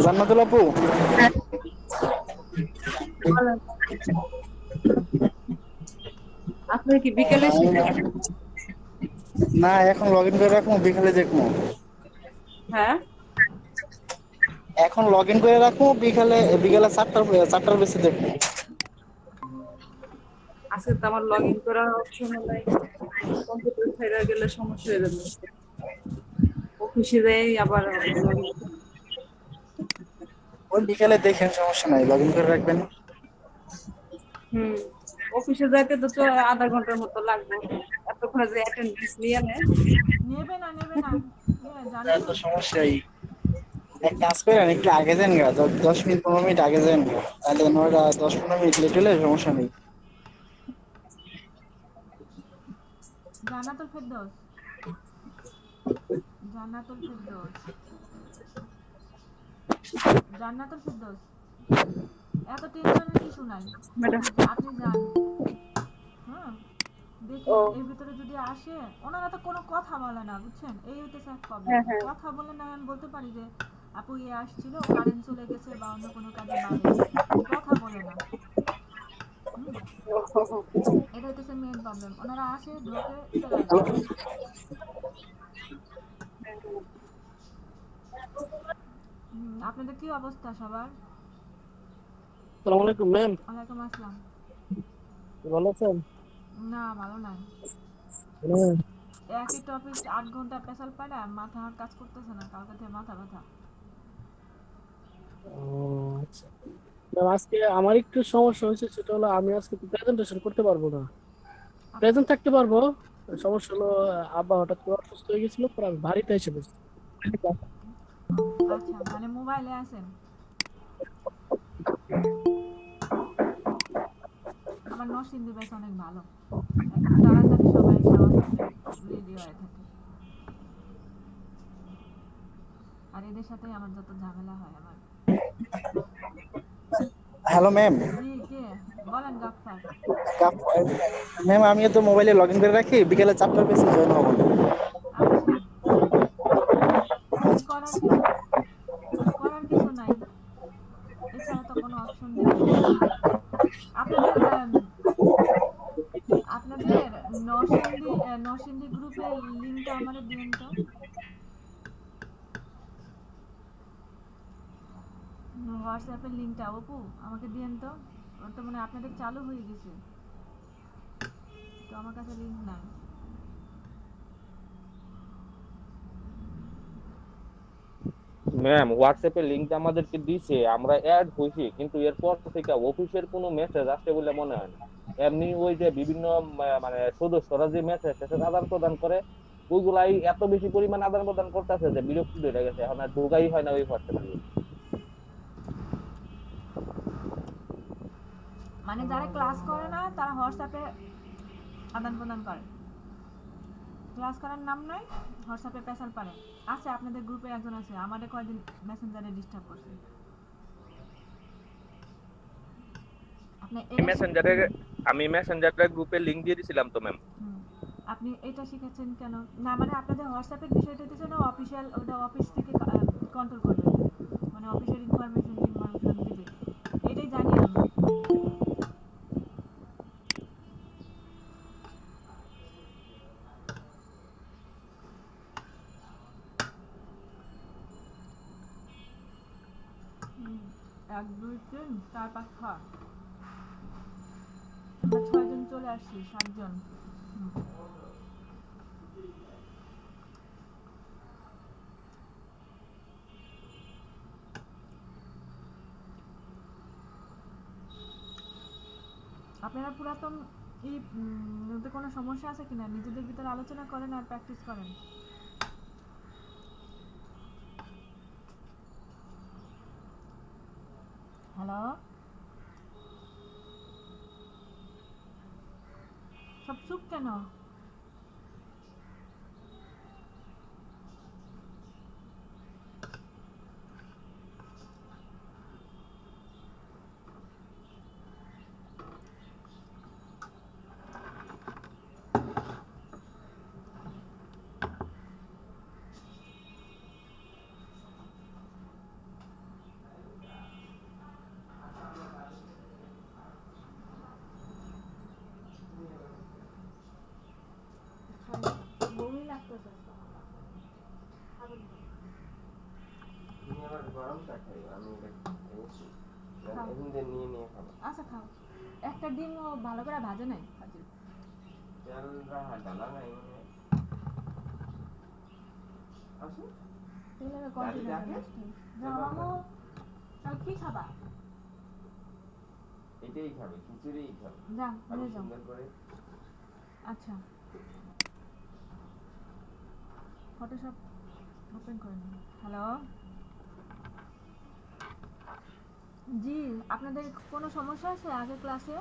জান্নাতুল আপু, হ্যাঁ, বলেন। আপনি কি বিকেলে শিখেন? না এখন লগ ইন করে রাখবো, বিকালে দেখবো। হ্যাঁ, এখন লগ ইন করে রাখবো, বিকালে বিকালে চারটার বেশি দেখবো। আজকে তো আমার লগ ইন করার অপশন নাই। কম্পিউটার ছেড়ে গেলে সমস্যা হয়ে যাবে। অফিসে যাই আবার লগ ইন। ওই বিকালে দেখেন, সমস্যা নাই, লগ ইন করে রাখবেন। হুম, অফিসে যাইতে তো আধা ঘন্টার মতো লাগবে। এতক্ষণ যে অ্যাটেন্ডেন্স নিয়ে নেয়। নেবে না নেবে না। জানি এত তো। সমস্যাই। এক কাজ করেন, একটু আগে যান গা, 10 মিনিট 15 মিনিট আগে যান গা, তাহলে 10-15 মিনিট লেট হলে সমস্যা নেই। জান্নাতুল ফেরদৌস। জান্নাতুল ফেরদৌস। জান্নাতুল ফেরদৌস। এত টেনশনের কিছু নাই। ম্যাডাম। আপনি যান। হ্যাঁ, ও, দেখেন এর ভিতরে যদি আসে, ওনারা তো কোনো কথা বলে না, বুঝছেন, এই হইতেছে এক হ্যাঁ, প্রবলেম। হ্যাঁ। কথা বলে না, আমি বলতে পারি যে আপু আসছিল, কারেন্ট চলে গেছে বা অন্য কোনো কাজে বাইরে গেছে। কথা বলে না। হুম, এটা হইতেছে মেন প্রবলেম। ওনারা আসে, ঢোকে, চলে যায়। আপনাদের কি অবস্থা সবার? আসসালামু আলাইকুম ম্যাম। ওয়ালাইকুম আসসালাম। ভালো আছেন? না, ভালো নাই। হ্যাঁ। একই টপিক 8 ঘন্টা পেশাল পাড়া, মাথা আর কাজ করতেছে না, কালকে থেকে মাথা ব্যথা। ও, আচ্ছা ম্যাম, আজকে আমার একটু সমস্যা হয়েছে, সেটা হলো আমি আজকে প্রেজেন্টেশন করতে পারবো না। আপ- প্রেজেন্ট থাকতে পারবো, সমস্যা হলো আব্বা হঠাৎ করে অসুস্থ হয়ে গেছিল, পরে আমি বাড়িতে এসে বসছি। আচ্ছা, মানে মোবাইলে আছেন। আমার নরসিংদী ব্যাস অনেক ভালো, একদম তাড়াতাড়ি সবাই যাওয়ার জন্য রেডি হয়ে থাকে। আর এদের সাথেই আমার যত ঝামেলা হয় আমার। Hello ma'am. জি, কে? বলেন গাফফার। ম্যাম আমি তো মোবাইলে লগ ইন করে রাখি, বিকালে 4টার বেশি জয়েন হবো না। আচ্ছা, করার কিছু নাই। এছাড়া তো কোনো অপশন নেই। আপনাদের আপনাদের নরসিংদী গ্রুপের লিঙ্কটা আমারে দিয়েন তো। হোয়াটসঅ্যাপের লিঙ্কটা অপু আমাকে দিয়েন তো। ওর তো মানে আপনাদের চালু হয়ে গেছে, তো আমার কাছে লিঙ্ক নাই। ম্যাম হোয়াটসঅ্যাপে লিংকটা আমাদেরকে দিছে, আমরা অ্যাড হইছি, কিন্তু এরপর থেকে অফিসের কোনো মেসেজ আসছে বলে মনে হয় না। এমনি ওই যে বিভিন্ন মানে সদস্যরা যে মেসেজ টেসেজ আদান প্রদান করে, ওইগুলাই এত বেশি পরিমাণ আদান প্রদান করতেছে যে বিরক্তি হয়ে গেছে, এখন আর ঢোকাই হয় না ওই হোয়াটসঅ্যাপে। মানে যারা ক্লাস করে না তারা হোয়াটসঅ্যাপে আদান প্রদান করে। ক্লাস করার নাম নাই, হোয়াটসঅ্যাপে পেশাল পারে। আছে আপনাদের গ্রুপে একজন আছে, আমাদের কয়েকদিন মেসেঞ্জারে ডিস্টার্ব করছে। আপনি এটা মেসেঞ্জারে আমি মেসেঞ্জারের গ্রুপে লিংক দিয়ে দিছিলাম তো ম্যাম। হুম, আপনি এটা শিখেছেন কেন? না মানে আপনাদের হোয়াটসঅ্যাপের বিষয়টা হচ্ছে না অফিসিয়াল, ওটা অফিস থেকে কন্ট্রোল করবে ওটা। মানে অফিসের ইনফরমেশন দিবে, এটাই জানি আমি। হুম, 1 2 3 4 5 6 আমরা 6 জন চলে আসছি, 7 জন। হুম, আপনারা পুরাতন এই মধ্যে কোনো সমস্যা আছে কিনা নিজেদের ভিতরে আলোচনা করেন আর প্র্যাকটিস করেন। হ্যালো, সব চুপ কেন? খাও। আচ্ছা খাও, একটা ডিম ও ভালো করে ভাজে নাই ভাজি তেলের কন্টিনিউ নষ্ট যাও মামু, তাহলে কি খাবা? যা নিয়ে যাও। আচ্ছা ফটোশপ ওপেন করে নিন। হ্যালো জি, আপনাদের কোনো সমস্যা আছে আগের ক্লাসে?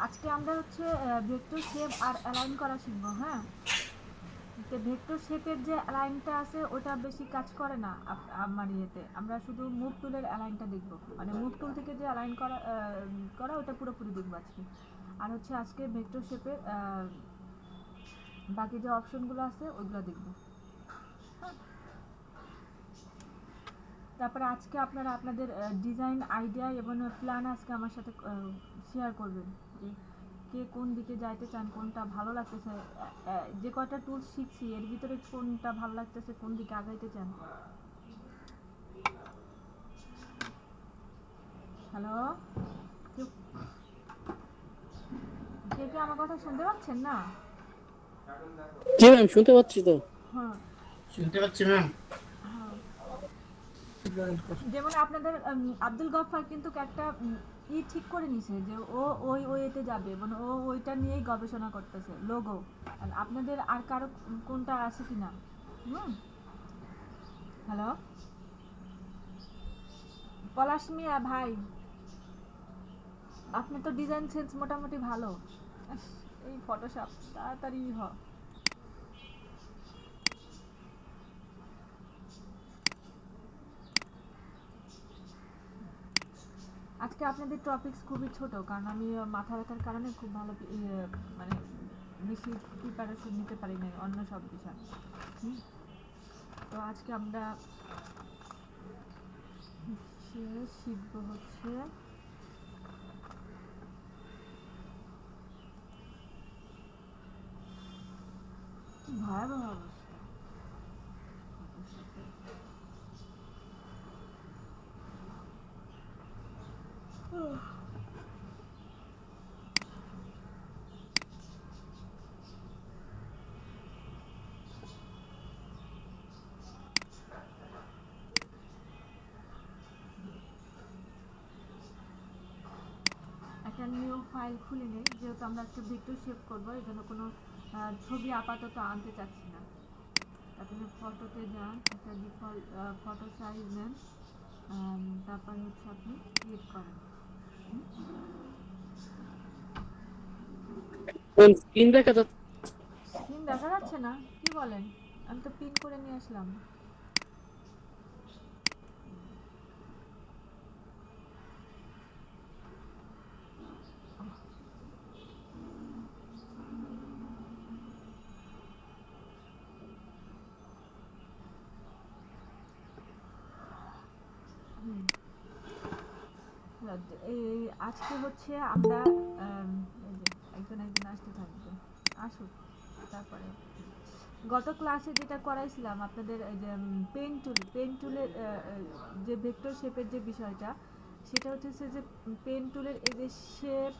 আজকে আমরা হচ্ছে ভেক্টর শেপ আর অ্যালাইন করা শিখবো। হ্যাঁ, তো ভেক্টর শেপের যে অ্যালাইনটা আছে ওটা বেশি কাজ করে না আমার ইয়েতে। আমরা শুধু মুভ টুলের অ্যালাইনটা দেখবো, মানে মুভ টুল থেকে যে অ্যালাইন করা ওটা পুরোপুরি দেখবো আজকে। আর হচ্ছে আজকে ভেক্টর শেপের বাকি যে অপশনগুলো আছে ওইগুলো দেখবো। তারপরে আজকে আপনারা আপনাদের ডিজাইন আইডিয়া এবং প্ল্যান আজকে আমার সাথে শেয়ার করবেন, যে কে কোন দিকে যাইতে চান, কোনটা ভালো লাগতেছে, যে কয়টা টুলস শিখছি এর ভিতরে কোনটা ভালো লাগতেছে, কোন দিকে আগাইতে চান। হ্যালো, কেউ কে কে আমার কথা শুনতে পাচ্ছেন না? জি ম্যাম, শুনতে পাচ্ছি তো। হ্যাঁ শুনতে পাচ্ছি ম্যাম। হ্যাঁ, যেমন আপনাদের আব্দুল গফফার কিন্তু একটা ঠিক করে নিছে যে ও ওই ওয়েতে যাবে এবং ও ওইটা নিয়েই গবেষণা করতেছে লোগো। আর আপনাদের আর কারো কোনটা আছে কিনা? হ্যালো পলাশ মিয়া ভাই, আপনি তো ডিজাইন সেন্স মোটামুটি ভালো। এই ফটোশপ তাড়াতাড়ি আজকে আপনাদের টপিকস খুবই ছোট, কারণ আমি মাথা ব্যথার কারণে খুব ভালো মানে বেশি প্রিপারেশন নিতে পারি না অন্য সব বিষয়। তো আজকে আমরা শিখবো হচ্ছে ভয়াবহ অবস্থা। একটা নিউ ফাইল খুলে নেই, যেহেতু আমরা আজকে ভেক্টর শেপ করবো, এই জন্য কোনো ছবি আপাতত আনতে চাচ্ছি না। আপনি ফটোতে যান, একটা ডিফল্ট ফটো সাইজ নেন, তারপর হচ্ছে আপনি ক্রিয়েট করেন। স্ক্রিন দেখা যাচ্ছে? স্ক্রিন দেখা যাচ্ছে না? কি বলেন? আমি তো পিন করে নিয়ে আসলাম। আজকে হচ্ছে আমরা একজন আসতে থাকবে, আসুক। তারপরে গত ক্লাসে যেটা করাইছিলাম আপনাদের পেন টুলের যে ভেক্টর শেপের যে বিষয়টা, সেটা হচ্ছে যে পেন টুলের এই যে শেপ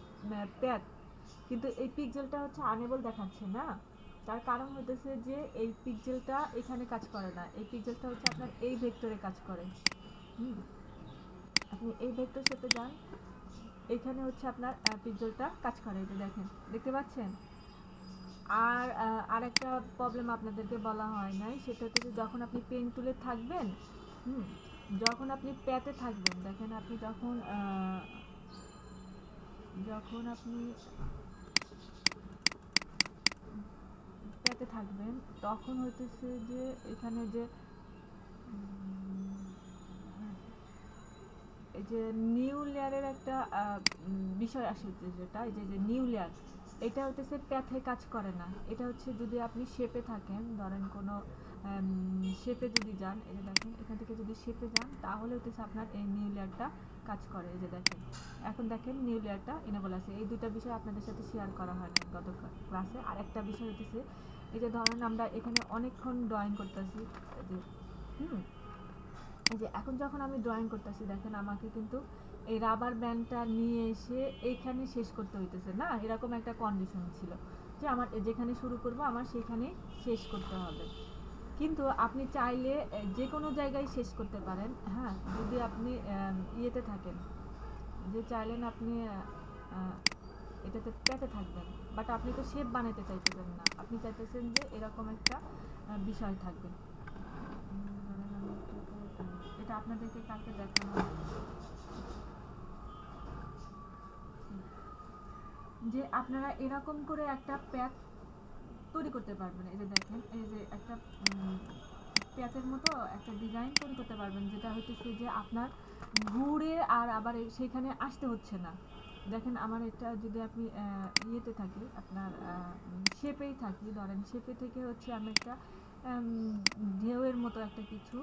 প্যাথ, কিন্তু এই পিক্সেলটা হচ্ছে আনেবল দেখাচ্ছে না। তার কারণ হতেছে যে এই পিক্সেলটা এখানে কাজ করে না, এই পিক্সেলটা হচ্ছে আপনার এই ভেক্টরে কাজ করে। আপনি এই ভেক্টর শেপে যান, এখানে হচ্ছে আপনার পিক্সেলটা কাজ করে, এটা দেখেন, দেখতে পাচ্ছেন। আর আরেকটা প্রবলেম আপনাদেরকে বলা হয় নাই, সেটা হচ্ছে যে যখন আপনি পেন টুলে থাকবেন, যখন আপনি প্যাতে থাকবেন, দেখেন আপনি যখন আপনি প্যাতে থাকবেন তখন হইতেছে যে এখানে যে এই যে নিউ লেয়ারের একটা বিষয় আসে, যেটা এই যে নিউ লেয়ার, এটা হচ্ছে প্যাথে কাজ করে না। এটা হচ্ছে যদি আপনি শেপে থাকেন, ধরেন কোনো শেপে যদি যান, এই যে দেখেন এখান থেকে যদি শেপে যান, তাহলে হচ্ছে আপনার এই নিউ লেয়ারটা কাজ করে। এই যে দেখেন, এখন দেখেন নিউ লেয়ারটা এনেবল আছে। এই দুটো বিষয় আপনাদের সাথে শেয়ার করা হয় না গত ক্লাসে। আর একটা বিষয় হচ্ছে এই যে ধরেন আমরা এখানে অনেকক্ষণ ড্রয়িং করতেছি, যে এই যে এখন যখন আমি ড্রয়িং করতেছি দেখেন আমাকে কিন্তু এই রাবার ব্যান্ডটা নিয়ে এসে এইখানে শেষ করতে হইতেছে না, এরকম একটা কন্ডিশন ছিল যে আমার যেখানে শুরু করব আমার সেখানে শেষ করতে হবে। কিন্তু আপনি চাইলে যে কোনো জায়গায় শেষ করতে পারেন, হ্যাঁ, যদি আপনি ইয়েতে থাকেন, যে চাইলেন আপনি এটাতে পেতে থাকবেন, বাট আপনি তো শেপ বানাতে চাইতেছেন না, আপনি চাইতেছেন যে এরকম একটা বিষয় থাকবে। এটা আপনাদেরকে কালকে দেখানো হবে যে আপনারা এরকম করে একটা প্যাচ তৈরি করতে পারবেন। এই যে দেখেন, এই যে একটা প্যাচের মতো একটা ডিজাইন তৈরি করতে পারবেন, যেটা হইতেছে যে আপনার ঘুরে আর আবার সেখানে আসতে হচ্ছে না। দেখেন আমার এটা যদি আপনি ইয়েতে থাকি, আপনার শেপেই থাকি, ধরেন শেপে থেকে হচ্ছে আমি একটা ঢেউয়ের মতো একটা কিছু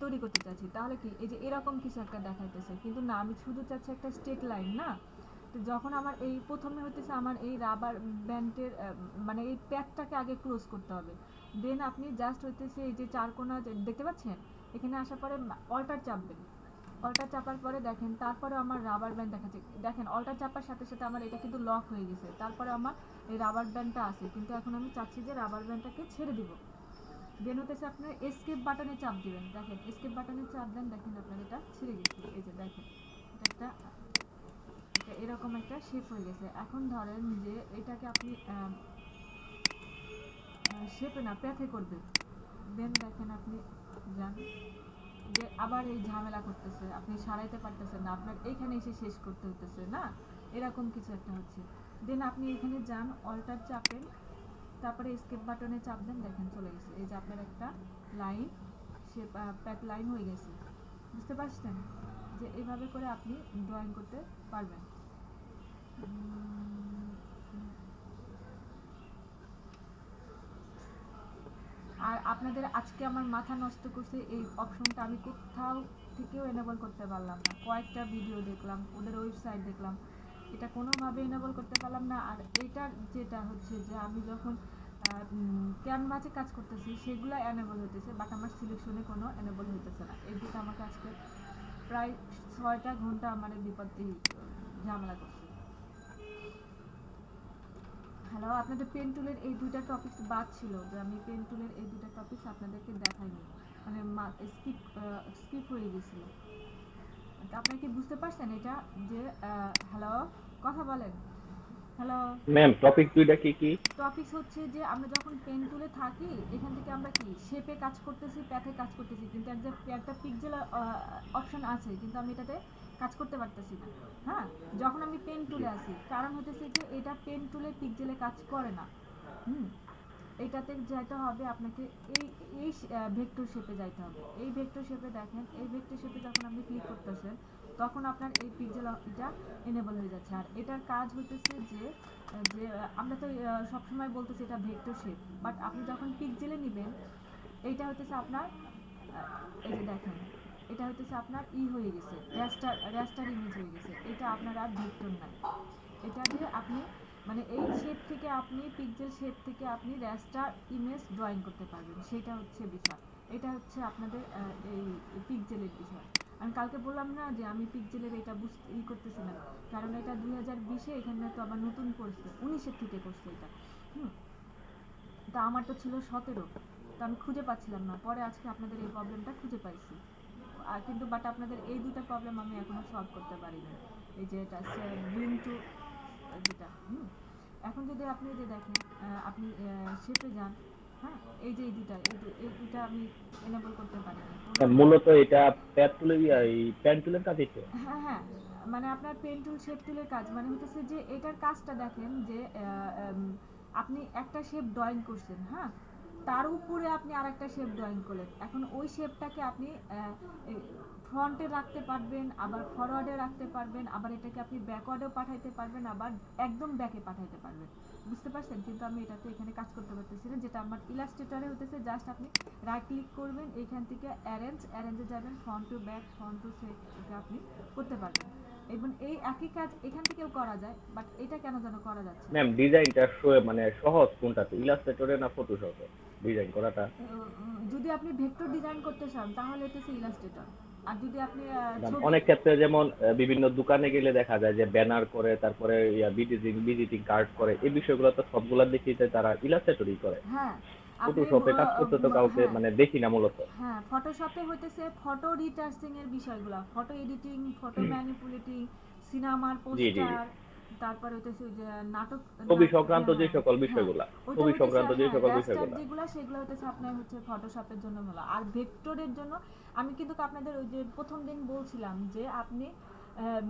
তৈরি করতে চাচ্ছি, তাহলে কি এই যে এরকম কিছু একটা দেখাইতেছে, কিন্তু না, আমি শুধু চাচ্ছি একটা স্ট্রেট লাইন না। তো যখন আমার এই প্রথমে হইতেছে আমার এই রাবার ব্যান্ডের মানে এই প্যাডটাকে আগে ক্লোজ করতে হবে, দেন আপনি জাস্ট হইতেছে এই যে চারকোনা দেখতে পাচ্ছেন, এখানে আসার পরে অল্টার চাপবেন, অল্টার চাপার পরে দেখেন তারপরে আমার রাবার ব্যান্ড দেখাচ্ছে, দেখেন অল্টার চাপার সাথে সাথে আমার এটা কিন্তু লক হয়ে গেছে, তারপরে আমার এই রাবার ব্যান্ডটা আছে, কিন্তু এখন আমি চাচ্ছি যে রাবার ব্যান্ডটাকে ছেড়ে দিব। দেন হতেছে আপনার এসকেপ বাটনে চাপ দিবেন, দেখেন এসকেপ বাটনে চাপ দেন, দেখেন আপনার এটা ছেড়ে গেছে, এই যে দেখেন এটা এরকম একটা শেপ হয়ে গেছে। এখন ধরেন যে এটাকে আপনি শেপে না প্যাথে করবেন, দেন দেখেন আপনি যান যে আবার এই ঝামেলা করতেছে, আপনি সারাইতে পারতেছেন না, আপনার এইখানে এসে শেষ করতে হতেছে না, এরকম কিছু একটা হচ্ছে। দেন আপনি এখানে যান, অল্টার চাপেন, তারপরে এসকেপ বাটনে চাপ দেন, দেখেন চলে গেছে, এই যে আপনার একটা লাইন সে প্যাক লাইন হয়ে গেছে। বুঝতে পারছেন যে এইভাবে করে আপনি ড্রয়িং করতে পারবেন। আর আপনাদের আজকে আমার মাথা নষ্ট করছে এই অপশনটা, আমি কোথাও থেকেও এনেবল করতে পারলাম না, কয়েকটা ভিডিও দেখলাম, ওদের ওয়েবসাইট দেখলাম, এটা কোনোভাবে এনেবল করতে পারলাম না। আর এটার যেটা হচ্ছে যে আমি যখন ক্যানভাসে কাজ করতেছি সেগুলো এনেবল হইতেছে, বাট আমার সিলেকশনে কোনো এনেবল হইতেছে না। এই দুটো আমাকে আজকে প্রায় 6টা ঘন্টা আমার এই বিপদ ঝামেলা করছে। হ্যালো, আপনাদের পেন টুলের এই দুইটা টপিকস বাদ ছিল, যে আমি পেন টুলের এই দুইটা টপিকস আপনাদেরকে দেখাইনি, মানে স্কিপ হয়ে গেছিল। আপনারা কি বুঝতে পারছেন এটা যে হ্যালো, কথা বলেন, হ্যালো। ম্যাম টপিক দুইটা কি কি? টপিকস হচ্ছে যে আমরা যখন পেন টুলে থাকি এখান থেকে আমরা কি শেপে কাজ করতেছি, প্যাথে কাজ করতেছি, কিন্তু একটা পিক্সেল অপশন আছে, কিন্তু আমি এটাতে কাজ করতে পারতেছি না। হ্যাঁ, যখন আমি পেন টুলে আসি, কারণ হতেছে যে এটা পেন টুলে পিক্সেলে কাজ করে না। এইটাতে যাইতে হবে আপনাকে এই এই ভেক্টর শেপে যাইতে হবে। এই ভেক্টর শেপে দেখেন, এই ভেক্টর শেপে যখন আপনি ক্লিক করতেছেন তখন আপনার এই পিক্সেল এটা এনেবল হয়ে যাচ্ছে। আর এটার কাজ হইতেছে যে যে আমরা তো সবসময় বলতেছি এটা ভেক্টর শেপ, বাট আপনি যখন পিক্সেলে নেবেন এইটা হইতেছে আপনার এই যে দেখেন এটা হইতেছে আপনার হয়ে গেছে, রেস্টার ইমেজ হয়ে গেছে, এটা আপনার আর ভেক্টর নাই। এটা দিয়ে আপনি মানে এই শেপ থেকে আপনি পিক্সেল শেপ থেকে আপনি রেস্টার ইমেজ ড্রয়িং করতে পারবেন, সেটা হচ্ছে বিষয়। এটা হচ্ছে আপনাদের এই পিক্সেলের বিষয়। আমি কালকে বললাম না যে আমি পিক্সেলের এটা করতেছি না, কারণ এটা 2020-এ এখানে তো আবার নতুন করছে, 19-এর থেকে করছে এটা। তা আমার তো ছিল 17, তো আমি খুঁজে পাচ্ছিলাম না, পরে আজকে আপনাদের এই প্রবলেমটা খুঁজে পাইছি। আর কিন্তু বাট আপনাদের এই দুটো প্রবলেম আমি এখনো সলভ করতে পারিনি, এই যে এটা ব্রিং টু যেটা এখন যদি আপনি যে দেখেন আপনি শেপে যান, হ্যাঁ, এই যে এই দুটা আমি এনেবল করতে পারিনি। মূলত এটা পেন টুলের কাজই তো। হ্যাঁ হ্যাঁ, মানে আপনার পেন টুল শেপ টুলের কাজ মানে হচ্ছে যে এটার কাজটা দেখেন যে আপনি একটা শেপ ড্রয়িং করছেন, হ্যাঁ, তার উপরে আপনি আরেকটা শেপ ড্রয়িং করলেন, এখন ওই শেপটাকে আপনি ফ্রন্টে রাখতে পারবেন, আবার ফরওয়ার্ডে রাখতে পারবেন, আবার এটাকে আপনি ব্যাকওয়ার্ডেও পাঠাইতে পারবেন, আবার একদম ব্যাকে পাঠাইতে পারবেন। বুঝতে পারছেন? কিন্তু আমি এটাতে এখানে কাজ করতে পারতেছি না, যেটা আমার ইলাস্ট্রেটরে হতেছে জাস্ট আপনি রাইট ক্লিক করবেন, এইখান থেকে অ্যারেঞ্জে যাবেন, front to back, front to set, এটা আপনি করতে পারবেন। এবং এই একই কাজ এখান থেকেও করা যায়, বাট এটা কেন যেন করা যাচ্ছে না। ম্যাম ডিজাইনটা মানে সহজ কোনটাতে, ইলাস্ট্রেটরে না ফটোশপে ডিজাইন করাটা? যদি আপনি ভেক্টর ডিজাইন করতে চান তাহলে হচ্ছে ইলাস্ট্রেটর, আর যদি আপনি ছবি অনেক ক্ষেত্রে যেমন বিভিন্ন দোকানে গেলে দেখা যায় যে ব্যানার করে, তারপরে ভিজিটিং কার্ড করে, এই বিষয়গুলো তো সবগুলা দেখি যে তারা ইলাস্ট্রেটরই করে। হ্যাঁ আপনি ফটোশপে কাজ করতে তো কাউকে হ্যাঁ মানে দেখি না মূলত। হ্যাঁ ফটোশপে হইতেছে ফটো রিটাচিং এর বিষয়গুলো, ফটো এডিটিং, ফটো ম্যানিপুলেটিং, সিনেমার জি জি পোস্টার, তারপরে হইতেছে ওই যে নাটক ছবি সংক্রান্ত যে হ্যাঁ সকল হ্যাঁ বিষয়গুলা, ওইটা ছবি হইতেছে সংক্রান্ত যে হ্যাঁ সকল রাস্টার বিষয়গুলা। যেগুলো সেগুলো হইতেছে আপনার হচ্ছে ফটোশপের জন্য ভালো। আর ভেক্টরের জন্য আমি কিন্তু আপনাদের ওই যে প্রথম দিন বলছিলাম যে আপনি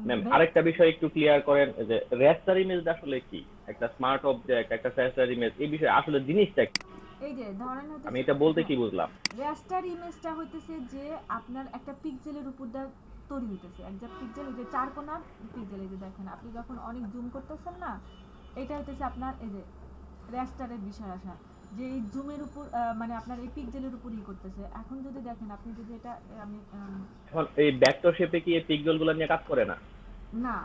ম্যাম আরেকটা বিষয় একটু ক্লিয়ার করেন যে রেস্টার ইমেজ আসলে কি, একটা স্মার্ট অবজেক্ট, একটা রেস্টার ইমেজ, এই বিষয়ে আসলে জিনিসটা কি? এই যে ধরেন আমি হইতেছে এটা বলতে হ্যাঁ কি বুঝলাম? রাস্টার ইমেজটা হইতেছে যে আপনার একটা পিক্সেলের উপর দিয়ে তৈরি হইতেছে, একটা পিক্সেল ওই যে চার কোণার পিক্সেল। এই যে দেখেন আপনি যখন অনেক জুম করতেছেন না, এটা হইতেছে আপনার এই যে রাস্টারের বিষয় আসা, যে এই জুমের উপর মানে আপনার এই পিক্সেলের উপর ই করতেছে। এখন যদি দেখেন আপনি যদি এটা আমি এখন এই ভেক্টর শেপে কি এই পিক্সেলগুলো নিয়ে কাজ করে না? না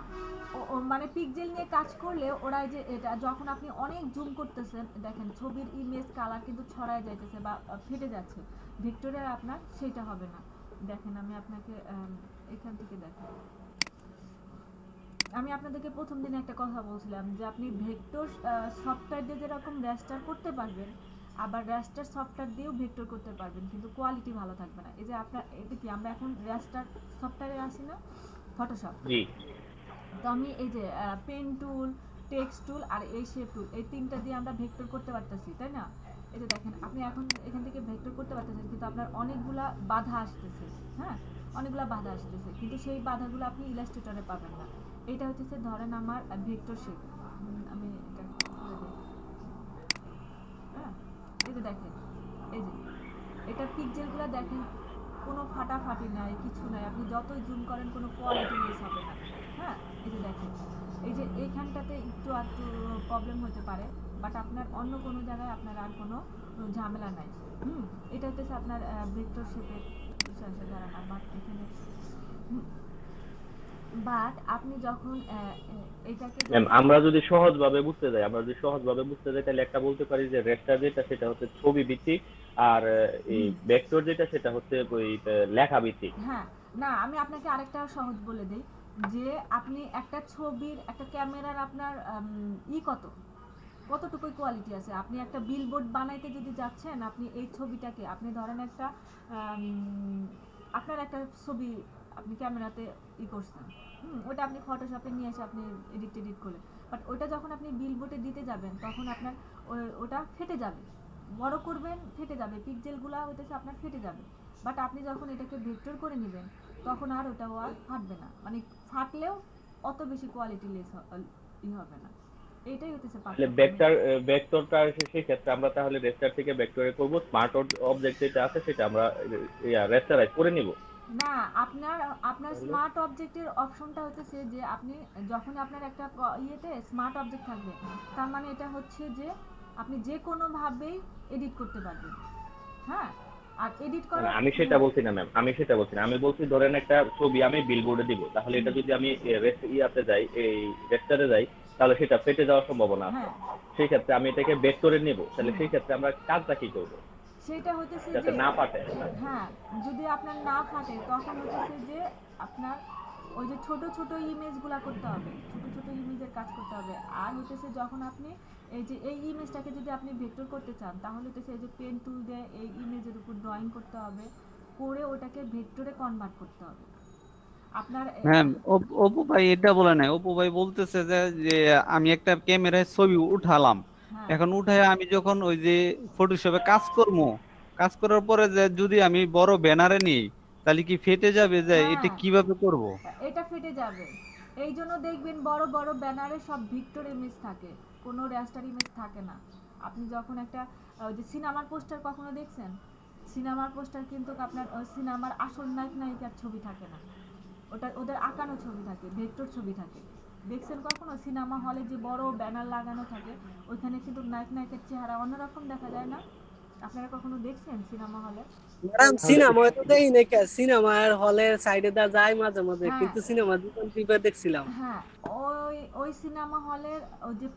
মানে পিক্সেল নিয়ে কাজ করলে ওরা যে এটা যখন আপনি অনেক জুম করতেছেন দেখেন ছবির ইমেজ কালার কিন্তু ছড়ায় যাইতেছে বা ফেটে যাচ্ছে। ভেক্টরে আপনার সেটা হবে না। দেখেন আমি আপনাকে এখান থেকে দেখেন, আমি আপনাদেরকে প্রথম দিনে একটা কথা বলছিলাম যে আপনি ভেক্টর সফটওয়্যার দিয়ে যেরকম রেস্টার করতে পারবেন, আবার রেস্টার সফটওয়্যার দিয়েও ভেক্টর করতে পারবেন, কিন্তু কোয়ালিটি ভালো থাকবে না। এই যে আপনার এটা কি আমরা এখন রেস্টার সফটওয়্যারে আসি না, ফটোশপ। জি তো আমি এই যে পেন টুল, টেক্সট টুল আর এই শেপ টুল, এই তিনটা দিয়ে আমরা ভেক্টর করতে পারতেছি, তাই না? এই যে দেখেন আপনি এখন এখান থেকে ভেক্টর করতে পারতেছেন, কিন্তু আপনার অনেকগুলা বাধা আসতেছে। হ্যাঁ অনেকগুলা বাধা আসতেছে, কিন্তু সেই বাধাগুলো আপনি ইলাস্ট্রেটরে পাবেন না। এটা হচ্ছে ধরেন আমার ভেক্টর শেপ, আমি এটা করে দিই। হ্যাঁ এই যে দেখেন, এই যে এটা পিক্সেলগুলো দেখেন কোনো ফাটাফাটি নাই, কিছু নাই, আপনি যতই জুম করেন কোনো কোয়ালিটি লেস হবে না। হ্যাঁ এই যে দেখেন, এই যে এইখানটাতে একটু আধটু প্রবলেম হতে পারে, বাট আপনার অন্য কোনো জায়গায় আপনার আর কোনো ঝামেলা নাই। এটা হচ্ছে আপনার ভেক্টর শেপের বিষয় আসে দাঁড়ান। আমার এখানে বাট আপনি যখন এটাকে ম্যাম আমরা যদি সহজভাবে বুঝতে যাই, তাহলে একটা বলতে পারি যে রেস্টার যেটা সেটা হচ্ছে ছবি ভিত্তিক, আর এই ভেক্টর যেটা সেটা হচ্ছে ওই লেখা ভিত্তিক। হ্যাঁ না আমি আপনাকে আরেকটা সহজ বলে দিই, যে আপনি একটা ছবির একটা ক্যামেরার আপনার কতটুকু কোয়ালিটি আছে। আপনি একটা বিলবোর্ড বানাইতে যদি যাচ্ছেন, আপনি এই ছবিটাকে আপনি ধরেন একটা আপনার একটা ছবি আপনি ক্যামেরাতে করছেন, ওটা আপনি ফটোশপে নিয়ে এসে আপনি এডিট করলেন, বাট ওটা যখন আপনি বিলবোর্ডে দিতে যাবেন তখন আপনার ওটা ফেটে যাবে। বড় করবেন ফেটে যাবে, পিক্সেলগুলো হইতেছে আপনার ফেটে যাবে। বাট আপনি যখন এটাকে ভেক্টর করে নেবেন তখন আর ওটাও আর ফাটবে না, মানে ফাটলেও অত বেশি কোয়ালিটি লেস হবে না। এটাই হইতেছে তাহলে পার্থক্য। ভেক্টরটা সেই ক্ষেত্রে আমরা তাহলে রেস্টার থেকে ভেক্টরে করব, স্মার্ট অবজেক্ট যেটা আছে সেটা আমরা রেস্টারাইজ করে নিব। না আপনার আপনার স্মার্ট অবজেক্টের অপশনটা হচ্ছে যে আপনি যখন আপনার একটা ইয়েতে স্মার্ট অবজেক্ট থাকবে, তার মানে এটা হচ্ছে যে আপনি যে কোনো ভাবেই এডিট করতে পারবেন। হ্যাঁ আর এডিট করার আমি সেটা বলছি না ম্যাম, আমি বলছি ধরেন একটা ছবি আমি বিলবোর্ডে দিব, তাহলে এটা যদি আমি ইয়াতে যাই, এই রেস্টারে যাই, তাহলে সেটা ফেটে যাওয়ার সম্ভাবনা আছে। হ্যাঁ সেই ক্ষেত্রে আমি এটাকে ভেক্টরে নিব, তাহলে সেই ক্ষেত্রে আমরা কাজটা কি করব সেটা হইতেছে যাতে যে না ফাটে? হ্যাঁ যদি আপনার না ফাটে তখন হইতেছে যে আপনার ওই যে ছোট ছোট ইমেজগুলা করতে হবে, ছোট ছোট ইমেজের কাজ করতে হবে। আর হইতেছে যখন আপনি এই যে এই ইমেজটাকে যদি আপনি ভেক্টর করতে চান, তাহলে হইতেছে এই যে পেন টুল দিয়ে এই ইমেজের উপর ড্রয়িং করতে হবে, করে ওটাকে ভেক্টরে কনভার্ট করতে হবে আপনার হ্যাঁ অপু ভাই এটা বলে নাই, অপু ভাই বলতেছে যে যে আমি একটা ক্যামেরায় ছবি উঠালাম, হ্যাঁ এখন উঠায় আমি যখন ওই যে ফটোশপে কাজ করবো, কাজ করার পরে যে যদি আমি বড় ব্যানারে নিই তাহলে কি ফেটে যাবে? যে এটা হ্যাঁ কিভাবে করব? এটা ফেটে যাবে। এই জন্য দেখবেন বড় বড় ব্যানারে সব ভিক্টর ইমেজ থাকে, কোনো রাস্টার ইমেজ থাকে না। আপনি যখন একটা ওই যে সিনেমার পোস্টার কখনো দেখছেন, সিনেমার পোস্টার কিন্তু আপনার ওই সিনেমার আসল নায়ক নায়িকার ছবি থাকে না, ওটা ওদের আঁকানো ছবি থাকে, ভেক্টর ছবি থাকে। দেখছেন কখনো সিনেমা হলে যে বড় ব্যানার লাগানো থাকে, ওইখানে কিন্তু নায়ক নায়িকার চেহারা অন্যরকম দেখা যায় না? আপনারা কখনো দেখছেন সিনেমা হলে? ম্যাডাম সিনেমা তো দেখি নাই, সিনেমার হলের সাইডে দা যায় মাঝে মাঝে, হ্যাঁ কিন্তু সিনেমা দোকান টিপে দেখছিলাম। হ্যাঁ, ওই ওই সিনেমা হলের ওই যে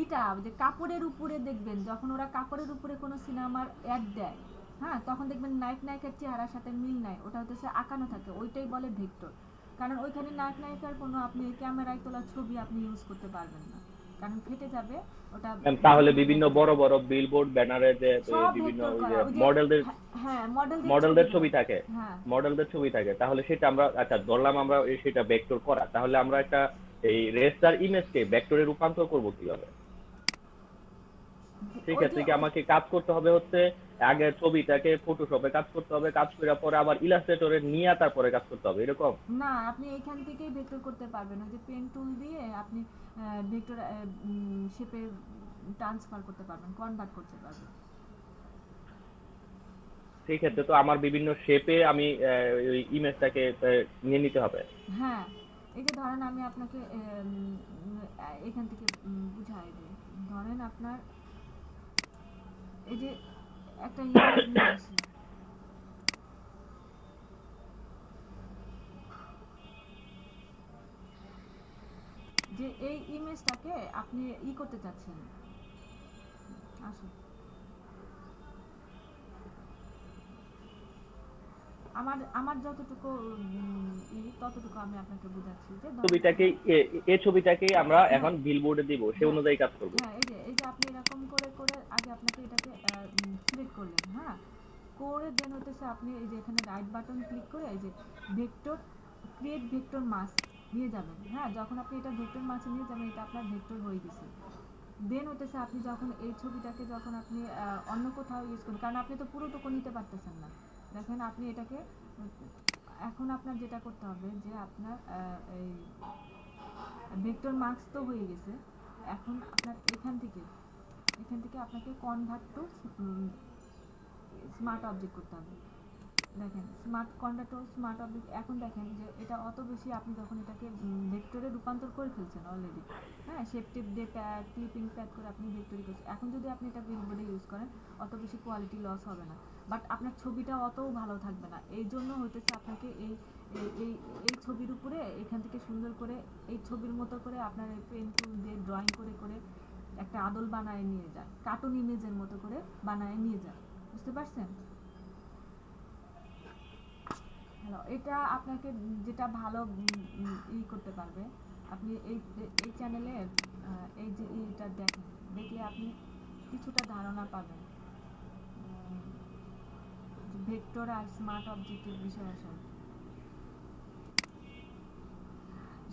ইটা যে কাপড়ের উপরে দেখবেন, যখন ওরা কাপড়ের উপরে কোনো সিনেমার অ্যাড দেয়, হ্যাঁ, তখন দেখবেন নায়ক নায়িকার চেহারার সাথে মিল নাই, ওটা হচ্ছে আঁকানো থাকে, ওইটাই বলে ভেক্টর। কারণ ওইখানে নায়ক নায়িকার কোনো আপনি ক্যামেরায় তোলা ছবি আপনি ইউজ করতে পারবেন না, কারণ ফেটে যাবে ওটা। ম্যাম তাহলে ভেক্টরে বিভিন্ন দেখা বড় যাবে বড় বিলবোর্ড ব্যানারে যে সব বিভিন্ন ভেক্টর ওই করা, যে ওই যে মডেলদের হ্যাঁ মডেলদের মডেলদের ছবিগুলো। ছবি থাকে, হ্যাঁ মডেলদের ছবি থাকে, তাহলে সেটা আমরা আচ্ছা ধরলাম আমরা সেটা ভেক্টর করা, তাহলে আমরা একটা এই রেস্টার ইমেজকে ভেক্টরে রূপান্তর করব কিভাবে? ওই যে সেক্ষেত্রে কি আমাকে কাজ করতে হবে হচ্ছে আগে ছবিটাকে ফটোশপে কাজ করতে হবে, কাজ করার পরে আবার ইলাস্ট্রেটরে নিয়ে তারপরে কাজ করতে হবে এরকম? না, আপনি এখান থেকেই ভেক্টর করতে পারবেন, ওই যে পেন টুল দিয়ে আপনি ভেক্টর শেপে ট্রান্সফার করতে পারবেন, কনভার্ট করতে পারবেন। সেই ক্ষেত্রে তো আমার বিভিন্ন শেপে আমি ওই ইমেজটাকে নিয়ে নিতে হবে। হ্যাঁ, এই যে ধরেন আমি আপনাকে এখান থেকে বুঝাই দিই। ধরেন আপনার এই যে একটা ইমেজ নিয়ে আসি, যে এই ইমেজটাকে আপনি করতে চাচ্ছেন, আসুন আমার আমার যতটুকু ততটুকু আমি আপনাকে বুঝাচ্ছি। যে ছবিটাকে এই ছবিটাকে আমরা এখন বিলবোর্ডে দিব, সেই হ্যাঁ অনুযায়ী কাজ করব। হ্যাঁ, এই যে আপনি এরকম করে করে আগে আপনাকে এটাকে সিলেক্ট করলেন, হ্যাঁ, করে দেন হতেছে আপনি এই যে এখানে রাইট বাটন ক্লিক করে এই যে ভেক্টর ক্রিয়েট ভেক্টর মাস নিয়ে যাবেন। হ্যাঁ, যখন আপনি এটা ভেক্টর মাসে নিয়ে যাবেন, এটা আপনার ভেক্টর হয়ে গেছে। দেন হতেছে আপনি যখন এই ছবিটাকে যখন আপনি অন্য কোথাও ইউজ করেন, কারণ আপনি তো পুরোটুকু নিতে পারতেছেন না, দেখেন আপনি এটাকে এখন আপনার যেটা করতে হবে যে আপনার এই ভেক্টর মার্কস তো হয়ে গেছে, এখন আপনার এখান থেকে আপনাকে কনভার্ট টু স্মার্ট অবজেক্ট করতে হবে। দেখেন smart convert to smart object, এখন দেখেন যে এটা অত বেশি আপনি যখন এটাকে ভেক্টরে রূপান্তর করে ফেলছেন অলরেডি, হ্যাঁ, শেপ টেপ দিয়ে ক্লিপিং প্যাড করে আপনি ভেক্টরে করছেন। এখন যদি আপনি এটা বিলবোর্ডে ইউজ করেন অত বেশি কোয়ালিটি লস হবে না, বাট আপনার ছবিটা অতও ভালো থাকবে না। এই জন্য হইতেছে আপনাকে এই এই এই ছবির উপরে এখান থেকে সুন্দর করে এই ছবির মতো করে আপনার এই পেন্সিল দিয়ে ড্রয়িং করে করে একটা আদল বানায় নিয়ে যান, কার্টুন ইমেজের মতো করে বানায় নিয়ে যান, বুঝতে পারছেন? হ্যালো, এটা আপনাকে যেটা ভালো করতে পারবে, আপনি এই এই চ্যানেলে এই যে এটা দেখেন, দেখলে আপনি কিছুটা ধারণা পাবেন ভেক্টর আর স্মার্ট অবজেক্টের বিষয় আসলে।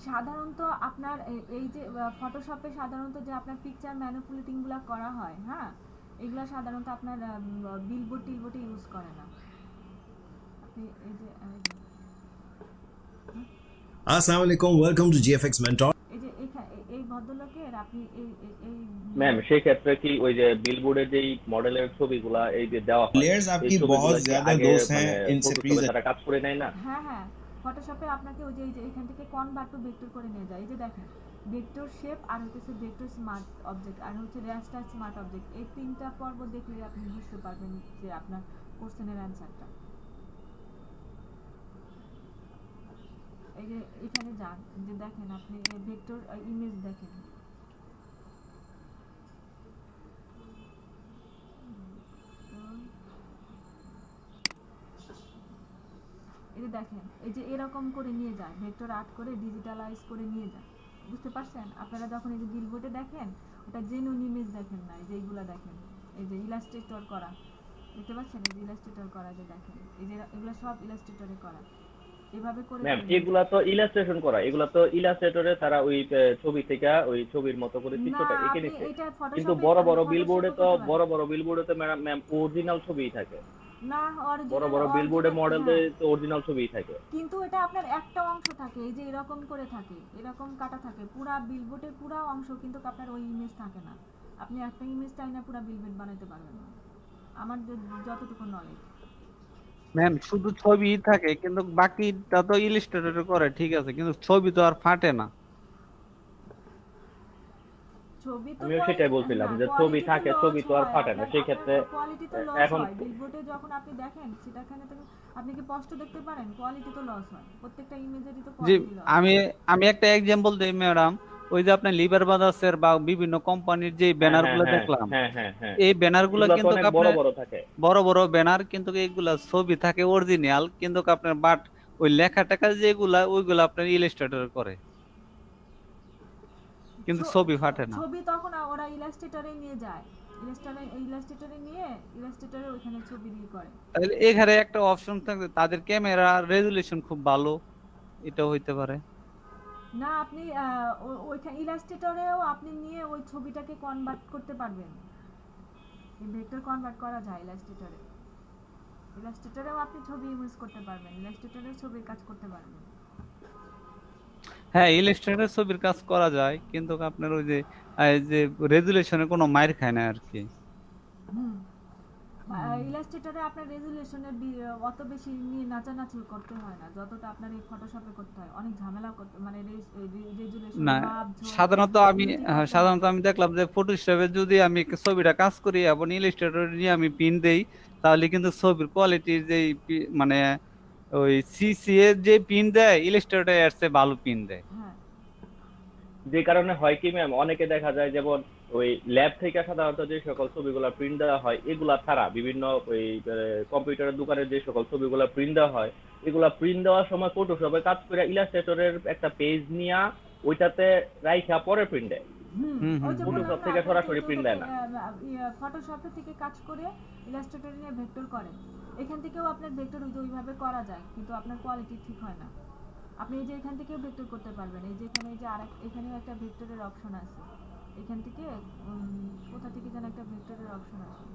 সাধারণত আপনার এই যে ফটোশপে সাধারণত যে আপনার পিকচার ম্যানিপুলেটিংগুলো করা হয়, হ্যাঁ, এগুলো সাধারণত আপনার বিলবোর্ড টিলবোর্ডে ইউজ করে না। আপনি এই যে Assalamu alaikum, welcome to GFX Mentor. এই যে এই ভদ্রলোকের আপনি এই ম্যাম সেই ক্ষেত্রে কি ওই যে বিলবোর্ডে যেই মডেলের ছবিগুলা এই যে দেওয়া হয় प्लेयर्स এই आपकी ছবিগুলা बहुत কি ज्यादा আগে दोस्त মানে हैं, इनसे ফটোশপে प्लीज তারা কাজ করে নেয় না? হ্যাঁ হ্যাঁ, ফটোশপে আপনাকে ওই যে এই যে এখান থেকে কনভার্ট টু ভেক্টর করে নিয়ে যায়। এই যে দেখেন ভেক্টর শেপ আর হচ্ছে ভেক্টর স্মার্ট অবজেক্ট আর হচ্ছে রেস্টার স্মার্ট অবজেক্ট, এই তিনটা পর্ব দেখলে আপনি বুঝতে পারবেন যে আপনার কোশ্চেনের অ্যান্সারটা। এই যে এখানে যান, যে দেখেন আপনি ভেক্টর ইমেজ দেখেন, এই যে দেখেন এই যে এরকম করে নিয়ে যায়, ভেক্টর আর্ট করে ডিজিটালাইজ করে নিয়ে যায়, বুঝতে পারছেন? আপনারা যখন এই যে বিলবোর্ডে দেখেন ওটা জেনুইন ইমেজ দেখেন না, এই যে এইগুলা দেখেন, এই যে ইলাস্ট্রেটর করা, দেখতে পাচ্ছেন? এই যে ইলাস্ট্রেটর করা, যে দেখেন এই যে এগুলো সব ইলাস্ট্রেটরে করা, এভাবে করে ম্যাম এগুলা তো ইলাস্ট্রেশন করা, এগুলা তো ইলাস্ট্রেটরে তারা ওই ছবি থেকে ওই ছবির মতো করে না, চিত্রটা এঁকে আপনি নিচ্ছে, এটা কিন্তু ফটোশপে বড় বড় ফটোশপে বিলবোর্ডে তো করতে পারেন বড় বড় বিলবোর্ডে তো ম্যাম ম্যাম অরিজিনাল ছবিই থাকে, না, বড় অরিজিনাল বড় বিলবোর্ডে মডেলে হ্যাঁ, তো অরিজিনাল ছবিই থাকে। কিন্তু এটা আপনার একটা অংশ থাকে, এই যে এরকম করে থাকে, এরকম কাটা থাকে, পুরা বিলবোর্ডের পুরা অংশ কিন্তু আপনার ওই ইমেজ থাকে না। আপনি একটা ইমেজ চাই না পুরা বিলবোর্ড বানাতে পারবেন না, আমার যতটুকু নলেজ। ম্যাম শুধু ছবি থাকে কিন্তু বাকিটা তো ইলাস্ট্রেটর করে, ঠিক আছে, কিন্তু ছবি তো আর ফাটে না। ছবি তো আমিও সেটাই বলছিলাম যে ছবি থাকে, ছবি তো আর ফাটে না, সেই ক্ষেত্রে কোয়ালিটি তো লস এখন হয়। বিলবোর্ডে যখন আপনি দেখেন সেটাখানে তো আপনি কি স্পষ্ট দেখতে পারেন, কোয়ালিটি তো লস হয়, প্রত্যেকটা ইমেজেরই তো জি, কোয়ালিটি লস। আমি আমি একটা এক্সাম্পল দিই ম্যাডাম। ওই যে আপনার লিভার বাজার্সের বা বিভিন্ন কোম্পানির যে হ্যাঁ ব্যানার হ্যাঁ গুলো হ্যাঁ দেখলাম, হ্যাঁ হ্যাঁ হ্যাঁ, এই ব্যানার গুলো এগুলো তো কিন্তু অনেক বড় আপনার বড় থাকে। বড় বড় ব্যানার, কিন্তু এইগুলা ছবি থাকে অরিজিনাল, কিন্তু আপনার বাট ওই লেখা টেখা যেগুলা ওইগুলা আপনার ইলাস্ট্রেটর করে, কিন্তু ছবি ফাটে না। ছবি তখন ওরা ইলাস্ট্রেটরে নিয়ে যায়, ইলাস্ট্রেটরে নিয়ে ইলাস্ট্রেটরে ওইখানে ছবি দিয়ে করে। তাহলে এখানে একটা অপশন থাকবে, তাদের ক্যামেরা রেজুলেশন খুব ভালো, এটা হইতে পারে। না আপনি ওইখানে ইলাস্ট্রেটরেও আপনি নিয়ে ওই ছবিটাকে কনভার্ট করতে পারবেন, ভেক্টর কনভার্ট করা যায় ইলাস্ট্রেটরেও আপনি ছবি ইউজ করতে পারবেন, ইলাস্ট্রেটরেও ছবির কাজ করতে পারবেন। হ্যাঁ, ইলাস্ট্রেটর ছবির কাজ করা যায়, কিন্তু আপনার ওই যে যে রেজুলেশনে কোনো মাইর খায় না আর কি। ইলাস্ট্রেটরে আপনার রেজুলেশনের অত বেশি নিয়ে নাচানাচি করতে হয় না, যতটা আপনার এই ফটোশপে করতে হয়, অনেক ঝামেলা করতে, মানে রেজুলেশন না, মাপ সাধারণত আমি দেখলাম যে ফটোশপে যদি আমি ছবিটা কাজ করি এবং ইলাস্ট্রেটর নিয়ে আমি পিন দেই, তাহলে কিন্তু ছবির কোয়ালিটির যে মানে ওই সিসি এর যে পিন দেয়, ইলাস্ট্রেটর এর চেয়ে ভালো পিন দেয়। হ্যাঁ যে কারণে হয় কি ম্যাম, অনেকে দেখা যায় যেমন ওই ল্যাব থেকে সাধারণত যে সকল ছবিগুলো প্রিন্ট দেওয়া হয়, এগুলা ছাড়া বিভিন্ন ওই কম্পিউটারের দোকানে যে সকল ছবিগুলো প্রিন্ট দেওয়া হয়, এগুলা প্রিন্ট দেওয়ার সময় ফটোশপে কাজ করে ইলাস্ট্রেটরের একটা পেজ নিয়ে ওইটাতে রাইখা পরে প্রিন্ট দেয়, ফটোশপ থেকে সরাসরি প্রিন্ট দেয় না। ফটোশপে থেকে কাজ করে ইলাস্ট্রেটর নিয়ে ভেক্টর করে, এখান থেকেও আপনার ভেক্টর ওইভাবে করা যায়, কিন্তু আপনার কোয়ালিটি ঠিক হয় না। আপনি এই যে এখান থেকেও ভেক্টর করতে পারবেন, এই যে এখানে যে এখানেও একটা ভেক্টরের অপশন আছে, এখান থেকে কোথা থেকে যেন একটা ভেক্টরের অপশন আছে,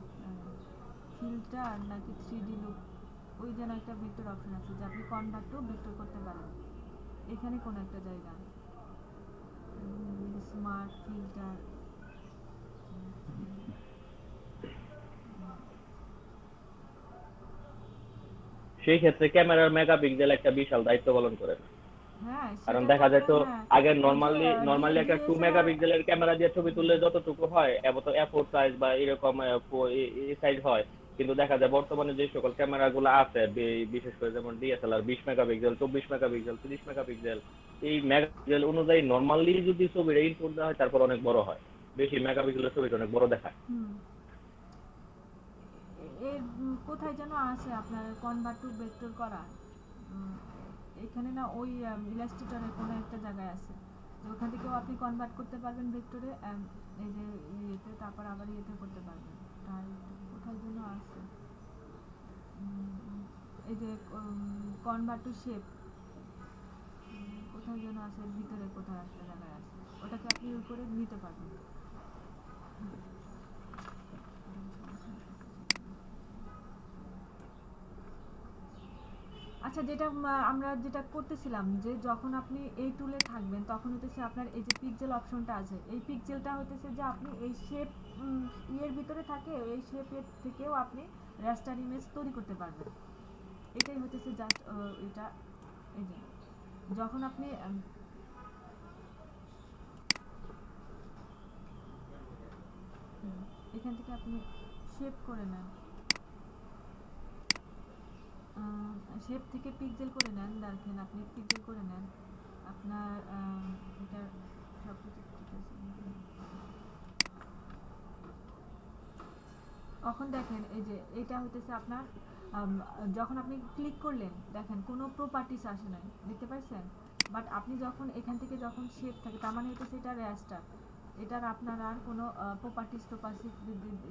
ফিল্টার নাকি 3D লুক, ওই যেন একটা ভেক্টর অপশন আছে যে আপনি কনভার্টও ভেক্টর করতে পারেন, এখানে কোন একটা জায়গা স্মার্ট ফিল্টার। সেই ক্ষেত্রে ক্যামেরার মেগাপিক্সেল একটা বিশাল দায়িত্ব পালন করে না, হ্যাঁ কারণ দেখা যায় তো আগে নরমালি একটা 2 মেগাপিক্সেলের ক্যামেরা দিয়ে ছবি তুললে যতটুকু হয় এত A4 সাইজ বা এরকম এই সাইজ হয়, কিন্তু দেখা যায় বর্তমানে যে সকল ক্যামেরাগুলো আছে, বিশেষ করে যেমন ডিএসএলআর 20 মেগাপিক্সেল, 24 মেগাপিক্সেল, 30 মেগাপিক্সেল, এই মেগাপিক্সেল অনুযায়ী নরমালি যদি ছবিটা ইনপুট দেওয়া হয় তারপর অনেক বড় হয়, বেশি মেগাপিক্সেলের ছবিটা অনেক বড় দেখায়। এর কোথায় যেন আছে আপনার কনভার্ট টু ভেক্টর করা, এখানে না ওই ইলাস্ট্রেটরের কোনো একটা জায়গায় আছে, ওখান থেকেও আপনি কনভার্ট করতে পারবেন ভেক্টরে, এই যে ইয়েতে, তারপর আবার ইয়েতে করতে পারবেন। আর কোথায় যেন আছে, এই যে কনভার্ট টু শেপ, কোথায় যেন আছে, ভিতরে কোথায় একটা জায়গায় আছে, ওটাকে আপনি ওই করে নিতে পারবেন। আচ্ছা, যেটা আমরা যেটা করতেছিলাম, যে যখন আপনি এই টুলে থাকবেন তখন হতেছে আপনার এই যে পিক্সেল অপশনটা আছে, এই পিক্সেলটা হতেছে যে আপনি এই শেপ ইয়ের ভিতরে থাকে, এই শেপের থেকেও আপনি রাস্টার ইমেজ তৈরি করতে পারবেন, এটাই হতেছে জাস্ট এটা। এই যে যখন আপনি এখান থেকে আপনি শেপ করে নেন, শেপ থেকে পিক্সেল করে নেন, দেখেন আপনি পিক্সেল করে নেন আপনার এটা সব কিছু ঠিক আছে। এখন দেখেন এই যে এটা হইতেছে আপনার যখন আপনি ক্লিক করলেন দেখেন কোনো প্রপার্টিস আসে নাই, দেখতে পাচ্ছেন, বাট আপনি যখন এখান থেকে যখন শেপ থাকে, তার মানে হইতেছে এটা রাস্টার, এটার আপনার আর কোনো প্রপার্টিস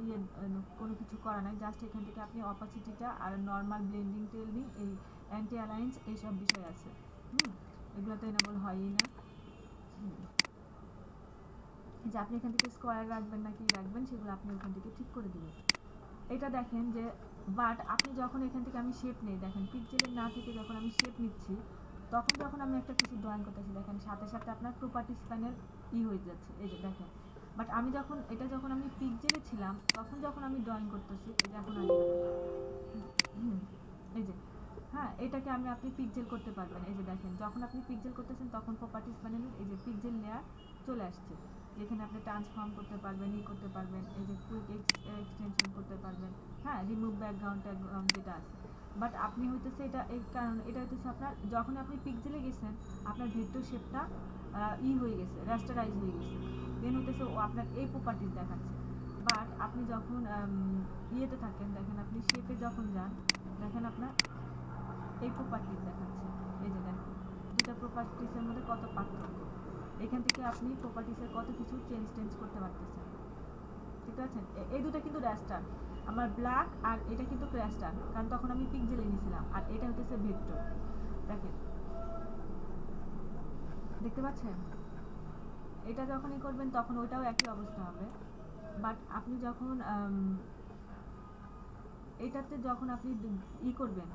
ইয়ে কোনো কিছু করা নাই, জাস্ট এখান থেকে আপনি অপাসিটিটা আর নর্মাল ব্লেন্ডিং টেলডিং এই অ্যান্টি অ্যালাইন্স এইসব বিষয় আছে, এগুলো তো এনেবল হয়ই না, যে আপনি এখান থেকে স্কোয়ার রাখবেন না কি রাখবেন সেগুলো আপনি ওখান থেকে ঠিক করে দিবেন। এটা দেখেন যে বাট আপনি যখন এখান থেকে আমি শেপ নেই, দেখেন পিক্সেলের না থেকে যখন আমি শেপ নিচ্ছি, তখন যখন আমি একটা কিছু ড্রয়িং করতেছি দেখেন সাথে সাথে আপনার প্রপার্টিস প্যানেল হয়ে যাচ্ছে, এই যে দেখেন। বাট আমি যখন আমি পিক্সেলে ছিলাম তখন যখন আমি ড্রয়িং করতেছি, এটা এখন আসবে এই যে, হ্যাঁ এটাকে আপনি পিক্সেল করতে পারবেন, এই যে দেখেন যখন আপনি পিক্সেল করতেছেন তখন প্রপার্টিস প্যানেলের এই যে পিক্সেল লেয়ার চলে আসছে, যেখানে আপনি ট্রান্সফর্ম করতে পারবেন, করতে পারবেন, এই যে কুইক এক্সটেনশন করতে পারবেন, হ্যাঁ, রিমুভ ব্যাকগ্রাউন্ড যেটা আছে। বাট আপনি হইতেছে এটা এই কারণ এটা হইতেছে আপনার যখন আপনি পিক্সেলে গেছেন আপনার ভেক্টর শেপটা হয়ে গেছে, রাস্টারাইজ হয়ে গেছে, দেন হইতেছে ও আপনার এই প্রপার্টিজ দেখাচ্ছে। বাট আপনি যখন ইয়েতে থাকেন, দেখেন আপনি শেপে যখন যান, দেখেন আপনার এই প্রপার্টিজ দেখাচ্ছে। এই যে দেখেন দুটা প্রপার্টিসের মধ্যে কত পার্থক্য। এখান থেকে আপনি প্রপার্টিসের কত কিছু চেঞ্জ করতে পারতেছেন, ঠিক আছে। এই দুটো কিন্তু রাস্টার, আমার ব্ল্যাক আর এটা কিন্তু রাস্টার, কারণ তখন আমি পিক্সেলে নিয়েছিলাম, আর এটা হচ্ছে ভেক্টর। দেখেন, দেখতে পাচ্ছেন, এটা যখনই করবেন তখন ওইটাও একই অবস্থা হবে। বাট আপনি যখন এটাতে যখন আপনি করবেন,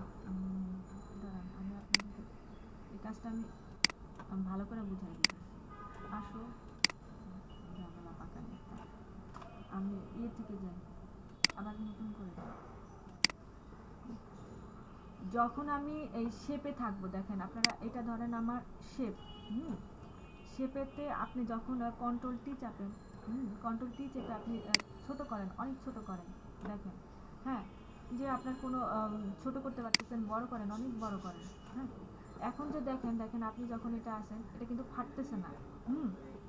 দাঁড়ান আমি আপনাদের এই কাজটা আমি ভালো করে বুঝাই দিচ্ছি। আসো ঝামেলা পাকানি, আমি থেকে যাই আবার নতুন করে। যখন আমি এই শেপে থাকবো, দেখেন আপনারা এটা ধরেন আমার শেপ, শেপেতে আপনি যখন কন্ট্রোল টি চাপেন, কন্ট্রোল টি চেপে আপনি ছোট করেন, অনেক ছোট করেন, দেখেন, হ্যাঁ, যে আপনার কোনো ছোট করতে পারতেছেন, বড় করেন, অনেক বড় করেন, হ্যাঁ। এখন যে দেখেন আপনি যখন এটা আসেন, এটা কিন্তু ফাটতেছে না,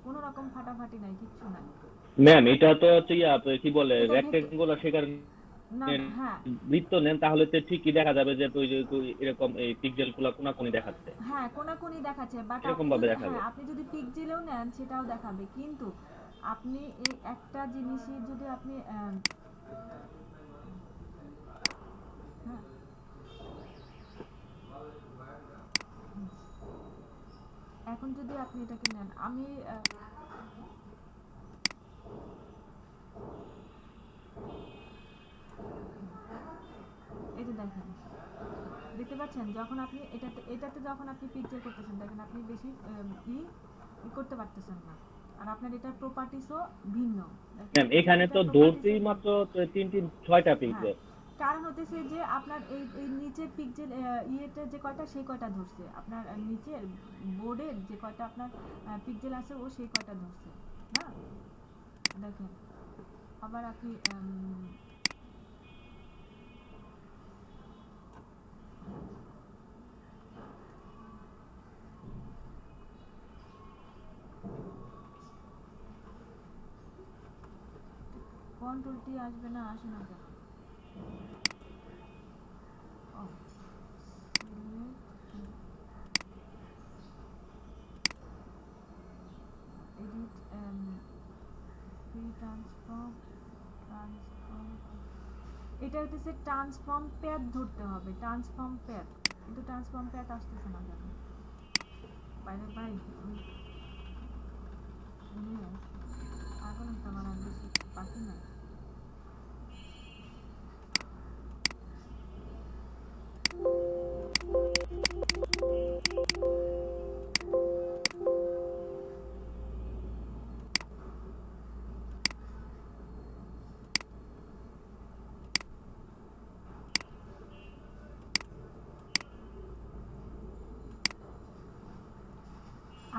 কোনো রকম ফাটাফাটি নাই, কিচ্ছু নাই। ম্যাম এটা তো হচ্ছে কি বলে রেক্টেঙ্গুলার, সেখানে না, হ্যাঁ, বৃত্ত নেন তাহলে তো ঠিকই দেখা যাবে যে এরকম এই পিক্সেল গুলো কোনাকুনি দেখাচ্ছে, হ্যাঁ, কোনাকুনি দেখাচ্ছে। বাট এরকম ভাবে দেখাবে। হ্যাঁ, আপনি যদি পিক্সেলেও নেন সেটাও দেখাবে, কিন্তু আপনি এই একটা জিনিসই যদি আপনি হ্যাঁ, এখন যদি আপনি এটাকে নেন, আমি এই যে দেখেন, দেখতে পাচ্ছেন, যখন আপনি এটাতে যখন আপনি পিকচার করতেছেন, দেখেন আপনি বেশি করতে পারতেছেন না, আর আপনার এটার প্রপার্টিসও ভিন্ন। ম্যাম এখানে তো ধরতেই মাত্র 6টা পিক্সেল, কারণ হতেছে যে আপনার এই নিচের পিক্সেল ইয়েতে যে কয়টা সেই কয়টা ধরছে, আপনার নিচের বোর্ডের যে কয়টা আপনার পিক্সেল আছে ও সেই কয়টা ধরছে, হ্যাঁ। দেখেন আবার আপনি কন্ট্রোল টি আসবে না, আসে না কেন? এডিট ফ্রি ট্রান্সফর্ম, এটা হচ্ছে ট্রান্সফর্ম প্যাথ ধরতে হবে, ট্রান্সফর্ম প্যাথ, কিন্তু ট্রান্সফর্ম প্যাথ আসতেছে না কেন? বাইরে ভাই এখন আমার আর বেশি বাকি নাই।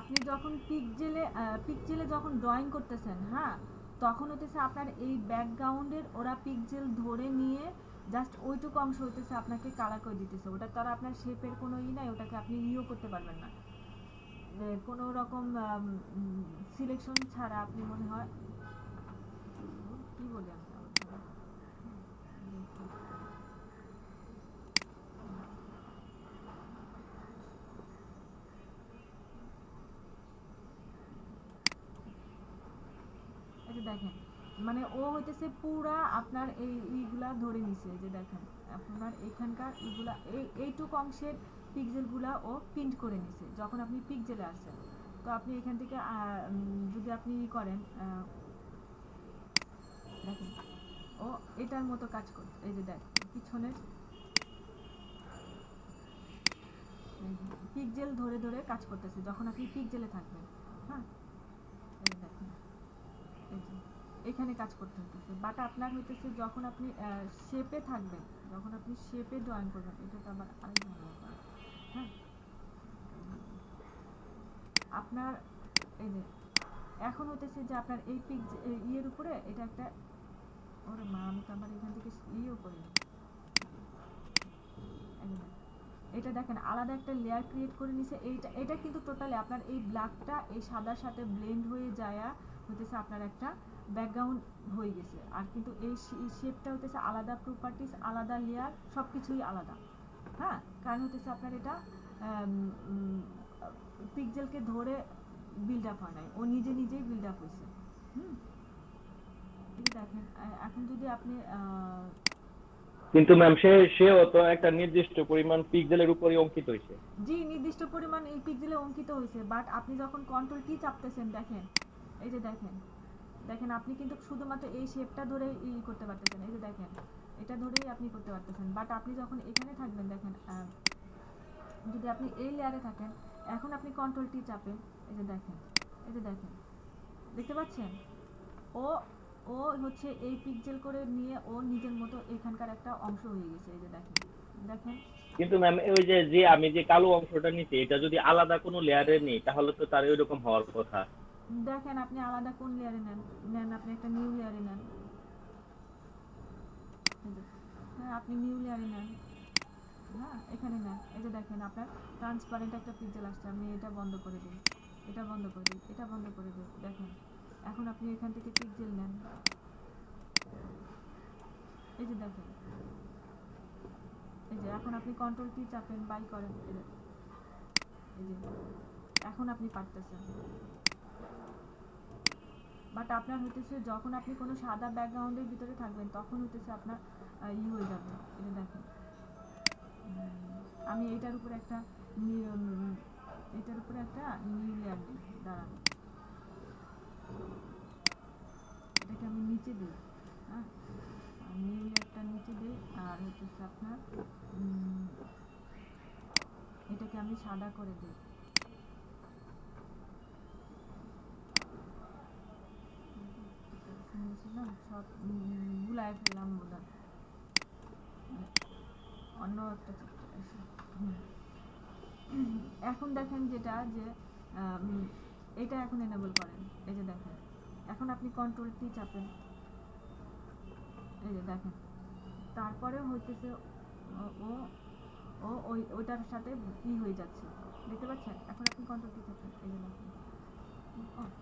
আপনি যখন পিক্সেলে যখন ড্রয়িং করতেছেন, হ্যাঁ, তখন হতেছে আপনার এই ব্যাকগ্রাউন্ডের ওরা পিক্সেল ধরে নিয়ে জাস্ট ওইটুকু অংশ হইতেছে আপনাকে কালার করে দিতেছে, ওটা তো আর আপনার শেপের কোনো নাই, ওটাকে আপনি করতে পারবেন না কোনো রকম সিলেকশন ছাড়া। আপনি মনে হয় কি বলি আমি, দেখেন মানে ও হইতেছে পুরা আপনার এইগুলা ধরে নিছে, যে দেখেন আপনার এখানকার এইগুলা এইটুক অংশের পিক্সেলগুলা ও প্রিন্ট করে নিছে যখন আপনি পিক্সেলে আসেন। তো আপনি এখান থেকে যদি আপনি করেন, দেখেন ও এটার মতো কাজ করছে, এই যে দেখ পিছনের পিক্সেল ধরে ধরে কাজ করতেছে যখন আপনি পিক্সেলে থাকবেন, হ্যাঁ, এই দেখেন এখানে কাজ করতে হতেছে। বাট আপনার হইতেছে যখন আপনি শেপে থাকবেন, যখন আপনি শেপে ড্রয়িং করবেন, এটা তো আবার আরেক ধরনের ব্যাপার, হ্যাঁ। আপনার এই যে এখন হতেছে যে আপনার এই পিক ইয়ের উপরে এটা একটা, ওরে মা আমি তো আমার এখান থেকে ইয়েও করি, এটা দেখেন আলাদা একটা লেয়ার ক্রিয়েট করে নিছে। এটা কিন্তু টোটালি আপনার এই ব্ল্যাকটা এই সাদার সাথে ব্লেন্ড হয়ে যায় হতেছে আপনার একটা ব্যাকগ্রাউন্ড হয়ে গেছে। আর কিন্তু এই শেপটা হতেছে আলাদা প্রপার্টিস, আলাদা লেয়ার, সব কিছুই আলাদা। হ্যাঁ, কারণ হতেছে আপনার এটা পিক্সেলকে ধরে বিল্ড আপ হয় নাই, ও নিজে নিজেই বিল্ড আপ হয়েছে। দেখেন এখন যদি আপনি কিন্তু ম্যাম সেও তো একটা নির্দিষ্ট পরিমাণ পিক্সেলের উপরে অঙ্কিত হয়েছে। জি, নির্দিষ্ট পরিমাণ এই পিক্সেলে অঙ্কিত হয়েছে, বাট আপনি যখন কন্ট্রোল কি চাপতেছেন দেখেন, এই যে দেখেন আপনি কিন্তু শুধুমাত্র এই শেপটা ধরে করতে পারতেছেন, এই যে দেখেন এটা ধরেই আপনি করতে পারতেছেন। বাট আপনি যখন এখানে থাকবেন দেখেন, যদি আপনি এই লেয়ারে থাকেন, এখন আপনি কন্ট্রোল টি চাপেন, এই যে দেখেন দেখতে পাচ্ছেন ও হচ্ছে এই পিক্সেল করে নিয়ে ও নিজের মতো এখানকার একটা অংশ হয়ে গেছে। এই যে দেখেন কিন্তু ম্যাম ওই যে আমি যে কালো অংশটা নিচ্ছি, এটা যদি আলাদা কোনো লেয়ারে নেই তাহলে তো তার ওইরকম হওয়ার কথা। দেখেন আপনি আলাদা কোন লেয়ারে নেন, আপনি একটা নিউ লেয়ারে নেন। হ্যাঁ, আপনি নিউ লেয়ারে নেন, হ্যাঁ এখানে নেন। এই যে দেখেন আপনার ট্রান্সপারেন্ট একটা পিক্সেল আসছে, আমি এটা বন্ধ করে দিই, এটা বন্ধ করে দিই, এটা বন্ধ করে দিই। দেখেন এখন আপনি এখান থেকে পিক্সেল নেন, এই যে দেখেন, এই যে এখন আপনি কন্ট্রোল কি চাপেন, বাই করেন, এই যে এখন আপনি পারতেছেন। বাট আপনার হতেছে যখন আপনি কোনো সাদা ব্যাকগ্রাউন্ডের ভিতরে থাকবেন তখন হতেছে আপনার হয়ে যাবে। এটা দেখেন আমি এটার উপরে একটা নিউ লেয়ার দিই, দাঁড়ান এটাকে আমি নিচে দিই, হ্যাঁ নিউ লেয়ারটা নিচে দিই। আর হচ্ছে আপনার এটাকে আমি সাদা করে দিই, সব ভুলায় ফেললাম বোধহয়, অন্য একটা এখন দেখেন যেটা যে এটা এখন এনেবল করেন, এই যে দেখেন এখন আপনি কন্ট্রোল টি চাপেন, এই যে দেখেন তারপরে হইতেছে ও ওইটার সাথে হয়ে যাচ্ছে, দেখতে পাচ্ছেন। এখন আপনি কন্ট্রোল টি চাপেন, এই যে দেখেন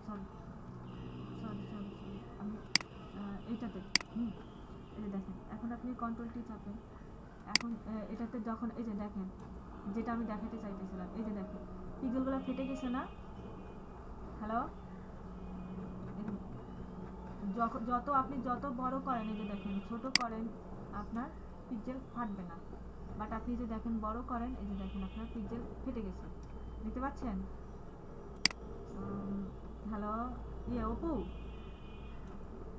সরি আমি এইটাতে এই যে দেখেন এখন আপনি কন্ট্রোল টি চাপেন, এখন এটাতে যখন এই যে দেখেন যেটা আমি দেখাতে চাইতেছিলাম, এই যে দেখেন পিক্সেলগুলো ফেটে গেছে না। হ্যালো, যত আপনি যত বড় করেন, এই যে দেখেন ছোট করেন আপনার পিক্সেল ফাটবে না, বাট আপনি যে দেখেন বড় করেন, এই যে দেখেন আপনার পিক্সেল ফেটে গেছে, দেখতে পাচ্ছেন। হ্যালো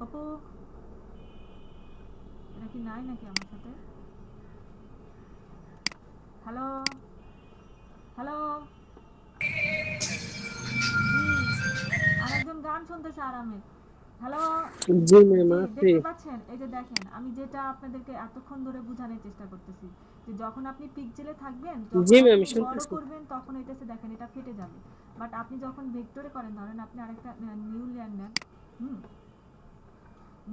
অপু এটা কি নাই নাকি আমার সাথে? হ্যালো আরেকজন গান শুনতেছে আরামে। হ্যালো, জি ম্যাম দেখতে পাচ্ছেন? এই যে দেখেন আমি যেটা আপনাদেরকে এতক্ষণ ধরে বোঝানোর চেষ্টা করতেছি যে যখন আপনি পিক্সেলে থাকবেন, জি যখন ম্যাম আপনি বড় শুনতেছি। করবেন তখন এটাতে দেখেন এটা ফেটে যাবে। বাট আপনি যখন ভেক্টরে করেন, ধরেন আপনি আরেকটা নিউ লেয়ার নেন,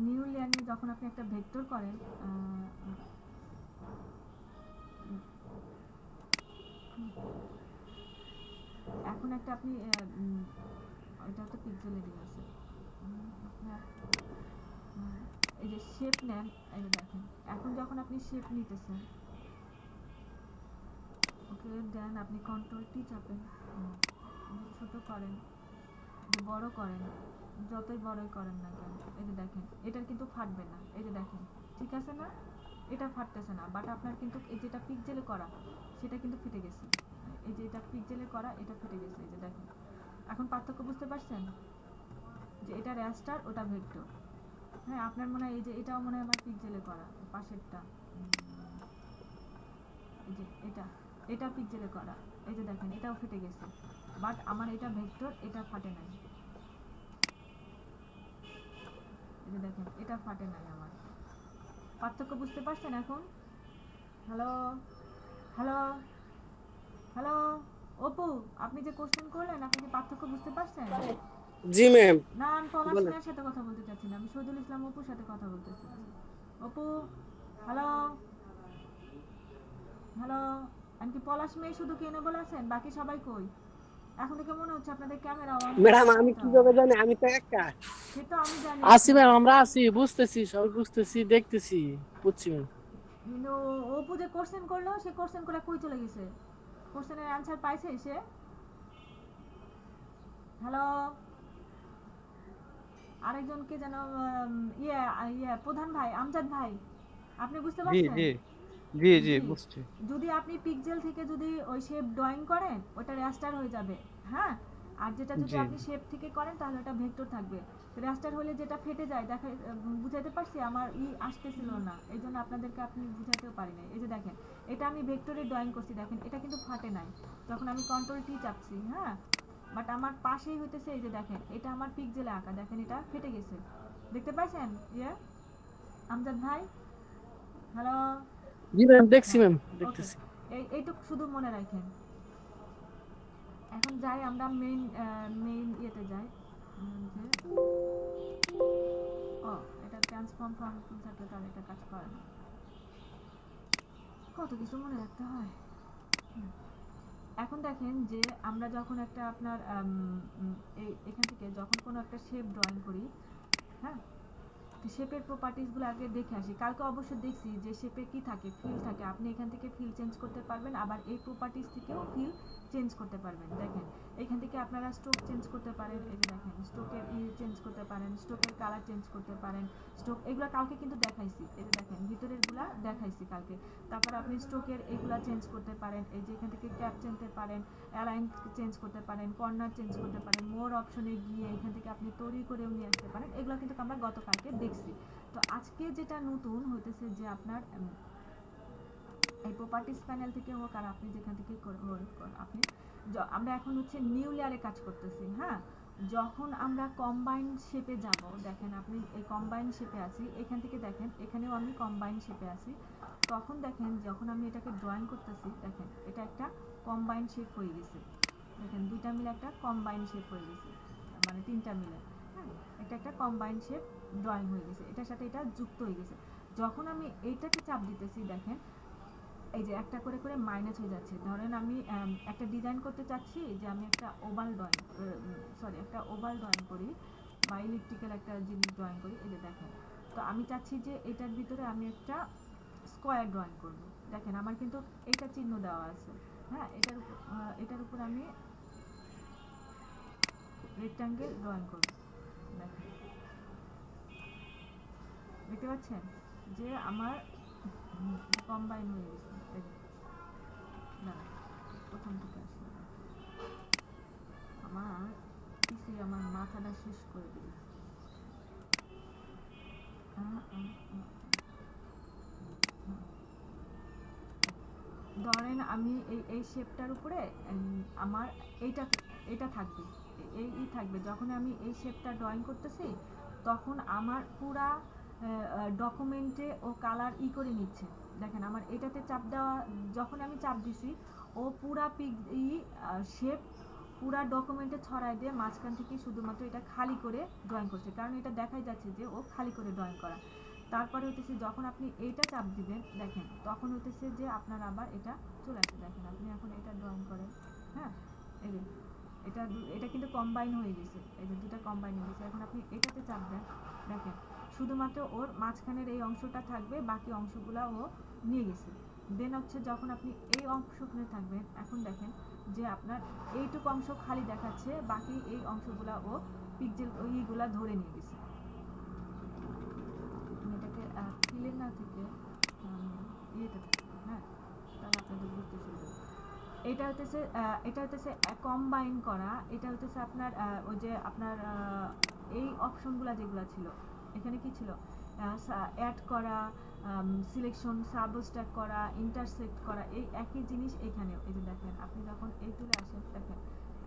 নিউ লেয়ার নিয়ে যখন আপনি একটা ভেক্টর করেন, এখন একটা আপনি এটা তো পিক্সেলে দিয়ে আছে, এই যে শেপ নেন, এই যে দেখেন এখন যখন আপনি শেপ নিতেছেন, ওকে দেন আপনি কন্ট্রোল টি চাপেন, ছোট করেন, বড় করেন, যতই বড়ই করেন না কেন, এই যে দেখেন এটার কিন্তু ফাটবে না, এই যে দেখেন ঠিক আছে না, এটা ফাটতেছে না। বাট আপনার কিন্তু এই যেটা পিক্সেলে করা সেটা কিন্তু ফেটে গেছে, এই যে এটা পিক্সেলে করা এটা ফেটে গেছে, এই যে দেখেন। এখন পার্থক্য বুঝতে পারছেন যে এটা র্যাস্টার, ওটা ভেক্টর। হ্যাঁ, আপনার মনে হয় এই যে এটাও মনে হয় আমার পিক্সেলে করা, পাশেরটা এই যে এটা পিক্সেলে করা, এই যে দেখেন এটাও ফেটে গেছে, বাট আমার এটা ভেক্টর, এটা ফাটে নাই, এই যে দেখেন এটা ফাটে নাই আমার। পার্থক্য বুঝতে পারছেন এখন? হ্যালো অপু, আপনি যে কোশ্চেন করলেন আপনি কি পার্থক্য বুঝতে পারছেন? জি ম্যাম না আমি পলাশ বলেন। মিয়ার সাথে কথা বলতে চাচ্ছি না, আমি শহীদুল ইসলাম অপুর সাথে কথা বলতে চাচ্ছি। অপু হ্যালো হ্যালো, আমি কি পলাশ মিয়া শুধু কেনে বলে আছেন, বাকি সবাই কই? এখন থেকে মনে হচ্ছে আপনাদের ক্যামেরা অন করে ম্যাডাম আমি থাকতে হবে। কিভাবে জানি, আমি তো একা সে তো আমি জানি আছি আপনি ম্যাম, একা। আমরা আছি, বুঝতেছি, সব বুঝতেছি, দেখতেছি, বুঝছি ম্যাম। কিন্তু অপু যে কোশ্চেন করলো, সে কোশ্চেন করে কই চলে গেছে? কোশ্চেনের অ্যান্সার পাইছে সে? হ্যালো, আরেকজনকে যেন ইয়ে ইয়ে প্রধান ভাই আমজাদ ভাই, আপনি বুঝতে জি পারছেন? জি জি জি জি, বুঝছি। যদি আপনি পিক্সেল থেকে যদি ওই শেপ ড্রয়িং করেন ওটা রেস্টার হয়ে যাবে, হ্যাঁ। আর যেটা যদি জি আপনি শেপ থেকে করেন তাহলে ওটা ভেক্টর থাকবে। রেস্টার হলে যেটা ফেটে যায়, দেখা বুঝাইতে পারছি? আমার আসতেছিল না, এই জন্য আপনাদেরকে আপনি বুঝাইতেও পারি নাই। এই যে দেখেন, এটা আমি ভেক্টরে ড্রয়িং করছি, দেখেন এটা কিন্তু ফাটে নাই যখন আমি কন্ট্রোল টি চাপছি, হ্যাঁ। বাট আমার পাশেই হইতেছে, এই যে দেখেন এটা আমার পিক্সেলে আঁকা, দেখেন এটা ফেটে গেছে, দেখতে পাইছেন? ইয়ে আমজাদ ভাই, হ্যালো। জি ম্যাম দেখছি হ্যাঁ, ম্যাম, ওকে, দেখতেছি। এইটুকু শুধু মনে রাখেন। এখন যাই আমরা মেইন ইয়েতে যাই, যে ও এটা ট্রান্সফর্ম ফাংশন থাকলে তার এটা কাজ করে না, কত কিছু মনে রাখতে হয়। এখন দেখেন যে আমরা যখন একটা আপনার এখান থেকে যখন কোনো একটা শেপ ড্রয়িং করি, হ্যাঁ, শেপের প্রপার্টিসগুলো আগে দেখে আসি। কালকে অবশ্য দেখছি যে শেপে কি থাকে, ফিল থাকে, আপনি এখান থেকে ফিল চেঞ্জ করতে পারবেন, আবার এই প্রপার্টিস থেকেও ফিল চেঞ্জ করতে পারবেন। দেখেন এখান থেকে আপনারা স্ট্রোক চেঞ্জ করতে পারেন, এই যে দেখেন স্ট্রোকের চেঞ্জ করতে পারেন, স্ট্রোকের কালার চেঞ্জ করতে পারেন, স্ট্রোক এগুলো কালকে কিন্তু দেখাইছি, এই যে দেখেন ভিতরেরগুলা দেখাইছি কালকে। তারপর আপনি স্ট্রোকের এগুলা চেঞ্জ করতে পারেন, এই যে এখান থেকে ক্যাপ চেনতে পারেন, অ্যালাইন চেঞ্জ করতে পারেন, কর্নার চেঞ্জ করতে পারেন, মোর অপশনে গিয়ে এখান থেকে আপনি তৈরি করেও নিয়ে আসতে পারেন। এগুলো কিন্তু আমরা গতকালকে দেখছি। তো আজকে যেটা নতুন হইতেছে যে আপনার এই প্রপার্টিস প্যানেল থেকে হোক আর আপনি যেখান থেকে আপনি আমরা এখন হচ্ছে নিউ লেয়ারে কাজ করতেছি, হ্যাঁ। যখন আমরা কম্বাইন শেপে যাব, দেখেন আপনি এই কম্বাইন শেপে আছি, এখান থেকে দেখেন এখানেও আমি কম্বাইন শেপে আছি। তখন দেখেন যখন আমি এটাকে ড্রয়িং করতেছি, দেখেন এটা একটা কম্বাইন শেপ হয়ে গেছে, দেখেন দুইটা মিলে একটা কম্বাইন শেপ হয়ে গেছে, মানে তিনটা মিলে, হ্যাঁ, এটা একটা কম্বাইন শেপ ড্রয়িং হয়ে গেছে, এটার সাথে এটা যুক্ত হয়ে গেছে। যখন আমি এইটাকে চাপ দিতেছি, দেখেন এই যে একটা করে করে মাইনাস হয়ে যাচ্ছে। ধরেন আমি একটা ডিজাইন করতে চাচ্ছি যে আমি একটা ওভাল ড্রয়িং, একটা ওভাল ড্রয়িং করি বা ইলেকট্রিক্যাল একটা জিনিস ড্রয়িং করি, এই যে দেখেন। তো আমি চাচ্ছি যে এটার ভিতরে আমি একটা স্কোয়ার ড্রয়িং করব, দেখেন আমার কিন্তু এটা চিহ্ন দেওয়া আছে, হ্যাঁ। এটার উপর আমি রেক্ট্যাঙ্গেল ড্রয়িং করব, দেখেন দেখতে পাচ্ছেন যে আমার কম্বাইন হয়ে গেছে। না, প্রথম থেকে আসি, আমার পিসি আমার মাথাটা শেষ করে দিল। ধরেন আমি এই শেপটার উপরে আমার এইটা এটা থাকবে, এই থাকবে। যখন আমি এই শেপটা ড্রয়িং করতেছি তখন আমার পুরা ডকুমেন্টে ও কালার করে নিচ্ছে, দেখেন আমার এটাতে চাপ দেওয়া, যখন আমি চাপ দিছি ও পুরা শেপ পুরা ডকুমেন্টে ছড়ায় দিয়ে মাঝখান থেকে শুধুমাত্র এটা খালি করে ড্রয়িং করছে, কারণ এটা দেখাই যাচ্ছে যে ও খালি করে ড্রয়িং করা। তারপরে হইতেছে যখন আপনি এইটা চাপ দিবেন, দেখেন তখন হইতেছে যে আপনার আবার এটা চলে আসে, দেখেন আপনি এখন এটা ড্রয়িং করেন, হ্যাঁ, এই যে এটা কিন্তু কম্বাইন হয়ে গেছে, এই যে দুটা কম্বাইন হয়ে গেছে। এখন আপনি এটাতে চাপ দেন, দেখেন শুধুমাত্র ওর মাঝখানের এই অংশটা থাকবে, বাকি অংশগুলা ও নিয়ে গেছে। দেন হচ্ছে যখন আপনি এই অংশখানে থাকবেন, এখন দেখেন যে আপনার এইটুকু অংশ খালি দেখাচ্ছে, বাকি এই অংশগুলা ও পিক্সেল ওইগুলা ধরে নিয়ে গেছে। এটাকে ফিলের না থেকে ইয়েতে থাকে, হ্যাঁ, তাহলে আপনাদের বুঝতে সুবিধা। এটা হইতেছে কম্বাইন করা, এটা হইতেছে আপনার ওই যে আপনার এই অপশনগুলো যেগুলো ছিল, এখানে কি ছিল, অ্যাড করা, সিলেকশন, সাবস্ট্রাক্ট করা, ইন্টারসেক্ট করা, এই একই জিনিস এখানেও। এই যে দেখেন আপনি যখন এই টুলে আসেন, দেখেন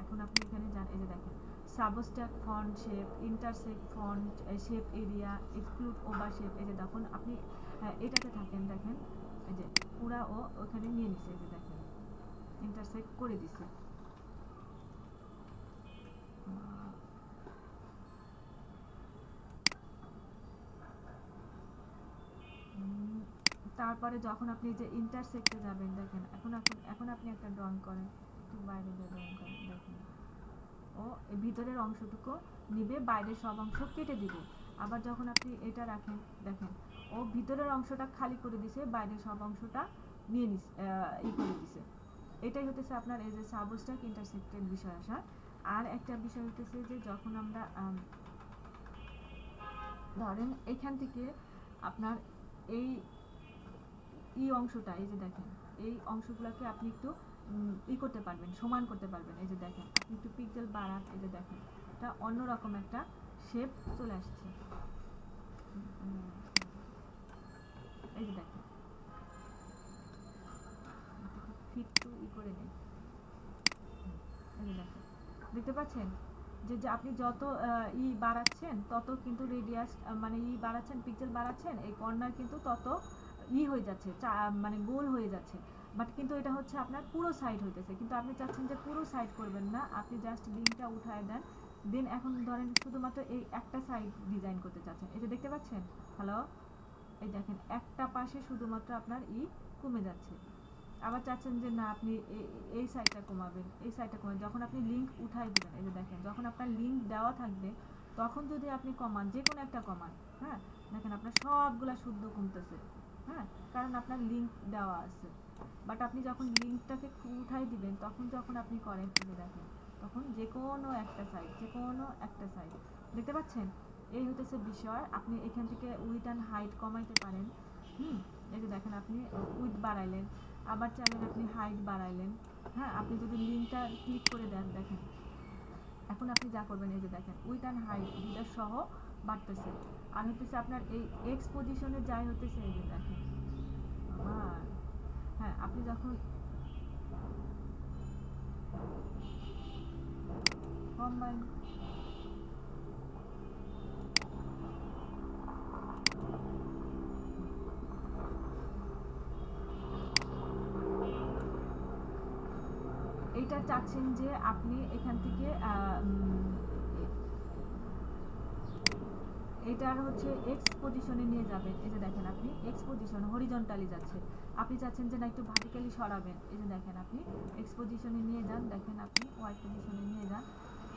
এখন আপনি এখানে যান, এই যে দেখেন subtract font shape, intersect font shape area, exclude over shape, এই যে দেখুন আপনি এটাতে থাকেন, দেখেন এই যে পুরা ও ওখানে নিয়ে নিছে, এই যে দেখেন ইন্টারসেক্ট করে দিছে। তারপরে যখন আপনি যে ইন্টারসেক্টে যাবেন দেখেন, এখন এখন আপনি একটা ড্রয়িং করেন, একটু বাইরে ড্রয়িং করেন, দেখেন ও এই ভিতরের অংশটুকু নিবে, বাইরের সব অংশ কেটে দিবে। আবার যখন আপনি এটা রাখেন দেখেন ও ভিতরের অংশটা খালি করে দিছে, বাইরের সব অংশটা নিয়ে করে দিছে। এটাই হতেছে আপনার এই যে সাবস্ট্রাক্ট ইন্টারসেক্টের বিষয় আসা। আর একটা বিষয় হতেছে যে যখন আমরা ধরেন এখান থেকে আপনার এই অংশটা, এই যে দেখেন এই অংশগুলোকে আপনি একটু করতে পারবেন, সমান করতে পারবেন। এই যে দেখেন আপনি একটু পিক্সেল বাড়ান, এই যে দেখেন এটা অন্যরকম একটা শেপ চলে আসছে। এই যে দেখেন ফিট টু করে নেই, এই যে দেখেন দেখতে পাচ্ছেন যে আপনি যত বাড়াচ্ছেন তত কিন্তু রেডিয়াস মানে বাড়াচ্ছেন, পিক্সেল বাড়াচ্ছেন, এই কর্নার কিন্তু তত হয়ে যাচ্ছে, মানে গোল হয়ে যাচ্ছে। বাট কিন্তু এটা হচ্ছে আপনার পুরো সাইড হইতেছে, কিন্তু আপনি চাচ্ছেন যে পুরো সাইড করবেন না, আপনি জাস্ট লিঙ্কটা উঠায় দেন, দেন এখন ধরেন শুধুমাত্র এই একটা সাইড ডিজাইন করতে চাচ্ছেন। এই যে দেখতে পাচ্ছেন, হ্যালো, এই দেখেন একটা পাশে শুধুমাত্র আপনার কমে যাচ্ছে। আবার চাচ্ছেন যে না আপনি এই সাইডটা কমাবেন, এই সাইডটা কমাবেন, যখন আপনি লিঙ্ক উঠাই দিবেন, এই যে দেখেন যখন আপনার লিঙ্ক দেওয়া থাকবে তখন যদি আপনি কমান, যে কোনো একটা কমান, হ্যাঁ দেখেন আপনার সবগুলা শুদ্ধ কমতেছে, হ্যাঁ কারণ আপনার লিঙ্ক দেওয়া আছে। বাট আপনি যখন লিঙ্কটাকে উঠাই দিবেন তখন যখন আপনি করেন, এই যে দেখেন তখন যে কোনো একটা সাইড দেখতে পাচ্ছেন। এই হতেছে বিষয়। আপনি এখান থেকে উইথ অ্যান্ড হাইট কমাইতে পারেন। এই যে দেখেন আপনি উইথ বাড়াইলেন, আবার চাইলেন আপনি হাইট বাড়াইলেন। হ্যাঁ আপনি যদি লিঙ্কটা ক্লিক করে দেন দেখেন এখন আপনি যা করবেন, এই যে দেখেন উইথ অ্যান্ড হাইট দুইটা সহ বাড়তেছে। আর হতেছে আপনার এই এক্স পজিশনে যাই হতেছে, এই যে দেখেন হ্যাঁ আপনি যখন কম্বাইন এটা চাচ্ছেন যে আপনি এখান থেকে এটার হচ্ছে এক্স পজিশনে নিয়ে যাবেন। এই যে দেখেন আপনি এক্স পজিশন হরিজন্টালি যাচ্ছে, আপনি চাচ্ছেন যে না একটু ভার্টিক্যালি সরাবেন। এই যে দেখেন আপনি এক্স পজিশনে নিয়ে যান, দেখেন আপনি ওয়াই পজিশনে নিয়ে যান,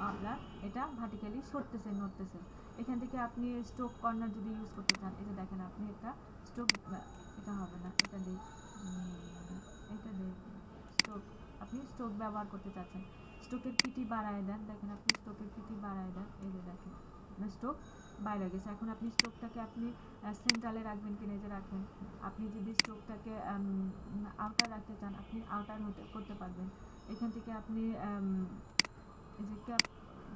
আপনার এটা ভার্টিক্যালি সরতেছে নড়তেছে। এখান থেকে আপনি স্ট্রোক কর্নার যদি ইউজ করতে চান, এই যে দেখেন আপনি একটা স্ট্রোক, এটা হবে না, এটা দিয়ে স্ট্রোক, আপনি স্ট্রোক ব্যবহার করতে চাচ্ছেন, স্ট্রোকের পিটি বাড়ায় দেন, দেখেন আপনি স্ট্রোকের পিটি বাড়ায় দেন, এই যে দেখেন স্ট্রোক বাইরে গেছে। এখন আপনি স্ট্রোকটাকে আপনি সেন্ট্রালে রাখবেন কিনা, যে রাখেন। আপনি যদি স্ট্রোকটাকে আউটার রাখতে চান আপনি আউটার করতে পারবেন। এখান থেকে আপনি এই যে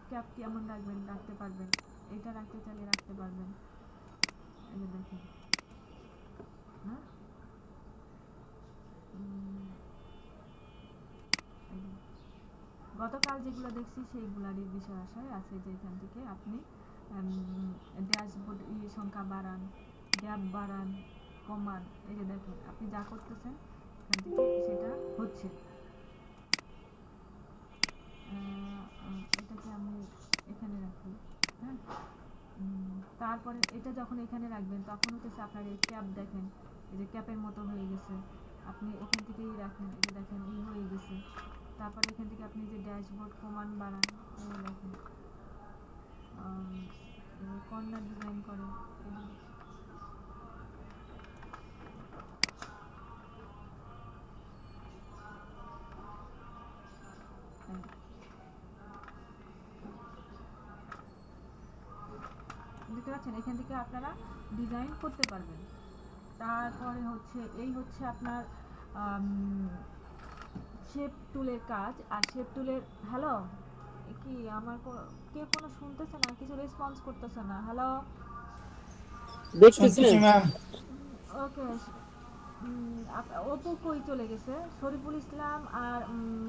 ক্যাপ কেমন রাখবেন রাখতে পারবেন, এটা রাখতে চাইলে রাখতে পারবেন। এই যে দেখেন হ্যাঁ গতকাল যেগুলো দেখছি সেইগুলারই বিষয় আশায় আছে, যে এখান থেকে আপনি ড্যাশবোর্ড সংখ্যা বাড়ান, গ্যাপ বাড়ান, কমান। এই যে দেখেন আপনি যা করতেছেন এখান থেকে সেটা হচ্ছে। এটাকে আমি এখানে রাখি, হ্যাঁ তারপরে এটা যখন এখানে রাখবেন তখন হচ্ছে আপনার এই ক্যাপ দেখেন, এই যে ক্যাপের মতো হয়ে গেছে, আপনি এখান থেকেই রাখেন, এই যে দেখেন হয়ে গেছে। তারপরে এখান থেকে আপনি যে ড্যাশবোর্ড কমান বাড়ান, দেখেন কর্নার ডিজাইন করেন, দেখতে পাচ্ছেন এখান থেকে আপনারা ডিজাইন করতে পারবেন। তারপরে হচ্ছে এই হচ্ছে আপনার শেপ টুলের কাজ। আর শেপ টুলের হ্যালো কি আমার কেউ কোনো শুনতেছে না, কিছু রেসপন্স করতেছে না। হ্যালো দেখতেছি ম্যাম। ওকে অপু কই চলে গেছে? শরীফুল ইসলাম আর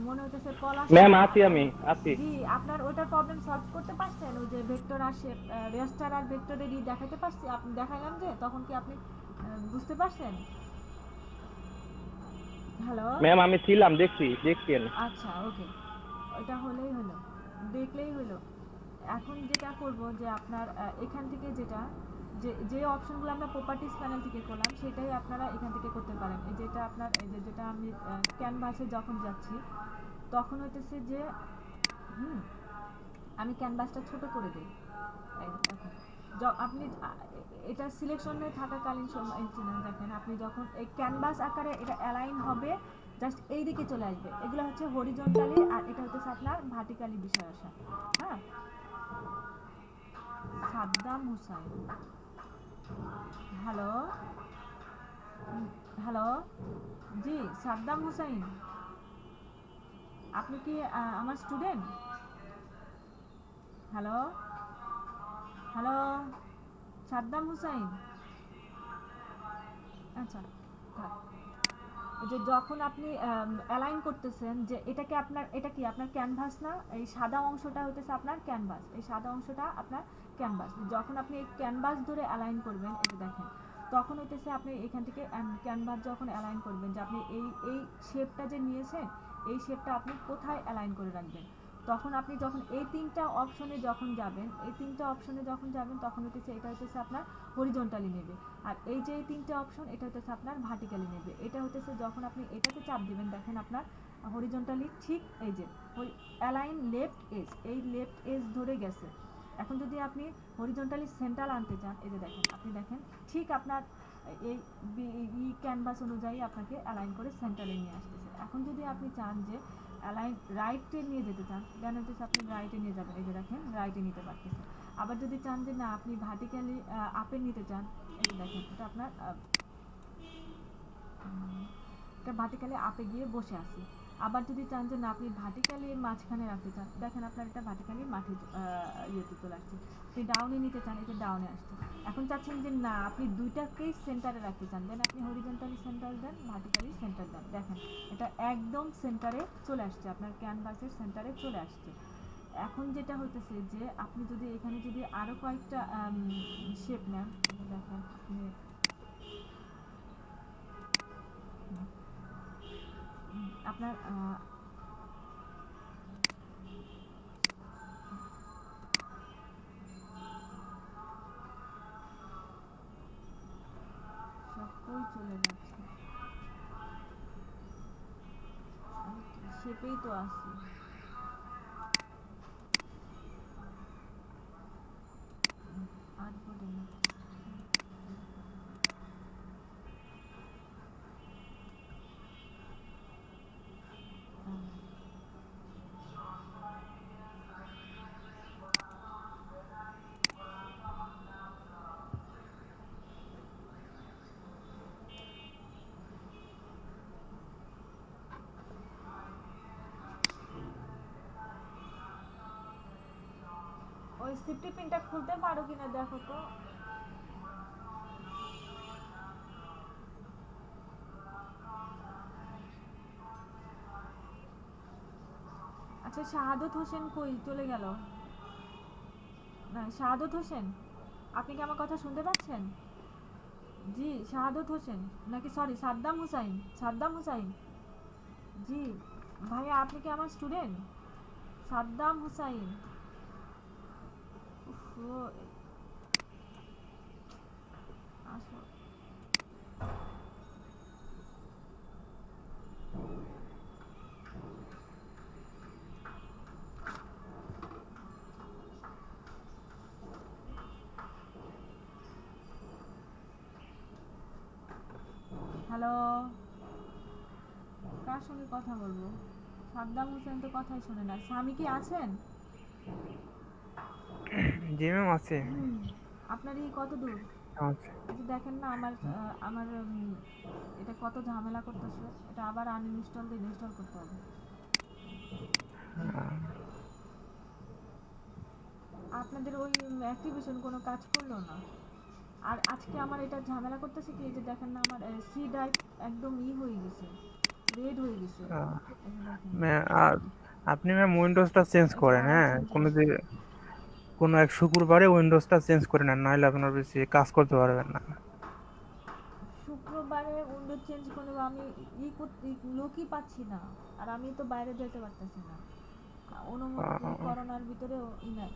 মনে হচ্ছে পলাশ ম্যাম আমি আছি। জি আপনার ওটার প্রবলেম সলভ করতে পারছেন? ওই যে ভেক্টর আর শেপ রেস্টার আর ভেক্টরের দেখাইতে পারছি, আপনি দেখাইলাম যে তখন কি আপনি বুঝতে পারছেন? হ্যালো ম্যাম আমি ছিলাম, দেখছি আচ্ছা ওকে, এটা হলেই হলো, দেখলেই হলো। এখন যেটা করব যে আপনার এখান থেকে যেটা যে অপশনগুলো আমরা প্রপার্টিজ প্যানেল থেকে করলাম সেটাই আপনারা এখান থেকে করতে পারেন। এই যেটা আপনার এই যেটা আমি ক্যানভাসে যখন যাচ্ছি তখন হইতেছে যে আমি ক্যানভাসটা ছোট করে দিই। এই দেখেন আপনি এটা সিলেকশনে থাকাকালীন সময় দেখেন আপনি যখন এই ক্যানভাস আকারে এটা অ্যালাইন হবে জাস্ট এই দিকে চলে আসবে। এগুলো হচ্ছে হরিজন্টালি আর এটা হচ্ছে আপনার ভার্টিক্যালি বিষয় আসা। হ্যাঁ, সাদ্দাম হুসাইন, হ্যালো হ্যালো, জি সাদ্দাম হুসাইন, আপনি কি আমার student? Hello hello, Saddam Hussain. আচ্ছা, যে যখন আপনি অ্যালাইন করতেছেন যে এটাকে আপনার এটা কি আপনার ক্যানভাস না, এই সাদা অংশটা হইতেছে আপনার ক্যানভাস, এই সাদা অংশটা আপনার ক্যানভাস। যখন আপনি এই ক্যানভাস ধরে অ্যালাইন করবেন এই যে দেখেন তখন হইতেছে আপনি এখান থেকে ক্যানভাস যখন অ্যালাইন করবেন যে আপনি এই শেপটা যে নিয়েছেন এই শেপটা আপনি কোথায় অ্যালাইন করে রাখবেন, তখন আপনি যখন এই তিনটা অপশনে যখন যাবেন তখন হইতেছে এটা হইতেছে আপনার হরিজন্টালি নেবে। আর এই যে তিনটে অপশন এটা হচ্ছে আপনার ভার্টিক্যালি নেবে। এটা হচ্ছে যখন আপনি এটাতে চাপ দিবেন দেখেন আপনার হরিজন্টালি ঠিক এই যে অ্যালাইন লেফট এজ, এই লেফট এজ ধরে গেছে। এখন যদি আপনি হরিজন্টালি সেন্টার আনতে চান এই যে দেখেন আপনি দেখেন ঠিক আপনার এই ক্যানভাস অনুযায়ী আপনাকে অ্যালাইন করে সেন্টারে নিয়ে আসতেছে। এখন যদি আপনি চান যে অ্যালাইন রাইটে নিয়ে যেতে চান দেন হচ্ছে আপনি রাইটে নিয়ে যাবেন, এই যে দেখেন রাইটে নিতে পারতেছেন। আবার যদি চান যে না আপনি ভার্টিক্যালি আপে নিতে চান এই যে দেখেন এটা আপনার এটা ভার্টিক্যালি আপে গিয়ে বসে আছে। আবার যদি চান যে না আপনি ভার্টিক্যালি মাঝখানে রাখতে চান দেখেন আপনার এটা ভার্টিক্যালি মাঠে ইয়েতে চলে আসছে। আপনি ডাউনে নিতে চান এটা ডাউনে আসছে। এখন চাচ্ছেন যে না আপনি দুইটাকেই সেন্টারে রাখতে চান দেন আপনি হরিজন্টালি সেন্টার দেন, ভার্টিক্যালি সেন্টার দেন, দেখেন এটা একদম সেন্টারে চলে আসছে, আপনার ক্যানভাসের সেন্টারে চলে আসছে। এখন যেটা হইতেছে যে আপনি যদি এখানে যদি আরো কয়েকটা শেপ নেন দেখেন আপনি আপনার সব কই চলে যাচ্ছে, শেপেই তো আছে। আর্টবোর্ডে না ওই সিফটি পিনটা খুলতে পারো কিনা দেখো তো। আচ্ছা শাহাদত হোসেন কই চলে গেল? না শাহাদত হোসেন, আপনি কি আমার কথা শুনতে পাচ্ছেন? জি শাহাদত হোসেন নাকি সরি সাদ্দাম হুসাইন, সাদ্দাম হুসাইন, জি ভাইয়া আপনি কি আমার স্টুডেন্ট? সাদ্দাম হুসাইন, আসো হ্যালো, কার সঙ্গে কথা বলবো? সাদ্দাম হোসেন তো কথাই শোনে না। স্বামী কি আছেন? জি ম্যাম আছে। আপনারই কত দূর? আচ্ছা এই যে দেখেন না আমার আমার এটা কত ঝামেলা করতেছে, এটা আবার আনইনস্টল দিয়ে ইনস্টল করতে হবে। আপনাদের ওই অ্যাক্টিভেশন কোনো কাজ করলো না। আর আজকে আমার এটা ঝামেলা করতেছে কি যে দেখেন না আমার সি ড্রাইভ একদম হয়ে গেছে, রেড হয়ে গেছে। এই যে দেখেন আপনি ম্যাম উইন্ডোজটা চেঞ্জ করেন, হ্যাঁ কোনো এক শুক্রবারে উইন্ডোজটা চেঞ্জ করে নেন, নাহলে আপনার বেশি কাজ করতে পারবেন না। শুক্রবারে উইন্ডোজ চেঞ্জ করে আমি লোকই পাচ্ছি না, আর আমি তো বাইরে যেতে পারতেছি না অনুমতি করোনার ভিতরেও নাই।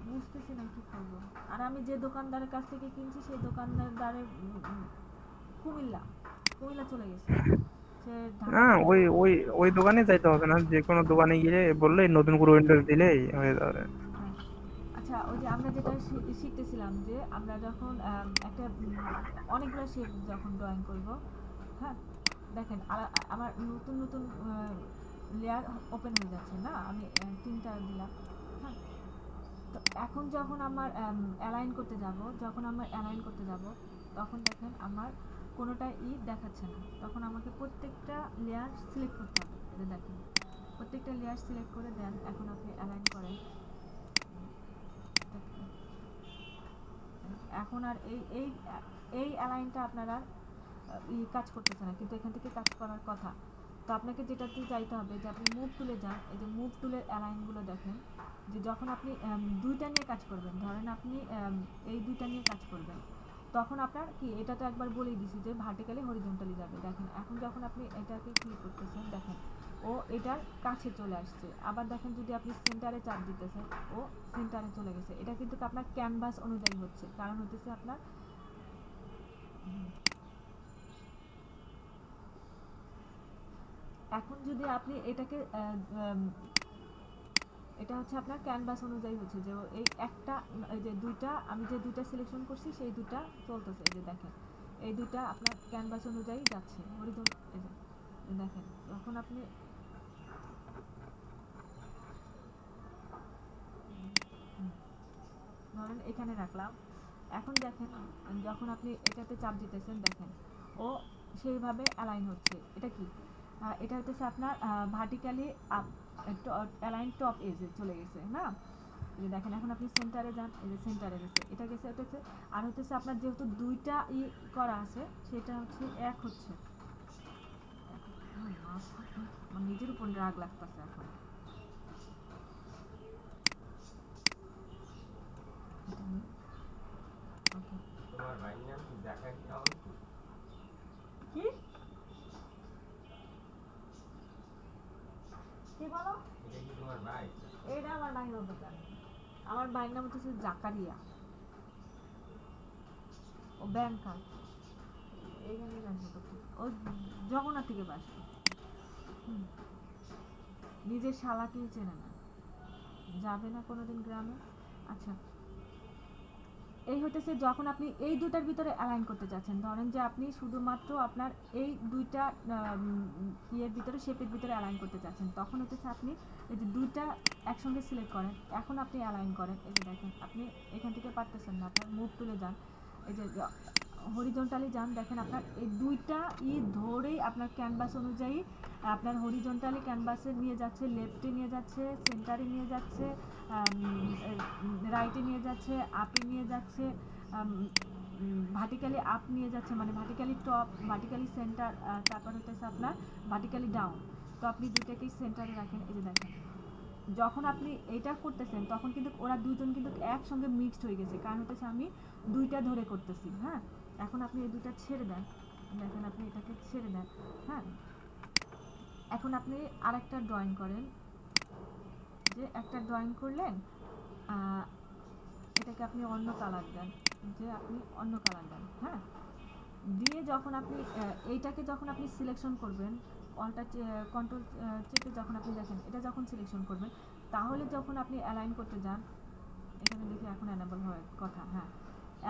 বুঝতেছি না কি করবো। আর আমি যে দোকানদারের কাছ থেকে কিনছি সেই দোকানদারের কুমিল্লা কুমিল্লা চলে গেছে, সে না, ঢাকা চলে ওই গেছে। ওই ওই দোকানে যাইতে হবে না, যে কোনো দোকানে গিয়ে বললেই নতুন করে উইন্ডোজ দিলেই হয়ে যাবে। হ্যাঁ। আচ্ছা, ওই যে আমরা যেটা শিখতেছিলাম যে আমরা যখন একটা অনেকগুলো শেপ যখন ড্রয়িং করব, হ্যাঁ দেখেন আমার নতুন নতুন লেয়ার ওপেন হয়ে যাচ্ছে না, আমি 3টা দিলাম। হ্যাঁ, তো এখন যখন আমার অ্যালাইন করতে যাব, তখন দেখেন আমার কোনোটাই দেখাচ্ছে না। তখন আমাকে প্রত্যেকটা লেয়ার সিলেক্ট করতে হবে। এই যে দেখেন প্রত্যেকটা লেয়ার সিলেক্ট করে দেন, এখন আপনি অ্যালাইন করেন। এখন আর এই এই এই অ্যালাইনটা আপনারা কাজ করতেছে না, কিন্তু এখান থেকে কাজ করার কথা। তো আপনাকে যেটাতে চাইতে হবে যে আপনি মুভ টুলে যান, এই যে মুভ টুলের অ্যালাইনগুলো দেখেন, যে যখন আপনি দুইটা নিয়ে কাজ করবেন, ধরেন আপনি এই দুইটা নিয়ে কাজ করবেন, তখন আপনার কি, এটা তো একবার বলেই দিছি যে ভার্টিক্যালি হরিজন্টালি যাবে। দেখেন এখন যখন আপনি এটাকে ক্লিক করতেছেন, দেখেন ও এটার কাছে চলে আসছে। আবার দেখেন যদি আপনি সেন্টারে চাপ দিতেছেন, ও সেন্টারে চলে গেছে। এটা কিন্তু আপনার ক্যানভাস অনুযায়ী হচ্ছে, কারণ হচ্ছে আপনার এখন যদি আপনি এটাকে এটা হচ্ছে আপনার ক্যানভাস অনুযায়ী হচ্ছে, যে এই একটা এই যে দুইটা আমি যে দুইটা সিলেকশন করছি সেই দুইটা চলতেছে। এই যে দেখেন এই দুইটা আপনার ক্যানভাস অনুযায়ী যাচ্ছে হরিজন্টাল। এই যে দেখেন যখন আপনি ধরেন এখানে রাখলাম, এখন দেখেন যখন আপনি এটাতে চাপ দিতেছেন, দেখেন ও সেইভাবে অ্যালাইন হচ্ছে। এটা কি, এটা হচ্ছে আপনার ভার্টিক্যালি আপ অ্যালাইন টপ এজে চলে গেছে না। এই যে দেখেন এখন আপনি সেন্টারে যান, এই যে সেন্টারে গেছে, এটা গেছে, এটা হচ্ছে। আর হচ্ছে আপনার যেহেতু দুইটা করা আছে, সেটা হচ্ছে এক হচ্ছে। আমার নিজের উপর রাগ লাগতেছে এখন। কি কি বলো? এটা আমার ভাই হবে কেন? আমার ভাইয়ের নাম হচ্ছে জাকারিয়া, ও ব্যাংকার, এইখানে ও জগন্নাথ থেকে বাস। নিজের শালাকেই চেনে না, যাবে না কোনোদিন গ্রামে। আচ্ছা, এই হতেছে যখন আপনি এই দুটার ভিতরে অ্যালাইন করতে যাচ্ছেন, ধরেন যে আপনি শুধুমাত্র আপনার এই দুইটা ইয়ের ভিতরে শেপের ভিতরে অ্যালাইন করতে চাচ্ছেন, তখন হতেছে আপনি এই যে দুইটা একসঙ্গে সিলেক্ট করেন, এখন আপনি অ্যালাইন করেন। এই যে দেখেন আপনি এখান থেকে পারতেছেন না, আপনার মুভ তুলে যান, এই যে হরিজন্টালি যান, দেখেন আপনার এই দুইটা ধরেই আপনার ক্যানভাস অনুযায়ী আপনার হরিজন্টালি ক্যানভাসে নিয়ে যাচ্ছে, লেফটে নিয়ে যাচ্ছে, সেন্টারে নিয়ে যাচ্ছে, রাইটে নিয়ে যাচ্ছে, আপে নিয়ে যাচ্ছে, ভার্টিক্যালি আপ নিয়ে যাচ্ছে, মানে ভার্টিক্যালি টপ, ভার্টিক্যালি সেন্টার, তারপর হচ্ছে আপনার ভার্টিক্যালি ডাউন। তো আপনি দুইটাকেই সেন্টারে রাখেন। এই যে দেখেন যখন আপনি এটা করতেছেন, তখন কিন্তু ওরা দুইজন কিন্তু একসঙ্গে মিক্সড হয়ে গেছে, কারণ হচ্ছে আমি দুইটা ধরে করতেছি। হ্যাঁ, এখন আপনি এই দুইটা ছেড়ে দেন, দেখেন আপনি এটাকে ছেড়ে দেন। হ্যাঁ, এখন আপনি আরেকটা ড্রয়িং করেন, যে একটা ড্রয়িং করলেন, এটাকে আপনি অন্য কালার দেন, যে আপনি অন্য কালার দেন। হ্যাঁ, দিয়ে যখন আপনি এইটাকে যখন আপনি সিলেকশন করবেন, অল্টার কন্ট্রোল চেপে যখন আপনি দেখেন এটা যখন সিলেকশন করবেন, তাহলে যখন আপনি অ্যালাইন করতে যান, এখানে দেখি এখন অ্যানাবল হয় কথা। হ্যাঁ,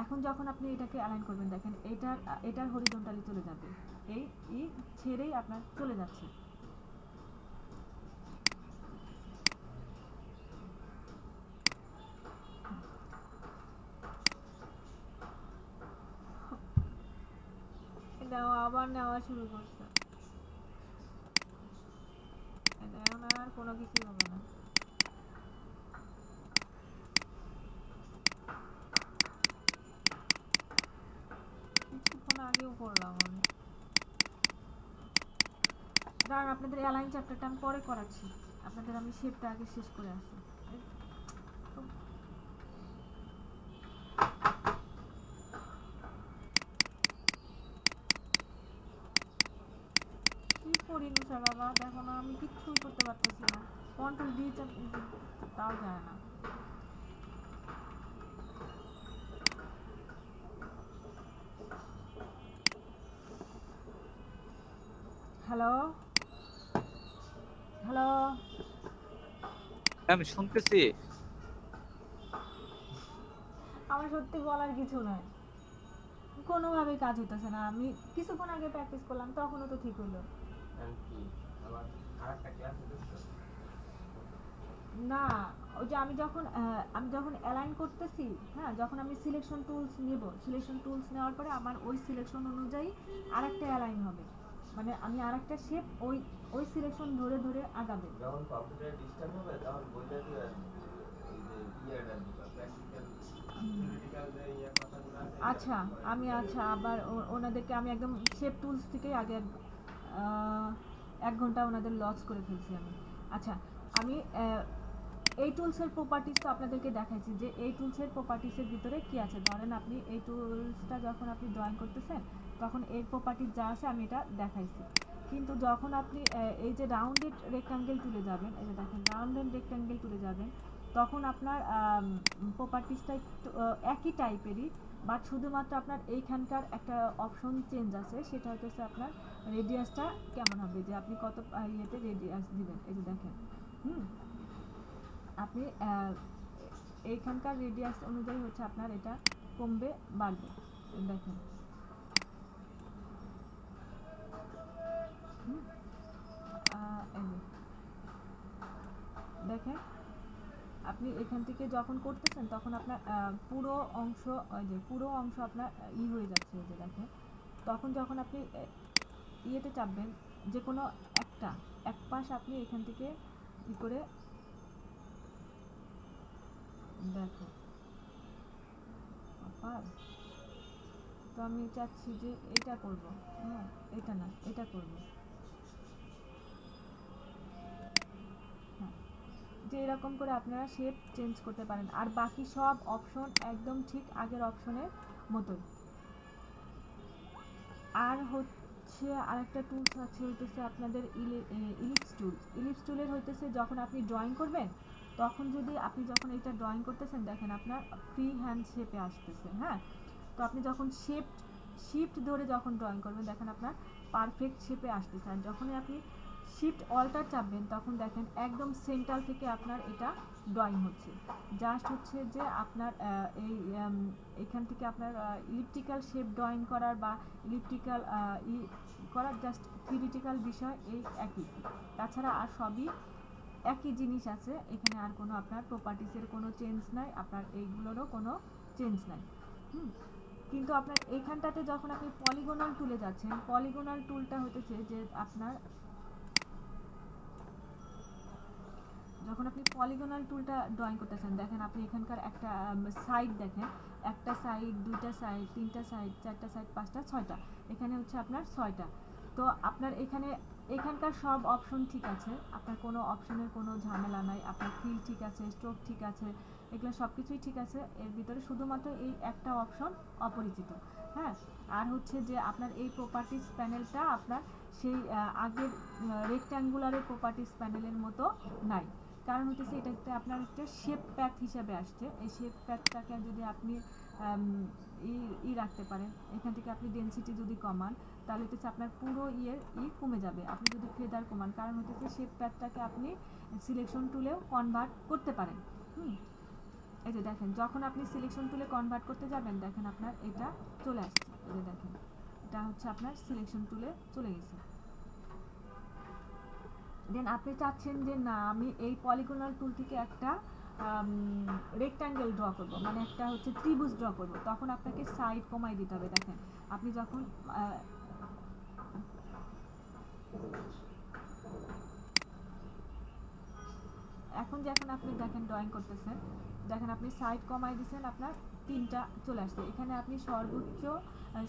এখন যখন আপনি এটাকে অ্যালাইন করবেন, দেখেন এটার হরিজন্টালি চলে যাবে, এই ছেড়েই আপনার চলে যাচ্ছে। আবার নেওয়া শুরু করছে, এখন আর কোনো কিছুই হবে না। কিছুক্ষণ আগেও করলাম আমি, কারণ আপনাদের অ্যালাইন চ্যাপ্টারটা আমি পরে করাচ্ছি, আপনাদের আমি শেপটা আগে শেষ করে আসি। কি করি নুসা বাবা, দেখো না আমি কিচ্ছুই করতে পারতেছি না, কন্ট্রোল দিয়ে তাও যায় না। হ্যালো হ্যালো আমি শুনতেছি। আমার সত্যি বলার কিছু নাই, কোনোভাবেই কাজ হইতেছে না। আমি কিছুক্ষণ আগে প্র্যাকটিস করলাম, তখনও তো ঠিক হইলো না। ওই যে আমি যখন অ্যালাইন করতেছি, হ্যাঁ, যখন আমি সিলেকশন টুলস নিব, সিলেকশন টুলস নেওয়ার পরে আমার ওই সিলেকশন অনুযায়ী আরেকটা অ্যালাইন হবে, মানে আমি আরেকটা শেপ ওই সিলেকশন ধরে ধরে আগাবে। যখন কম্পিউটার ডিস্টার্ব হবে তখন বইটা দিয়ে এই যে ইয়াটা দিবা প্র্যাকটিক্যাল থিওরিটিক্যাল যে ইয়া কথাগুলো আছে। আচ্ছা আবার ওনাদেরকে আমি একদম শেপ টুলস থেকেই আগে 1 ঘন্টা ওনাদের লস করে ফেলছি আমি। আচ্ছা, আমি এই টুলসের প্রপার্টিস তো আপনাদেরকে দেখাইছি যে এই টুলসের প্রপার্টিসের ভিতরে কি আছে। ধরেন আপনি এই টুলসটা যখন আপনি ড্রয়িং করতেছেন তখন এর প্রপার্টিস যা আছে আমি এটা দেখাইছি, কিন্তু যখন আপনি এই যে রাউন্ডেড রেক্ট্যাঙ্গেল টুলে যাবেন, এই যে দেখেন রাউন্ডেড রেক্ট্যাঙ্গেল টুলে যাবেন, তখন আপনার প্রপার্টিসটা একটু একই টাইপেরই, বাট শুধুমাত্র আপনার এইখানকার একটা অপশন চেঞ্জ আছে, সেটা হচ্ছে আপনার রেডিয়াসটা কেমন হবে, যে আপনি কত ইয়েতে রেডিয়াস দিবেন। এই যে দেখেন, আপনি এইখানকার রেডিয়াস অনুযায়ী হচ্ছে আপনার এটা কমবে বাড়বে। দেখেন দেখেন আপনি এখান থেকে যখন করতেছেন তখন আপনার পুরো অংশ আপনার হয়ে যাচ্ছে। এই যে দেখেন, তখন যখন আপনি ইয়েতে চাপবেন, যে কোনো এক পাশ আপনি এখান থেকে করে দেখো। তো আমি চাচ্ছি যে এটা করব, হ্যাঁ এটা না, এটা করব, হ্যাঁ, যে এরকম করে আপনারা শেপ চেঞ্জ করতে পারেন। আর বাকি সব অপশন একদম ঠিক আগের অপশনের মতোই। আর হচ্ছে আরেকটা টুলস আছে, হইতেছে আপনাদের ইলিপস টুলের হইতেছে যখন আপনি ড্রয়িং করবেন তখন যদি আপনি যখন এটা ড্রয়িং করতেছেন দেখেন আপনার ফ্রি হ্যান্ড শেপে আসতেছে, হ্যাঁ। তো আপনি যখন শিফট ধরে যখন ড্রয়িং করবেন দেখেন আপনার পারফেক্ট শেপে আসতেছে। আর যখনই আপনি শিফট অল্টার চাপবেন তখন দেখেন একদম সেন্টার থেকে আপনার এটা ড্রয়িং হচ্ছে। জাস্ট হচ্ছে যে আপনার এখান থেকে আপনার ইলিপ্টিক্যাল শেপ ড্রয়িং করার বা ইলিপ্টিক্যাল করার জাস্ট থিওরিটিক্যাল বিষয় এই একই, তাছাড়া আর সবই একই জিনিস আছে। এখানে আর কোনো আপনার প্রপার্টিসের কোনো চেঞ্জ নাই, আপনার এইগুলোরও কোনো চেঞ্জ নাই। কিন্তু আপনার এইখানটাতে যখন আপনি পলিগোনাল টুলে যাচ্ছেন, পলিগোনাল টুলটা হতেছে যে আপনার যখন আপনি পলিগোনাল টুলটা ড্রয়িং করতেছেন দেখেন আপনি এখানকার একটা সাইড দেখেন, একটা সাইড, দুইটা সাইড, তিনটা সাইড, চারটা সাইড, পাঁচটা, ছয়টা, এখানে হচ্ছে আপনার 6টা। তো আপনার এখানকার সব অপশন ঠিক আছে, আপনার কোনো অপশনের কোনো ঝামেলা নাই, আপনার ফিল ঠিক আছে, স্ট্রোক ঠিক আছে, এগুলো সব কিছুই ঠিক আছে। এর ভিতরে শুধুমাত্র এই একটা অপশন অপরিচিত, হ্যাঁ। আর হচ্ছে যে আপনার এই প্রপার্টিস প্যানেলটা আপনার সেই আগের রেক্ট্যাঙ্গুলারের প্রপার্টিস প্যানেলের মতো নাই, কারণ হচ্ছে এটাতে আপনার একটা শেপ প্যাথ হিসেবে আসছে। এই শেপ প্যাথটাকে যদি আপনি রাখতে পারেন, এখান থেকে আপনি ডেনসিটি যদি কমান তাহলে হচ্ছে আপনার পুরো কমে যাবে। আপনি যদি ফেদার কমান, কারণ হচ্ছে শেপ প্যাথটাকে আপনি সিলেকশন টুলেও কনভার্ট করতে পারেন। এই যে দেখেন যখন আপনি সিলেকশন টুলে কনভার্ট করতে যাবেন দেখেন আপনার এটা চলে আসছে। এই যে দেখেন এটা হচ্ছে আপনার সিলেকশন টুলে চলে গেছে। দেন আপনি চাচ্ছেন যে না আমি এই পলিগোনাল টুল থেকে একটা রেক্ট্যাঙ্গেল ড্র করব, মানে একটা হচ্ছে ত্রিভুজ ড্র করব, তখন আপনাকে সাইড কমাই দিতে হবে। দেখেন আপনি যখন এখন আপনি দেখেন ড্রয়িং করতেছেন, দেখেন আপনি সাইড কমাই দিয়েছেন, আপনার 3টা চলে আসছে। এখানে আপনি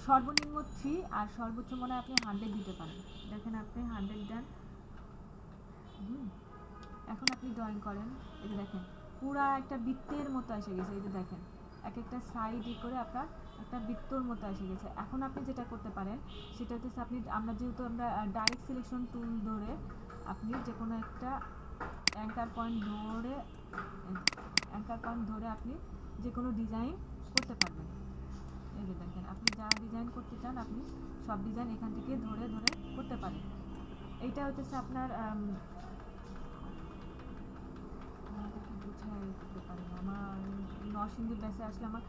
সর্বনিম্ন 3 আর সর্বোচ্চ মনে হয় আপনি 100 দিতে পারেন। দেখেন আপনি 100 দেন, এখন আপনি ড্রয়িং করেন, এই যে দেখেন পুরা একটা বৃত্তের মতো এসে গেছে। এই যে দেখেন এক একটা সাইড করে আপনার একটা বৃত্তর মতো এসে গেছে। এখন আপনি যেটা করতে পারেন সেটা হচ্ছে আমরা যেহেতু ডাইরেক্ট সিলেকশন টুল ধরে আপনি যে কোনো একটা অ্যাঙ্কার পয়েন্ট ধরে আপনি যে কোনো ডিজাইন করতে পারবেন। এই যে দেখেন আপনি যা ডিজাইন করতে চান আপনি সব ডিজাইন এখান থেকে ধরে করতে পারেন। এইটা হচ্ছে আপনার আমাদেরকে বুঝাই দিতে পারি না, আমার নরসিংদীর ব্যাচে আসলে আমার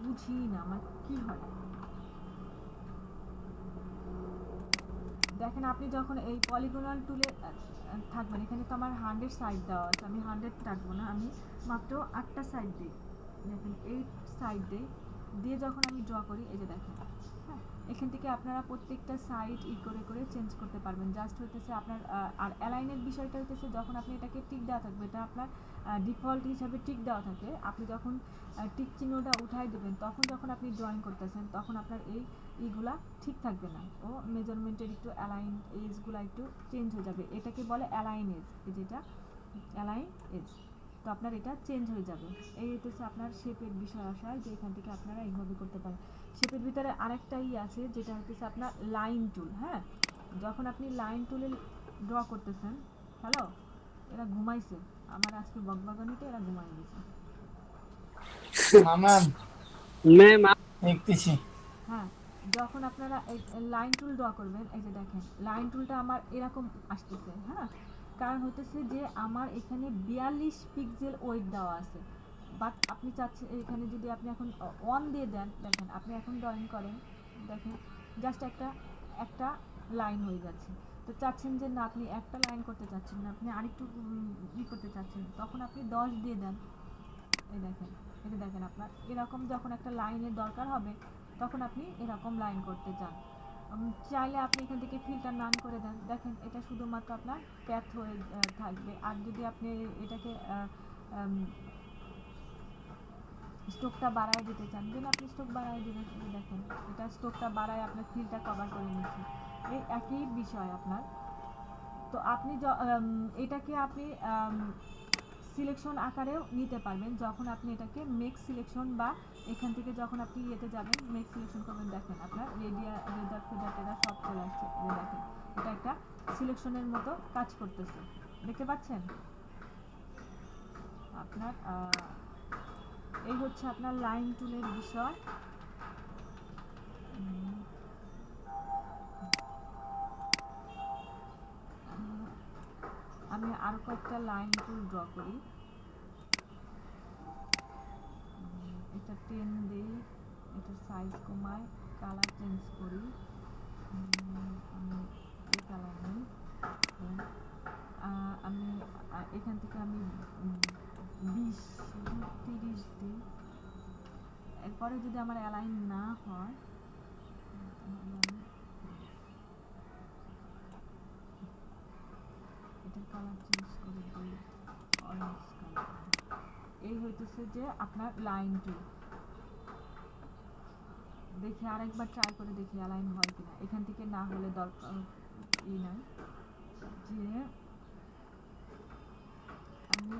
বুঝি না আমার কি হয়। দেখেন আপনি যখন এই পলিগনাল টুলে থাকবেন, এখানে তো আমার 100 সাইড দেওয়া আছে, আমি 100 রাখবো না, আমি মাত্র 8টা সাইড দিই। দেখেন 8 সাইড দিয়ে যখন আমি ড্র করি, এই যে দেখেন, হ্যাঁ, এখান থেকে আপনারা প্রত্যেকটা সাইড করে করে চেঞ্জ করতে পারবেন। জাস্ট হইতেছে আপনার আর অ্যালাইনের বিষয়টা হইতেছে যখন আপনি এটাকে টিক দেওয়া থাকবে, এটা আপনার ডিফল্ট হিসাবে টিক দেওয়া থাকে। আপনি যখন টিক চিহ্নটা উঠাই দেবেন, তখন যখন আপনি ড্রয়িং করতেছেন তখন আপনার এইগুলা ঠিক থাকবে না, ও মেজারমেন্টের একটু অ্যালাইন এজগুলো একটু চেঞ্জ হয়ে যাবে। এটাকে বলে অ্যালাইন এজ, এই যেটা অ্যালাইন এজ, তো আপনার এটা চেঞ্জ হয়ে যাবে। এই হচ্ছে আপনার শেপের বিষয় আসায়, যে এখান থেকে আপনারা এইভাবে করতে পারেন। শেপের ভিতরে আরেকটা আছে যেটা হচ্ছে আপনার লাইন টুল। হ্যাঁ, যখন আপনি লাইন টুলে ড্র করতেছেন, হ্যালো, এরা ঘুমাইছে আমার আজকে বকবাগানিতে, এরা ঘুমাই গেছে। মামা ম্যাম দেখতেছি। হ্যাঁ, যখন আপনারা এই লাইন টুল ড্র করবেন, এই যে দেখেন লাইন টুলটা আমার এরকম আসতেছে। হ্যাঁ, কারণ হতেছে যে আমার এখানে 42 পিক্সেল ওয়েট দেওয়া আছে, বাট আপনি চাচ্ছেন এখানে যদি আপনি এখন অন দিয়ে দেন, দেখেন আপনি এখন ড্রয়িং করেন, দেখেন জাস্ট একটা লাইন হয়ে যাচ্ছে। তো চাচ্ছেন যে না, আপনি একটা লাইন করতে চাচ্ছেন না, আপনি আরেকটু করতে চাচ্ছেন, তখন আপনি 10 দিয়ে দেন। এই দেখেন, এটা দেখেন আপনার এরকম যখন একটা লাইনের দরকার হবে, তখন আপনি এরকম লাইন করতে চান, চাইলে আপনি এখান থেকে ফিল্টার নান করে দেন। দেখেন এটা শুধুমাত্র আপনার প্যাথ হয়ে থাকবে। আর যদি আপনি এটাকে স্ট্রোকটা বাড়ায় দিতে চান, দেন আপনি স্ট্রোক বাড়ায় দিবেন। দেখেন এটা স্ট্রোকটা বাড়ায় আপনার ফিলটা কভার করে নিচ্ছে, এই একই বিষয় আপনার। তো আপনি এটাকে আপনি সিলেকশন আকারেও নিতে পারবেন, যখন আপনি এটাকে মেক সিলেকশন বা এখান থেকে যখন আপনি ইয়েতে যাবেন মেক সিলেকশন করবেন, দেখেন আপনার রেডার ফেডার টেডার সব চলে আসছে। দেখেন এটা একটা সিলেকশনের মতো কাজ করতেছে, দেখতে পাচ্ছেন আপনার। এই হচ্ছে আপনার লাইন টুলের বিষয়। আমি আরো কয়েকটা লাইন টুল ড্র করি, এটা 10 দেই, এটার সাইজ কমাই, কালার চেঞ্জ করি, আমি এই কালার নেই, আমি এখান থেকে আমি 20-30 দিই। এরপরে যদি আমার অ্যালাইন না হয়, এটার কালার চেঞ্জ করে দিই অরেঞ্জ কালার। এই হইতেছে যে আপনার লাইন টুল। দেখি আরেকবার ট্রাই করে দেখি অ্যালাইন হয় কিনা, এখান থেকে না হলে দরকার নাই যে আমি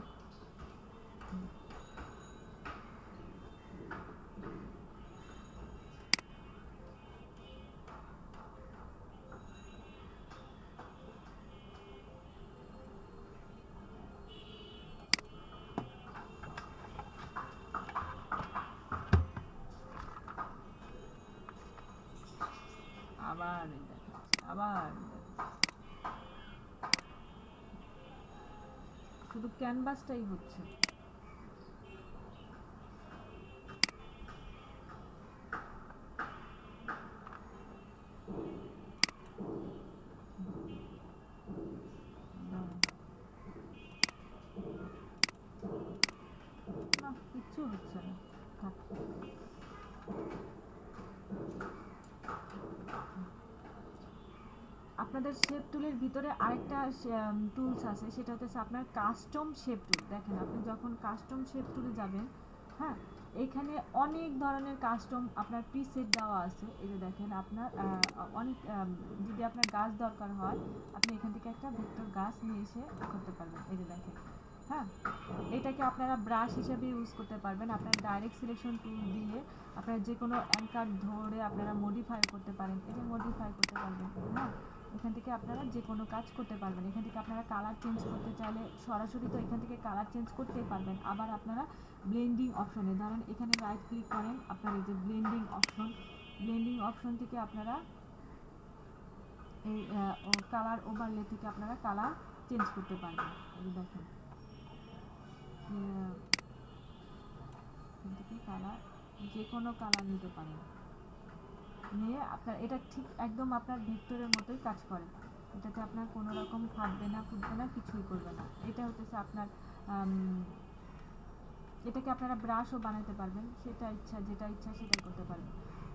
আবার আবার শুধু ক্যানভাসটাই হচ্ছে। না, কিচ্ছু হচ্ছে না। আপনাদের শেপ টুলের ভিতরে আরেকটা টুলস আছে, সেটা হচ্ছে আপনার কাস্টম শেপ টুল। দেখেন আপনি যখন কাস্টম শেপ টুলে যাবেন, হ্যাঁ, এখানে অনেক ধরনের কাস্টম আপনার প্রিসেট দেওয়া আছে। এই যে দেখেন আপনার অনেক যদি আপনার গাছ দরকার হয়, আপনি এখান থেকে একটা ভেক্টর গাছ নিয়ে এসে করতে পারবেন। এই যে দেখেন, হ্যাঁ, এটাকে আপনারা ব্রাশ হিসেবে ইউজ করতে পারবেন। আপনার ডাইরেক্ট সিলেকশন টুল দিয়ে আপনারা যে কোনো অ্যাঙ্কার ধরে আপনারা মডিফাই করতে পারেন, এটা মডিফাই করতে পারবেন। হ্যাঁ, এখান থেকে আপনারা যে কোনো কাজ করতে পারবেন। এখান থেকে আপনারা কালার চেঞ্জ করতে চাইলে সরাসরি তো এখান থেকে কালার চেঞ্জ করতেই পারবেন। আবার আপনারা ব্লেন্ডিং অপশনে ধরেন এখানে রাইট ক্লিক করেন, আপনার এই যে ব্লেন্ডিং অপশন থেকে আপনারা এই কালার ওভারলে থেকে আপনারা কালার চেঞ্জ করতে পারবেন। এই দেখেন এখান থেকে কালার যে কোনো কালার নিতে পারেন, নিয়ে আপনার এটা ঠিক একদম আপনার ভেক্টরের মতোই কাজ করে। এটাতে আপনার কোনো রকম ফাটবে না, ফুটবে না, কিছুই করবে না। এটা হচ্ছে আপনার এটাকে আপনারা ব্রাশও বানাতে পারবেন, যেটা ইচ্ছা সেটা করতে পারবেন।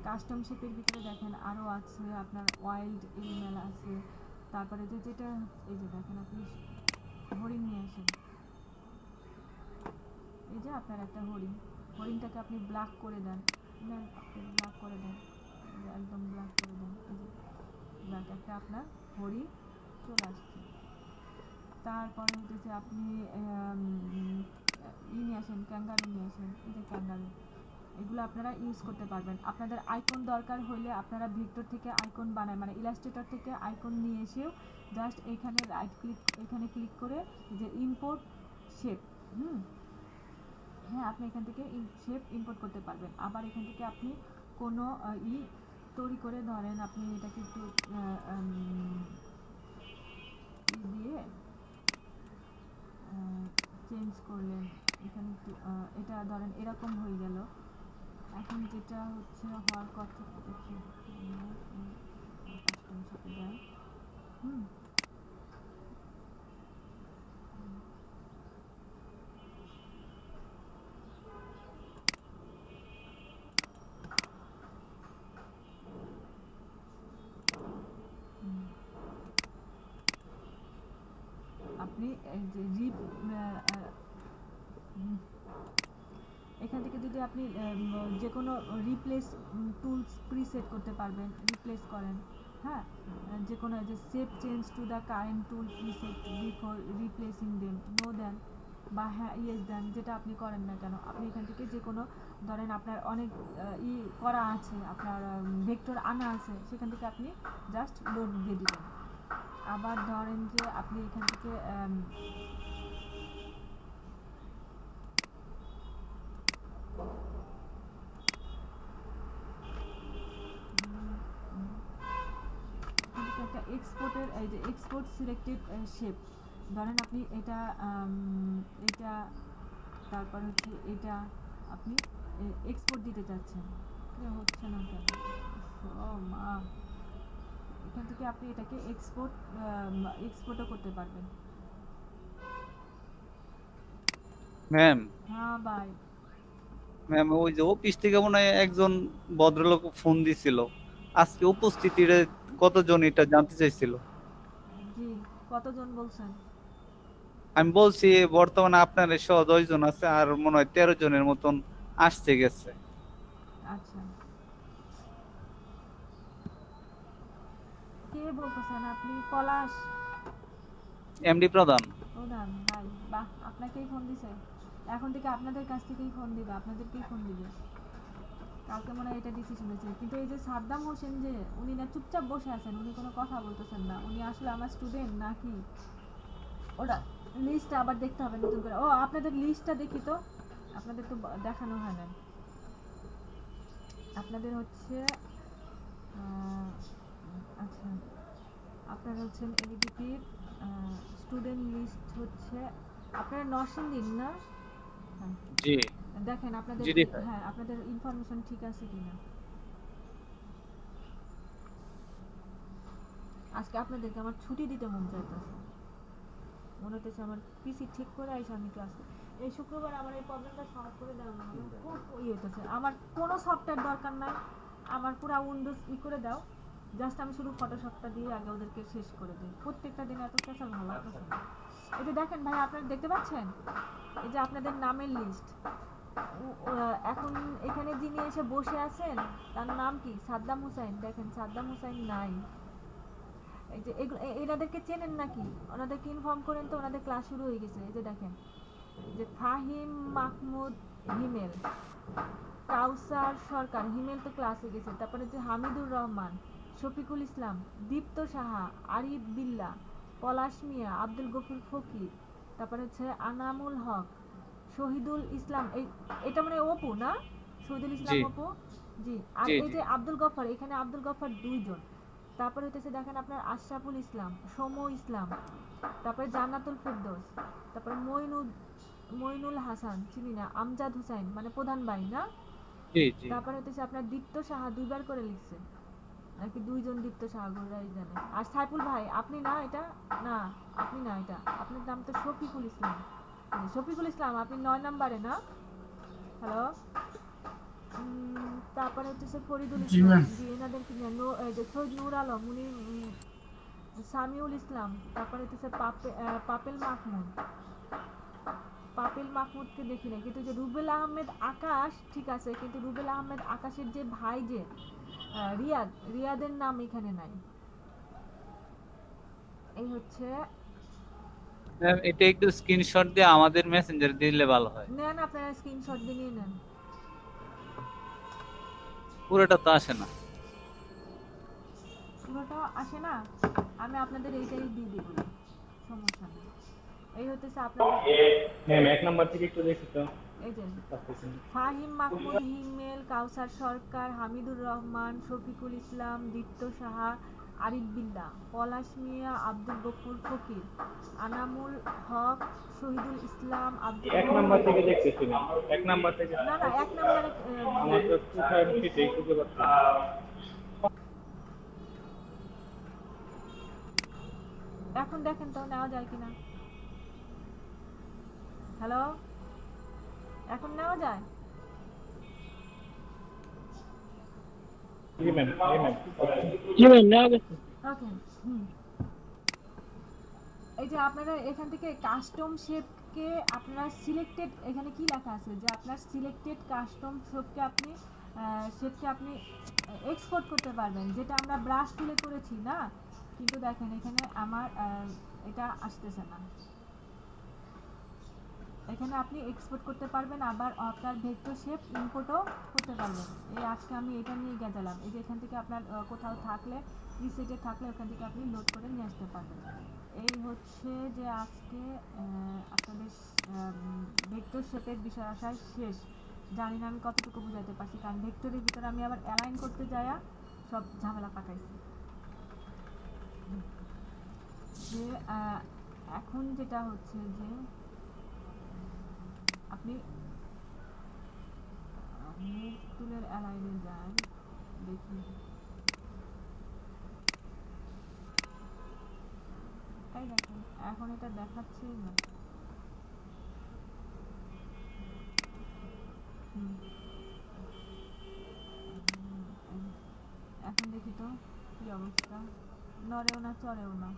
কাস্টম শেপের ভিতরে দেখেন আরও আছে আপনার ওয়াইল্ড এনিম্যাল আছে, তারপরে যেটা এই যে দেখেন আপনি হরিণ নিয়ে আসেন, এই যে আপনার একটা হরিণটাকে আপনি ব্ল্যাক করে দেন, ব্ল্যাক করে দেন, একদম ব্ল্যাক করে দেন, এই যে ব্ল্যাক একটা আপনার হরিণ চলে আসছে। তারপরে হচ্ছে আপনি নিয়ে আসেন ক্যাঙ্গারু নিয়ে আসেন, এই যে ক্যাঙ্গারু, এগুলো আপনারা ইউজ করতে পারবেন। আপনাদের আইকন দরকার হলে আপনারা ভিক্টর থেকে আইকন বানায়, মানে ইলাস্ট্রেটর থেকে আইকন নিয়ে এসেও জাস্ট এখানে রাইট ক্লিক, এখানে ক্লিক করে যে ইম্পোর্ট শেপ, হ্যাঁ আপনি এখান থেকে শেপ ইম্পোর্ট করতে পারবেন। আবার এখান থেকে আপনি কোনো তৈরি করে ধরেন আপনি এটাকে একটু দিয়ে চেঞ্জ করলেন, এখানে একটু এটা ধরেন এরকম হয়ে গেল। এখন যেটা হচ্ছে হওয়ার কথা দেখি কাস্টম শপে যাই, আপনি এই যে এখান থেকে যদি আপনি যে কোনো রিপ্লেস টুলস প্রিসেট করতে পারবেন, রিপ্লেস করেন, হ্যাঁ যে কোনো যে save change to the current tool preset before replacing them, no then বা হ্যাঁ ইয়েস দেন, যেটা আপনি করেন না কেন আপনি এখান থেকে যে কোনো ধরেন আপনার অনেক করা আছে, আপনার ভেক্টর আনা আছে, সেখান থেকে আপনি জাস্ট লোড দিয়ে দিবেন। আবার ধরেন যে আপনি এখান থেকে একটা এক্সপোর্টের এই যে এক্সপোর্ট সিলেক্টেড শেপ, ধরেন আপনি এটা তারপর হচ্ছে এটা আপনি এক্সপোর্ট দিতে চাচ্ছেন, হচ্ছে না কেন, ও মা, এখান থেকে আপনি এটাকে এক্সপোর্টও করতে পারবেন। ম্যাম হ্যাঁ ভাই, ম্যাম ওই যে অফিস থেকে মনে হয় একজন ভদ্রলোক ফোন দিছিল, আজকে উপস্থিতির কতজন এটা জানতে চাইছিল। জি কতজন বলছেন? আমি বলছি বর্তমানে আপনার সহ 10 জন আছে, আর মনে হয় 13 জনের মতন আসছে গেছে। আচ্ছা কে বলতেছেন আপনি? পলাশ এমডি প্রধান। প্রধান ভাই, বাহ, আপনাকেই ফোন দিছে, এখন থেকে আপনাদের কাছ থেকেই ফোন দিবে, আপনাদেরকেই ফোন দিবে। কালকে মনে হয় এটা ডিসিশন হয়েছে, কিন্তু এই যে সাদ্দাম হোসেন যে উনি না চুপচাপ বসে আছেন, উনি কোনো কথা বলতেছেন না, উনি আসলে আমার স্টুডেন্ট নাকি? ওটা লিস্টটা আবার দেখতে হবে নতুন করে। ও আপনাদের লিস্টটা দেখি তো, আপনাদের তো দেখানো হয় না। আপনাদের হচ্ছে আচ্ছা আপনারা হচ্ছেন এবিডিপির স্টুডেন্ট লিস্ট হচ্ছে আপনারা নরসিংদীর না? জি দেখেন আপনাদের, হ্যাঁ আপনাদের ইনফরমেশন ঠিক আছে কিনা। আজকে আপনাদেরকে আমার ছুটি দিতে মন চাইতেছে, মনে হচ্ছে আমার পিসি ঠিক করে আইসা আমি ক্লাস, এই শুক্রবার আমার এই প্রবলেমটা সলভ করে দেওয়া না, খুব হইতেছে, আমার কোনো সফটওয়্যার দরকার নাই, আমার পুরো উইন্ডোজ করে দাও, জাস্ট আমি শুধু ফটোশপটা দিয়ে আগে ওদেরকে শেষ করে দিই। প্রত্যেকটা দিন এত ক্যাচাল ভালো লাগতেছে না। এই যে দেখেন ভাই, আপনারা দেখতে পাচ্ছেন এই যে আপনাদের নামের লিস্ট, এখন এখানে যিনি এসে বসে আছেন তার নাম কি? সাদ্দাম হুসাইন। দেখেন সাদ্দাম হুসাইন নাই। এই যে এনাদেরকে চেনেন নাকি? ওনাদেরকে ইনফর্ম করেন তো, ওনাদের ক্লাস শুরু হয়ে গেছে। এই যে দেখেন যে ফাহিম মাহমুদ হিমেল, কাউসার সরকার হিমেল তো ক্লাসে গেছে, তারপরে যে হামিদুর রহমান, শফিকুল ইসলাম, দীপ্ত সাহা, আরিফ বিল্লা, পলাশ মিয়া, আব্দুল গফুর ফকির, তারপরে হচ্ছে আনামুল হক, শহীদুল ইসলাম, এটা মানে অপু না? শহীদুল ইসলাম অপু, জি। আর এই যে আব্দুল গফর, এখানে আব্দুল গফর 2 জন, তারপর হইতেছে দেখেন আপনার আশরাফুল ইসলাম, সৌম্য ইসলাম, তারপরে জান্নাতুল ফেরদৌস, তারপর মইনুল হাসান, চিনি না, আমজাদ হুসাইন মানে প্রধান ভাই না। জি জি। তারপর হইতেছে আপনার দীপ্ত সাহা, দুইবার করে লিখছে নাকি, দুইজন দীপ্ত সাহা গোড়াই জানে। আর সাইফুল ভাই আপনি না, এটা না, আপনি না, এটা আপনার নাম তো শফিকুল ইসলাম। শফিকুল ইসলাম আপনি 9 নম্বরে না। হ্যালো, তারপরে হচ্ছে ফরিদুল ইসলাম, জি এনাদের কি সৈয়দ নূর আলম উনি, সামিউল ইসলাম, তারপরে হচ্ছে পাপেল মাহমুদ, পাপেল মাহমুদকে দেখি না, কিন্তু যে রুবেল আহমেদ আকাশ ঠিক আছে, কিন্তু রুবেল আহমেদ আকাশের যে ভাই যে রিয়াদের নাম এখানে নাই। এই হচ্ছে ম্যাম এটা একটু স্ক্রিনশট দিয়ে আমাদের মেসেঞ্জার দিলে ভালো হয়। নেন, আপনারা স্ক্রিনশট দিয়ে নিয়ে নেন। পুরোটা তো আসে না। পুরোটা আসে না, আমি আপনাদের এইটাই দিয়ে দিব, সমস্যা নেই। এই হতেছে আপনাদের ম্যাম 1 নাম্বার থেকে একটু দেখি তো। এই যে ফাহিম মাহমুদ, হিমেল, কাউসার সরকার, হামিদুর রহমান, শফিকুল ইসলাম, দীপ্ত সাহা, আরিফ বিল্লাহ, পলাশ মিয়া, আব্দুল গফুর ফকির, আনামুল হক, শহীদুল ইসলাম, আব্দুল 1 নাম্বার থেকে দেখতেছি না। 1 নাম্বার থেকে না না 1 নম্বরে আমার তো কোথায় সেটাই খুঁজে পাচ্ছি না। এখন দেখেন তো নেওয়া যায় কিনা। হ্যালো, এখন নেওয়া যায়? জি ম্যাম, জি ম্যাম। জি ম্যাম, নেওয়া গেছে। ওকে। এই যে আপনারা এখান থেকে কাস্টম শেপকে আপনারা সিলেক্টেড, এখানে কি লেখা আছে যে আপনার সিলেক্টেড কাস্টম শেপকে আপনি এক্সপোর্ট করতে পারবেন, যেটা আমরা ব্রাশ টুলে করেছি না, কিন্তু দেখেন এখানে আমার এটা আসতেছে না। এখানে আপনি এক্সপোর্ট করতে পারবেন, আবার আপনার ভেক্টর শেপ ইম্পোর্টও করতে পারবেন। এই আজকে আমি এটা নিয়ে গেলাম। এই যে এখান থেকে আপনার কোথাও থাকলে রিসেটে থাকলে ওখান থেকে আপনি লোড করে নিয়ে আসতে পারবেন। এই হচ্ছে যে আজকে আপনাদের ভেক্টর শেপের বিষয় আসায় শেষ। জানি না আমি কতটুকু বুঝাতে পারছি, কারণ ভেক্টরের ভিতরে আমি আবার অ্যালাইন করতে যাইয়া সব ঝামেলা পাকাইছি। যে এখন যেটা হচ্ছে যে আপনি মুভ টুলের অ্যালাইনে যান, দেখি তাই দেখেন এখন এটা দেখাচ্ছেই না। এখন দেখি তো কি অবস্থা, নড়েও না চড়েও না।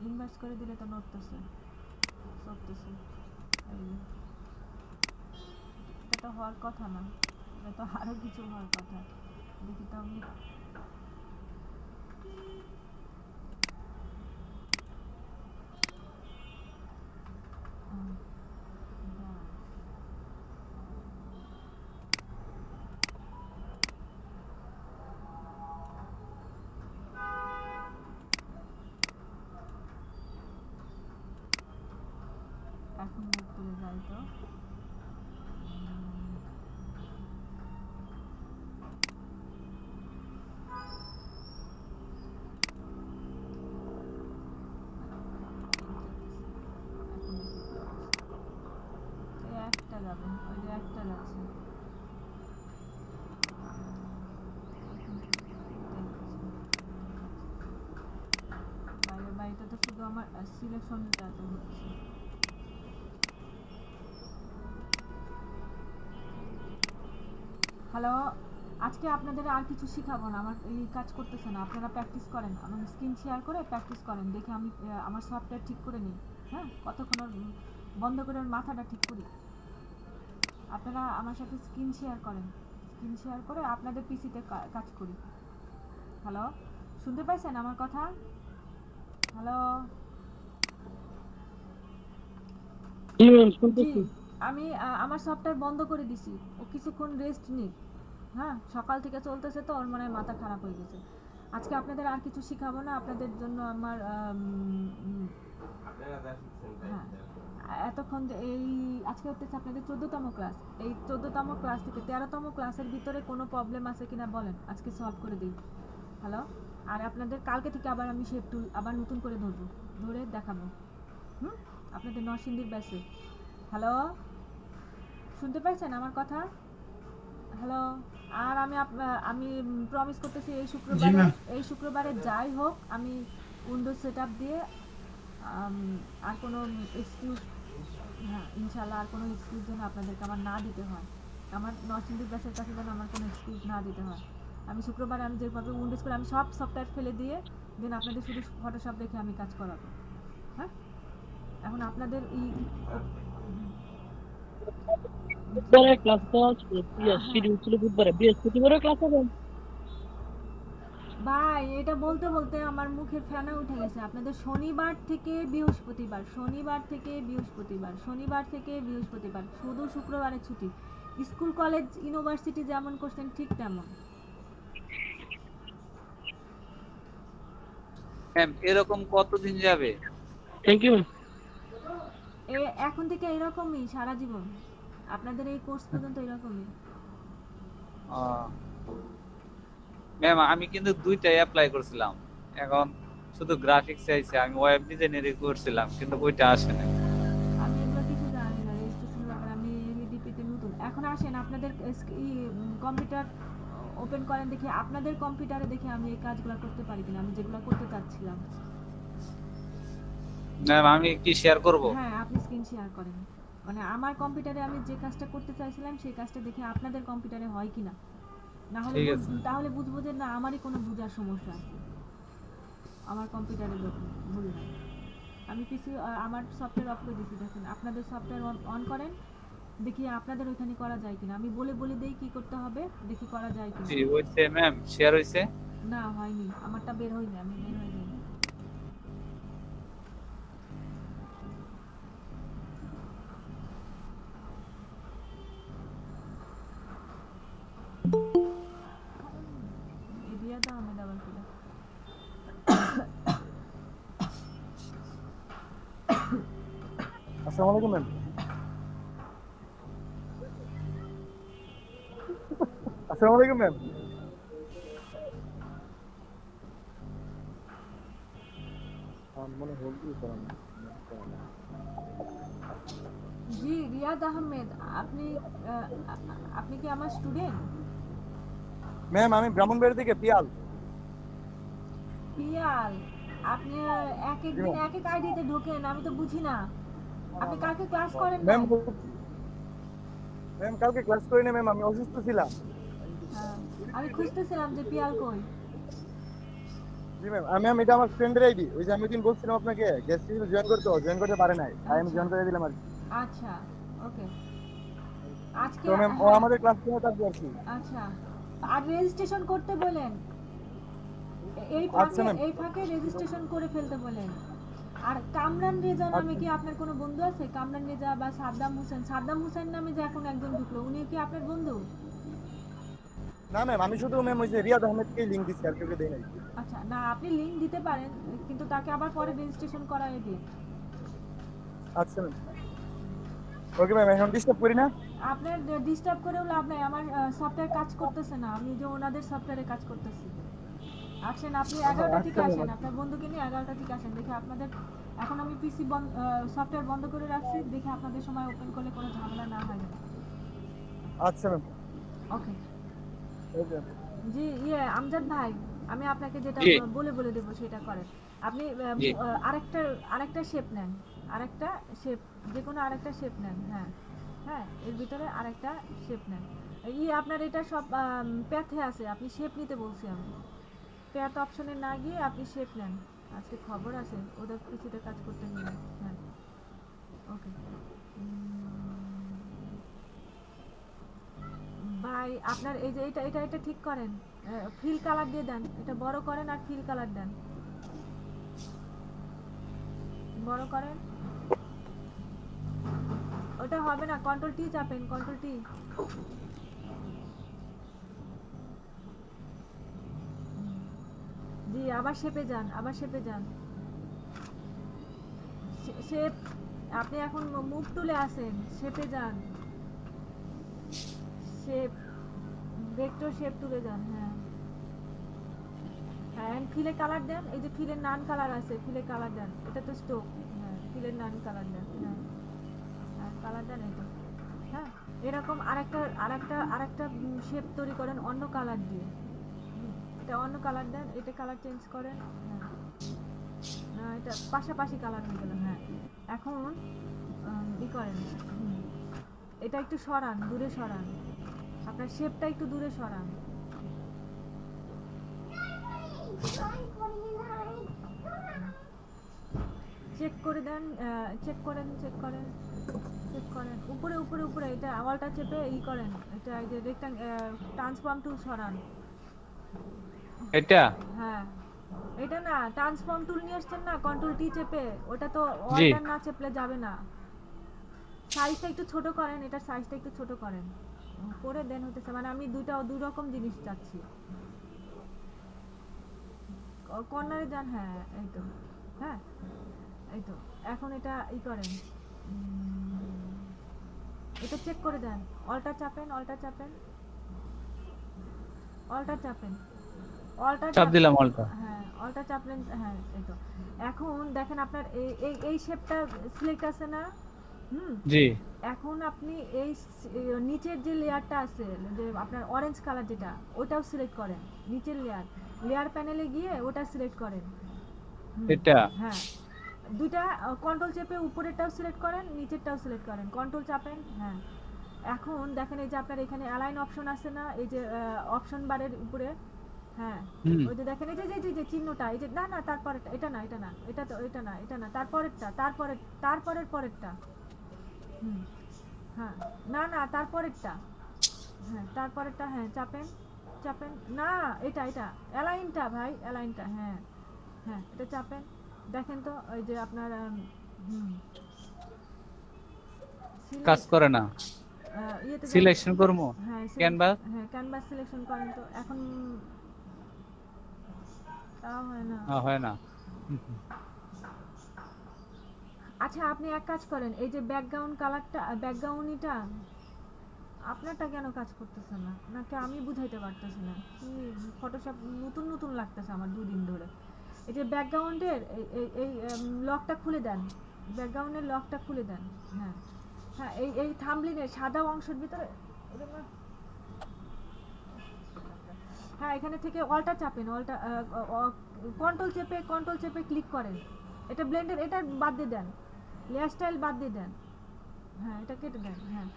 ইনভার্স করে দিলে তো নড়তেছে, চড়তেছে। এটা তো হওয়ার কথা না, এটা তো আরো কিছু হওয়ার কথা। দেখি তো আমি এখন মুখ তুলে যাই তো। একটা যাবেন, ওই যে একটা যাচ্ছে। বাইরে বাইরে তো শুধু আমার সিলেকশনটা তো হচ্ছে। হ্যালো, আজকে আপনাদের আর কিছু শিখাবো না, আমার এই কাজ করতেছে না। আপনারা প্র্যাকটিস করেন, আমার স্ক্রিন শেয়ার করে প্র্যাকটিস করেন, দেখে আমি আমার সফটওয়্যার ঠিক করে নিই। হ্যাঁ, কতক্ষণ বন্ধ করে মাথাটা ঠিক করি। আপনারা আমার সাথে স্ক্রিন শেয়ার করেন, স্ক্রিন শেয়ার করে আপনাদের পিসিতে কাজ করি। হ্যালো, শুনতে পাইছেন আমার কথা? হ্যালো, জি ম্যাম, শুনতেছি। আমি আমার সফটওয়্যার বন্ধ করে দিছি, ও কিছুক্ষণ রেস্ট নিক। হ্যাঁ, সকাল থেকে চলতেছে তো, ওর মনে হয় মাথা খারাপ হয়ে গেছে। আজকে আপনাদের আর কিছু শিখাবো না, আপনাদের জন্য আমার হ্যাঁ এতক্ষণ এই আজকে হচ্ছে আপনাদের 14তম ক্লাস, এই 14তম ক্লাস থেকে 13তম ক্লাসের ভিতরে কোনো প্রবলেম আছে কিনা বলেন, আজকে সলভ করে দিই। হ্যালো, আর আপনাদের কালকে থেকে আবার আমি শেপ টুল আবার নতুন করে ধরবো, ধরে দেখাবো। আপনাদের নরসিংদীর ব্যাচে। হ্যালো, শুনতে পাচ্ছেন আমার কথা? হ্যালো, আর আমি প্রমিস করতেছি এই শুক্রবারে যাই হোক আমি উইন্ডোজ সেটআপ দিয়ে আর কোনো এক্সকিউজ, হ্যাঁ ইনশাল্লাহ আর কোনো এক্সকিউজ যেন আপনাদেরকে আমার না দিতে হয়, আমার নরসিংদীর ব্যাচের কাছে যেন আমার কোনো এক্সকিউজ না দিতে হয়। আমি শুক্রবারে আমি যেভাবে উইন্ডোজ করে আমি সব সফটওয়্যার ফেলে দিয়ে দেন আপনাদের শুধু ফটোশপ দেখে আমি কাজ করাবো। হ্যাঁ, এখন আপনাদের বুধবারে ক্লাস তো শিডিউল ছিল বুধবারে, বৃহস্পতিবারে ক্লাস হবে। ভাই এটা বলতে বলতে আমার মুখে ফেনা উঠে গেছে। আপনাদের শনিবার থেকে বৃহস্পতিবার, শনিবার থেকে বৃহস্পতিবার, শনিবার থেকে বৃহস্পতিবার, শুধু শুক্রবারে ছুটি। স্কুল কলেজ ইউনিভার্সিটি যেমন করছেন ঠিক তেমন। ম্যাম এরকম কতদিন যাবে? Thank you. এখন থেকে এরকমই সারা জীবন, আপনাদের এই কোর্স পর্যন্ত এরকমই। ম্যাম আমি কিন্তু দুইটাই অ্যাপ্লাই করছিলাম, এখন শুধু গ্রাফিক্স চাইছে, আমি ওয়েব ডিজাইনারই করছিলাম কিন্তু ওইটা আসে না। আমি এগুলো কিছু জানি না, রেজিস্ট্রেশন ব্যাপারে আমি এডিপিতে নতুন। এখন আসেন আপনাদের কম্পিউটার ওপেন করেন দেখি, আপনাদের কম্পিউটারে দেখি আমি এই কাজগুলো করতে পারি কিনা, আমি যেগুলো করতে চাচ্ছিলাম। ম্যাম আমি কি শেয়ার করব? হ্যাঁ আপনি স্ক্রিন শেয়ার করেন, মানে আমার কম্পিউটারে আমি যে কাজটা করতে চাইছিলাম সেই কাজটা দেখে আপনাদের কম্পিউটারে হয় কিনা, না হলে তাহলে বুঝবো যে না আমারই কোনো বুঝার সমস্যা আছে, আমার কম্পিউটারে ভুল নাই। আমি পিসি আমার সফটওয়্যার অফ করে দিচ্ছি, দেখেন আপনাদের সফটওয়্যার অন করেন দেখি আপনাদের ওইখানে করা যায় কিনা, আমি বলে দেই কি করতে হবে, দেখি করা যায় কিনা। জি হইছে ম্যাম, শেয়ার হইছে? না হয়নি, আমারটা বের হয়নি, আমি বের হয়ে যাই। এরিয়া দাও আমি ডাবল করে। আসসালামু আলাইকুম ম্যাম। আসসালামু আলাইকুম ম্যাম। জি রিয়াদ আহমেদ, আপনি কি আমার স্টুডেন্ট? ম্যাম আমি ব্রাহ্মণবাড়ি থেকে পিয়াল। পিয়াল, আপনি এক এক দিন এক এক আইডিতে ঢোকেন, আমি তো বুঝি না আপনি কালকে ক্লাস করেন না? ম্যাম কালকে ক্লাস করি না ম্যাম, আমি অসুস্থ ছিলাম। আমি খুঁজতেছিলাম যে পিয়াল কই। জি ম্যাম এটা আমার ফ্রেন্ডের আইডি, ওই যে আমি দিন বলছিলাম আপনাকে গেস্ট হিসেবে জয়েন করতে পারে নাই, তাই আমি জয়েন করে দিলাম আর কি। আচ্ছা ওকে, আজকে তো ম্যাম ও আমাদের ক্লাস নিয়ে থাকবে আর কি। আচ্ছা, আর রেজিস্ট্রেশন করতে বলেন, এই ফাঁকে রেজিস্ট্রেশন করে ফেলতে বলেন। আর কামরান রেজা নামে কি আপনার কোনো বন্ধু আছে? কামরান রেজা বা সাদ্দাম হোসেন নামে যে এখন একজন ঢুকলো, উনি কি আপনার বন্ধু? না ম্যাম আমি শুধু ম্যাম ওই যে রিয়াদ আহমেদকে লিংক দিচ্ছি, আর কেউকে দেই নাই। আচ্ছা না, আপনি লিংক দিতে পারেন কিন্তু তাকে আবার পরে রেজিস্ট্রেশন করায় দিন। আচ্ছা ম্যাম ওকে ম্যাম, এখন ডিস্টার্ব করি না? আপনার ডিস্টার্ব করেও লাভ নাই, আমার সফটওয়্যার কাজ করতেছে না, আমি যে ওনাদের সফটওয়্যারে কাজ করতেছি। আসেন আপনি 11টা থেকে আসেন, আপনার বন্ধুকে নিয়ে 11টা থেকে আসেন, দেখি আপনাদের এখন আমি পিসি সফটওয়্যার বন্ধ করে রাখছি, দেখি আপনাদের সময় ওপেন করলে কোনো ঝামেলা না হয়। আচ্ছা ম্যাম ওকে। জি আমজাদ ভাই, আমি আপনাকে যেটা বলে দেবো সেটা করেন। আপনি আরেকটা শেপ নেন, আরেকটা শেপ, যে কোনো আরেকটা শেপ নেন। হ্যাঁ এর ভিতরে আরেকটা শেপ নেন। আপনার এটা সব প্যাথে আছে, আপনি শেপ নিতে বলছি আমি। প্যাথ অপশনে না গিয়ে আপনি শেপ নেন, আজকে খবর আছে ওদের পিসিতে কাজ করতে নিয়ে। হ্যাঁ ওকে ভাই, আপনার এই যে এটা ঠিক করেন, ফিল কালার দিয়ে দেন, এটা বড় করেন আর ফিল কালার দেন, বড় করেন। ওটা হবে না, কন্ট্রোল টি চাপেন, কন্ট্রোল টি। জি আবার শেপে যান, শেপ আপনি এখন মুভ টুলে আসেন, শেপে যান, শেপ, ভেক্টর শেপ টুলে যান। হ্যাঁ হ্যাঁ, ফিলে কালার দেন, এই যে ফিলের নান কালার আছে, ফিলে কালার দেন, এটা তো স্টোক। হ্যাঁ ফিলের নান কালার দেন। হ্যাঁ হ্যাঁ কালার দেন এই তো। হ্যাঁ এরকম আরেকটা শেপ তৈরি করেন অন্য কালার দিয়ে। এটা অন্য কালার দেন, এটা কালার চেঞ্জ করেন। হ্যাঁ এটা পাশাপাশি কালার হয়ে গেল। হ্যাঁ এখন ই করেন, এটা একটু সরান, দূরে সরান, আপনার শেপটা একটু দূরে সরান। চেক করে দেন, চেক করেন, চেক করেন, চেক করেন, উপরে উপরে উপরে এটা ওয়ালটা চেপে ই করেন, এটা এই যে ট্রান্সফর্ম টুল সরান। এটা হ্যাঁ এটা না, ট্রান্সফর্ম টুল নিয়ে আসছেন না, কন্ট্রোল টি চেপে, ওটা তো ওয়ালটা না চেপলে যাবে না। সাইজটা একটু ছোট করেন, এটা সাইজটা একটু ছোট করেন, করে দেন হতেছে, মানে আমি দুই রকম জিনিস চাচ্ছি। কর্নারে যান, হ্যাঁ এই তো। হ্যাঁ এই তো, এখন এটা ই করেন, এটা চেক করে দেন, অল্টার চাপেন, অল্টার চাপেন, অল্টার চাপেন, অল্টার চাপ দিলাম অল্টা। হ্যাঁ অল্টার চাপলেন। হ্যাঁ এই তো, এখন দেখেন আপনার এই শেপটা সিলেক্ট আছে না? জি। এখন আপনি এই নিচের যে লেয়ারটা আছে, যে আপনার অরেঞ্জ কালার যেটা, ওটাও সিলেক্ট করেন, নিচের লেয়ার প্যানেলে গিয়ে ওটা সিলেক্ট করেন। এটা হ্যাঁ দুইটা কন্ট্রোল চেপে উপরেরটাও সিলেক্ট করেন, নিচেরটাও সিলেক্ট করেন, কন্ট্রোল চাপেন। হ্যাঁ এখন দেখেন এই যে আপনার এখানে অ্যালাইন অপশন আছে না, এই যে অপশন বারের উপরে। হ্যাঁ ওই যে দেখেন এই যে চিহ্নটা, এই যে না তারপরেরটা, এটা না এটা না, এটা তো এটা না, এটা না, তারপরেরটা, তারপরের পরেরটা। হ্যাঁ না তারপরেরটা। হ্যাঁ তারপরেরটা, হ্যাঁ চাপেন, চাপেন, না এটা অ্যালাইনটা ভাই, অ্যালাইনটা। হ্যাঁ হ্যাঁ এটা চাপেন, দেখেন তো ওই যে আপনার কাজ করে না, সিলেকশন করব ক্যানভাস। হ্যাঁ ক্যানভাস সিলেকশন করেন তো, এখন তাও হয় না। আচ্ছা আপনি এক কাজ করেন, এই যে ব্যাকগ্রাউন্ড কালারটা, ব্যাকগ্রাউন্ডটা আপনারটা কেন কাজ করতেছে না, নাকি আমি বুঝাইতে পারতেছি না? কি ফটোশপ নতুন লাগতেছে আমার 2 দিন ধরে। এই যে ব্যাকগ্রাউন্ডের এই লকটা খুলে দেন, ব্যাকগ্রাউন্ডের লকটা খুলে দেন। হ্যাঁ হ্যাঁ এই থাম্বনেইলের সাদা অংশের ভিতরে, হ্যাঁ এখানে থেকে অল্টা চাপেন, অল্টা কন্ট্রোল চেপে ক্লিক করেন, এটা ব্লেন্ডার, এটা বাদ দিয়ে দেন, লেয়ার স্টাইল বাদ দিয়ে দেন। হ্যাঁ এটা কেটে দেন। হ্যাঁ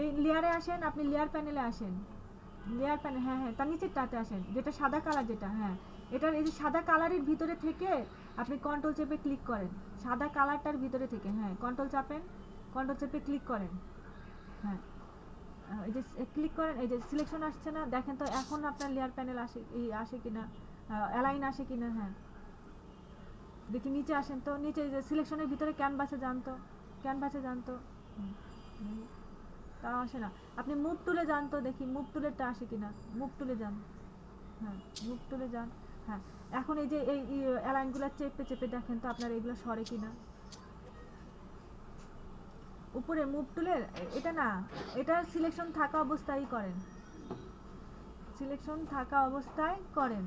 এই লেয়ারে আসেন, আপনি লেয়ার প্যানেলে আসেন, লেয়ার প্যানেল, হ্যাঁ তার নিচেরটাতে আসেন, যেটা সাদা কালার, যেটা হ্যাঁ এটার এই যে সাদা কালারের ভিতরে থেকে আপনি কন্ট্রোল চেপে ক্লিক করেন, সাদা কালারটার ভিতরে থেকে। হ্যাঁ কন্ট্রোল চাপেন, কন্ট্রোল চেপে ক্লিক করেন। হ্যাঁ এই যে ক্লিক করেন, এই যে সিলেকশন আসছে না, দেখেন তো এখন আপনার লেয়ার প্যানেল আসে কিনা, অ্যালাইন আসে কিনা। হ্যাঁ দেখি নিচে আসেন তো, নিচে যে সিলেকশনের ভিতরে ক্যানভাসে যান তো, তাও আসে না। আপনি মুভ টুলে যান তো, দেখি মুভ টুলেরটা আসে কিনা, মুভ টুলে যান। হ্যাঁ মুভ টুলে যান। হ্যাঁ এখন এই যে এই অ্যালাইনগুলো চেপে দেখেন তো আপনার এগুলো সরে কিনা। উপরে মুভ টুলের এটা না, এটা সিলেকশন থাকা অবস্থায় করেন, সিলেকশন থাকা অবস্থায় করেন।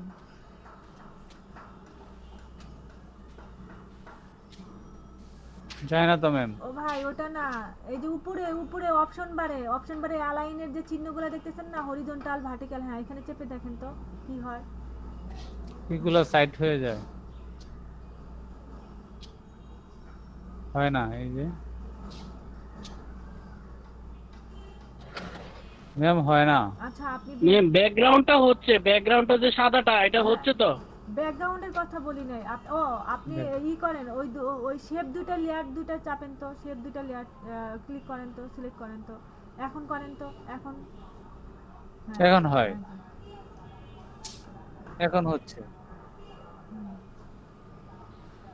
যায় না তো ম্যাম। ও ভাই ওটা না, এই যে উপরে অপশন বারে অ্যালাইনের যে চিহ্নগুলো দেখতেছেন না, হরিজন্টাল, ভার্টিক্যাল, হ্যাঁ এখানে চেপে দেখেন তো কি হয়। এগুলো সাইড হয়ে যায়, হয় না। এই যে ম্যাম হয় না। আচ্ছা আপনি ম্যাম ব্যাকগ্রাউন্ডটা হচ্ছে, ব্যাকগ্রাউন্ডটা যে সাদাটা, এটা হচ্ছে তো? ব্যাকগ্রাউন্ডের কথা বলি নাই। আপনি ই করেন, ওই শেপ দুটো, লেয়ার দুটো চাপেন তো, শেপ দুটো লেয়ার ক্লিক করেন তো, সিলেক্ট করেন তো, এখন করেন তো, এখন হয়, এখন হচ্ছে।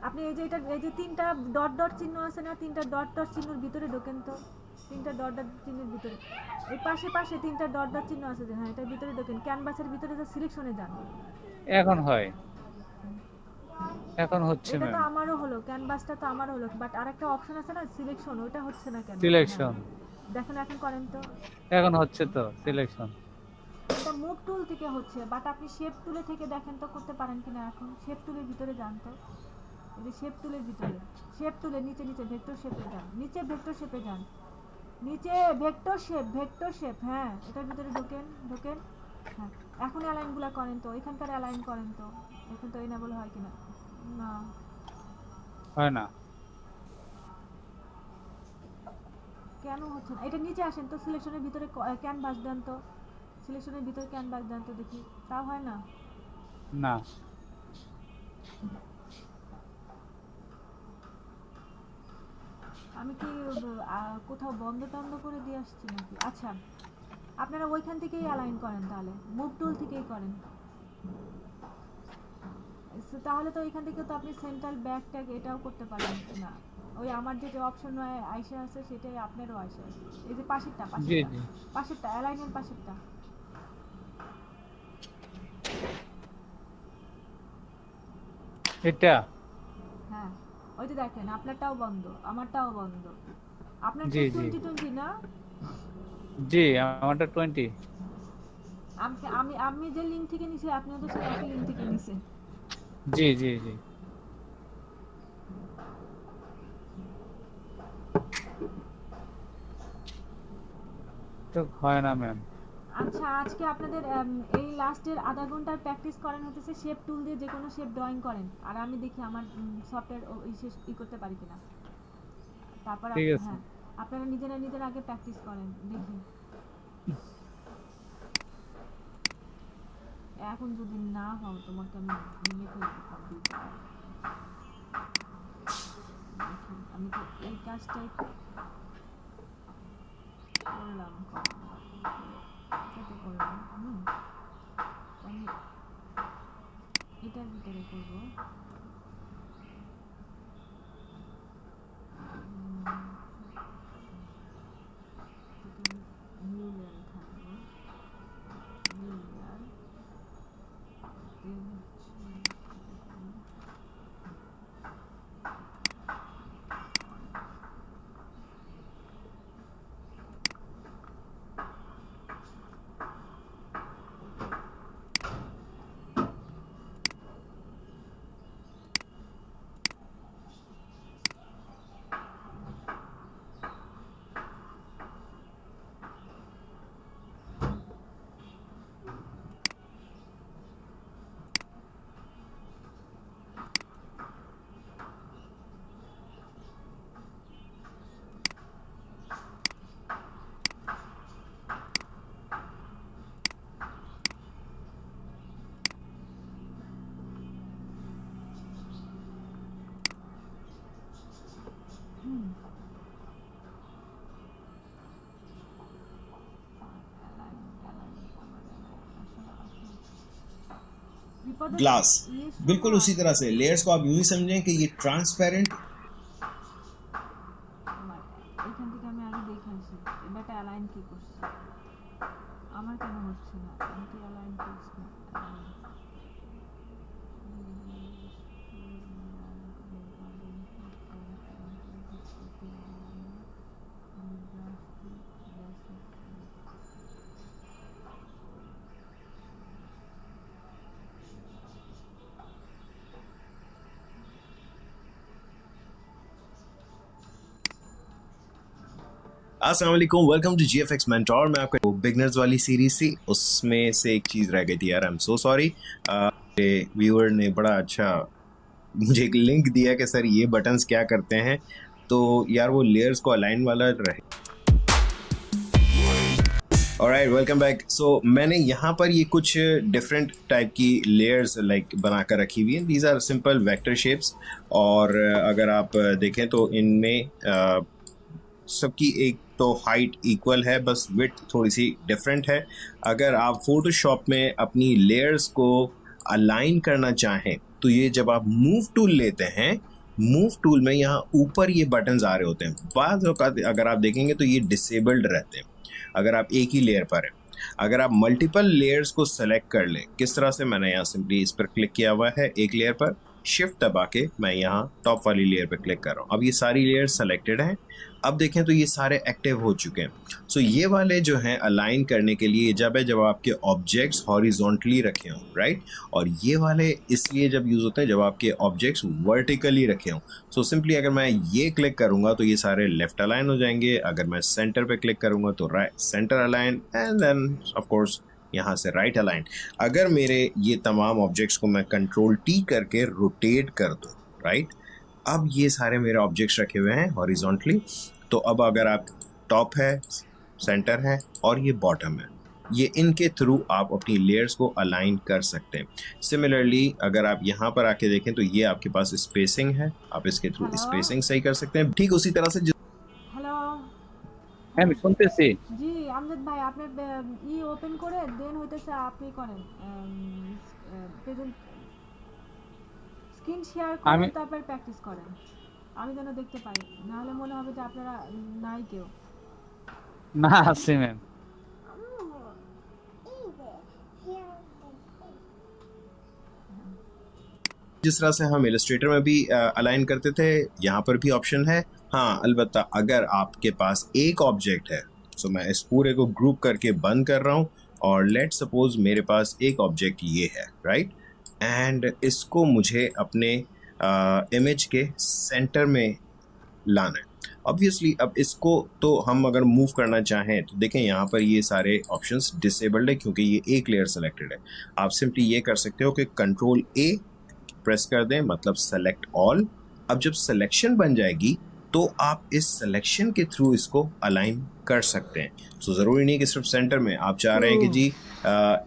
আপনি এই যে 3টা ডট চিহ্ন আছে না, 3টা ডট চিহ্নের ভিতরে ঢোকেন তো, 3টা ডট চিহ্নের ভিতরে, এই পাশে 3টা ডট চিহ্ন আছে যে, হ্যাঁ এটার ভিতরে ঢোকেন, ক্যানভাসের ভিতরে যে সিলেকশনে যান। এখন হয়, এখন হচ্ছে এটা তো ম্যাম আমারও হলো, ক্যানভাসটা তো আমারও হলো, বাট আরেকটা অপশন আছে না সিলেকশন, ওটা হচ্ছে না কেন? সিলেকশন দেখেন এখন করেন তো। এখন হচ্ছে তো সিলেকশন। এটা মুভ টুল থেকে হচ্ছে, বাট আপনি শেপ টুলে থেকে দেখেন তো করতে পারেন কিনা। এখন শেপ টুলের ভিতরে যান তো, এই যে শেপ টুলের ভিতরে, শেপ টুলের নিচে ভেক্টর শেপে যান, নিচে ভেক্টর শেপে যান, নিচে ভেক্টর শেপ, হ্যাঁ এটার ভিতরে ঢোকেন। হ্যাঁ এখন অ্যালাইনগুলো করেন তো, এখানকার অ্যালাইন করেন তো, এখন তো এনেবল হয় কিনা। না হয় না, কেন হচ্ছে না? এটা নিচে আসেন তো, সিলেকশনের ভিতরে ক্যানভাস দেন তো, সিলেকশনের ভিতরে ক্যানভাস দেন তো দেখি, তাও হয় না। না আমি কি কোথাও বন্ধ টন্ধ করে দিয়ে আসছি নাকি? আচ্ছা আপনারা ওইখান থেকেই অ্যালাইন করেন, তাহলে মুভ টুল থেকেই করেন। তাহলে তো এখান থেকে তো আপনি সেন্ট্রাল ব্যাক ট্যাগ এটাও করতে পারেন না। ওই আমার যেটা অপশন আইসা আছে সেটাই আপনারও আইসা আছে, এই যে পাশেরটা অ্যালাইনের পাশেরটা। এটা হ্যাঁ ওই যে দেখেন আপনারটাও বন্ধ, আমারটাও বন্ধ। আপনার জি, জি। 20 না? জি আমারটা 20। আমি যে লিংক থেকে নিছি আপনিও তো সেই একই লিংক থেকে নিছেন। জি জি জি তো হয় না ম্যাম। আচ্ছা আজকে আপনাদের এই লাস্টের আধা ঘন্টার প্র্যাকটিস করেন হচ্ছে শেপ টুল দিয়ে যে কোনো শেপ ড্রয়িং করেন, আর আমি দেখি আমার সফটওয়্যার করতে পারি কিনা। তারপর ঠিক আছে। হ্যাঁ আপনারা নিজেরা আগে প্র্যাকটিস করেন দেখি। এখন যদি না হও তোমাকে আমি ভেঙে ফেলবো কম্পিউটার। আমি তো এই কাজটাই করলাম, আমি এটার ভিতরে করবো। নিউ লেয়ারে থাকবো, নিউ লেয়ার ग्लास बिल्कुल उसी तरह से लेयर्स को आप यूं ही समझें कि ये ट्रांसपेरेंट। এখান থেকে আমি আগে দেখে আসি এবারটা অ্যালাইন কি করছে, আমার কেন হচ্ছে না। আমি কি অ্যালাইন করছি না? अस्सलाम वालेकुम, वेलकम टू GFX मेंटोर। मैं आपका बिगनर्स वाली सीरीज थी, उसमें से एक चीज़ रह गई थी यार, I am so sorry. Viewer ने बड़ा अच्छा मुझे एक लिंक दिया कि सर ये बटन्स क्या करते हैं, तो यार वो लेयर्स को अलाइन वाला रहे। Alright, welcome back. सो मैंने यहाँ पर ये कुछ डिफरेंट टाइप की लेयर्स बना कर रखी हुई हैं। These are simple vector shapes, और अगर आप देखें तो इनमें सबकी एक तो हाइट इक्वल है, बस विड्थ थोड़ी सी डिफरेंट है। अगर आप फोटोशॉप में अपनी लेयर्स को अलाइन करना चाहें तो ये जब आप मूव टूल लेते हैं, मूव टूल में यहाँ ऊपर ये बटन्स आ रहे होते हैं। बाज़ औक़ात अगर आप देखेंगे तो ये डिसेबल्ड रहते हैं अगर आप एक ही लेयर पर हैं। अगर आप मल्टीपल लेयर्स को सेलेक्ट कर लें, किस तरह से, मैंने यहाँ सिंपली इस पर क्लिक किया हुआ है एक लेयर पर, शिफ्ट दबा के मैं यहाँ टॉप वाली लेयर पे क्लिक कर रहा हूँ। अब ये सारी लेयर सेलेक्टेड हैं। अब देखें तो ये सारे एक्टिव हो चुके हैं। सो ये वाले जो हैं अलाइन करने के लिए जब आपके ऑब्जेक्ट्स हॉरिजॉन्टली रखे हों, राइट। और ये वाले इसलिए जब यूज होते हैं जब आपके ऑब्जेक्ट्स वर्टिकली रखे हों। सो सिंपली अगर मैं ये क्लिक करूंगा तो ये सारे लेफ्ट अलाइन हो जाएंगे। अगर मैं सेंटर पे क्लिक करूंगा तो right center align, and then of course यहाँ से राइट अलाइन। अगर मेरे ये तमाम ऑब्जेक्ट्स को मैं कंट्रोल टी करके रोटेट कर दूं, राइट, अब ये सारे मेरे ऑब्जेक्ट्स रखे हुए हैं हॉरिजॉन्टली। तो अब अगर आप टॉप है, सेंटर है और ये बॉटम है, ये इनके थ्रू आप अपनी लेयर्स को अलाइन कर सकते हैं। सिमिलरली अगर आप यहाँ पर आके देखें तो ये आपके पास स्पेसिंग है, आप इसके थ्रू स्पेसिंग सही कर सकते हैं। ठीक उसी तरह से হ্যালো আমি শুনতেছি। জি আমজাদ ভাই আপনার ওপেন করে দেন হইতেছে আপনি করেন প্রেজেন্ট স্ক্রিন শেয়ার আমি করেন তারপর প্র্যাকটিস করেন, আমি যেন দেখতে পাই, না হলে মনে হবে যে আপনারা নাই কেউ। না আছি ম্যাম। जिस तरह से हम इलस्ट्रेटर में भी अलाइन करते थे, यहाँ पर भी ऑप्शन है। हाँ, अलबत्ता अगर आपके पास एक ऑब्जेक्ट है, सो मैं इस पूरे को ग्रुप करके बंद कर रहा हूँ और लेट सपोज मेरे पास एक ऑब्जेक्ट ये है, राइट, एंड इसको मुझे अपने इमेज के सेंटर में लाना है। ऑब्वियसली अब इसको तो हम अगर मूव करना चाहें तो देखें यहाँ पर ये सारे ऑप्शंस डिसेबल्ड है क्योंकि ये एक लेयर सेलेक्टेड है। आप सिंपली ये कर सकते हो कि कंट्रोल ए प्रेस कर दें, मतलब सेलेक्ट ऑल। अब जब सिलेक्शन बन जाएगी तो आप इस सिलेक्शन के थ्रू इसको अलाइन कर सकते हैं। सो ज़रूरी नहीं कि सिर्फ सेंटर में, आप चाह रहे हैं कि जी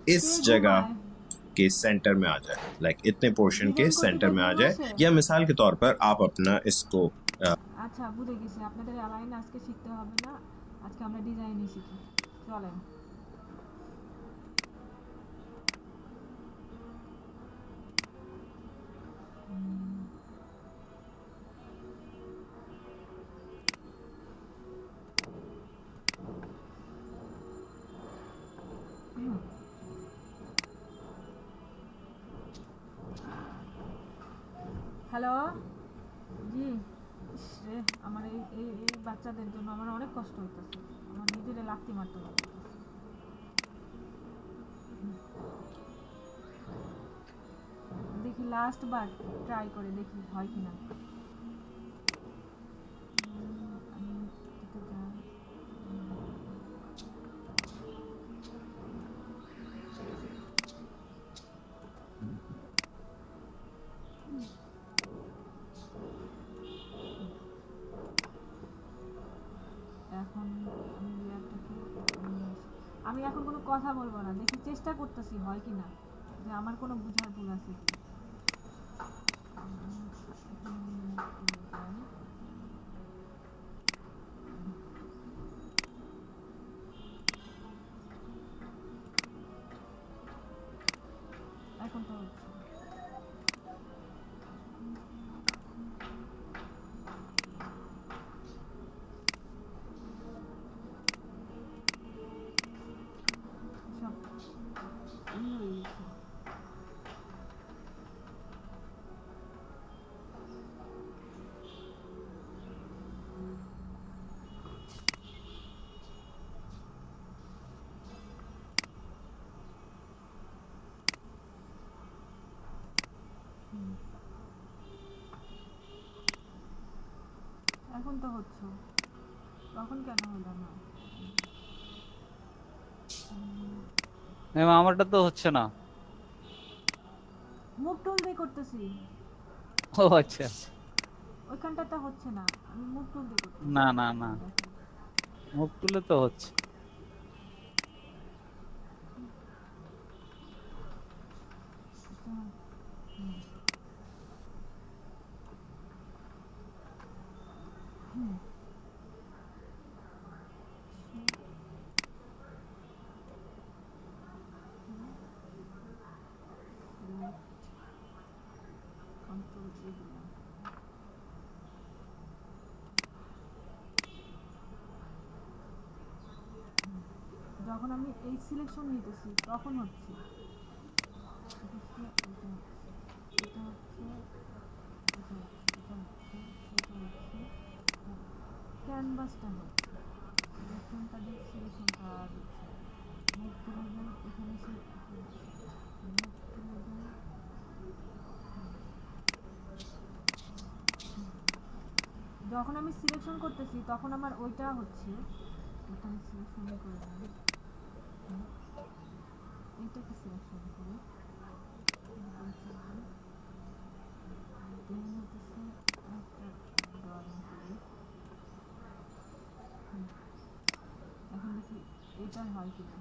इस जगह के सेंटर में आ जाए, लाइक इतने पोर्शन के सेंटर में आ जाए, या मिसाल के तौर पर आप अपना इसको আচ্ছা বুঝে গেছি, আপনাদের অ্যালাইন আজকে শিখতে হবে না, আজকে আমরা ডিজাইনই শিখি, চলেন। হ্যালো জি, রে আমার এই বাচ্চাদের জন্য আমার অনেক কষ্ট হইতেছে, আমার নিজেরে লাথি মারতে লাগে। দেখি লাস্ট বার ট্রাই করে দেখি হয় কিনা। আমি এখন কোনো কথা বলবো না, দেখি চেষ্টা করতেছি হয় কিনা, যে আমার কোনো বুঝার ভুল আছে কি। এখন তো এখন তো হচ্ছে, তখন কেন হলো না? ম্যাম আমারটা তো হচ্ছে না। মুভ টুল দিয়ে করতেছি। ও আচ্ছা, ওইখানটাতে হচ্ছে না, আমি মুভ টুল দিয়ে করতেছি। না না না, মুভ টুলে তো হচ্ছে। যখন আমি এই সিলেকশন নিতেছি তখন হচ্ছে। এটা হচ্ছে ক্যানভাসটা হচ্ছে দেখুন তাদের সিলেকশনটা দিচ্ছে মুভ করে দেন এখানে সে মুভ করে দেন যখন আমি সিলেকশন করতেছি তখন আমার ওইটা হচ্ছে এটা আমি সিলেকশন করে দেন এইটাকে সিলেকশন করি দেন হচ্ছে একটা ড্রয়িং করি এখন দেখি এটা হয় কিনা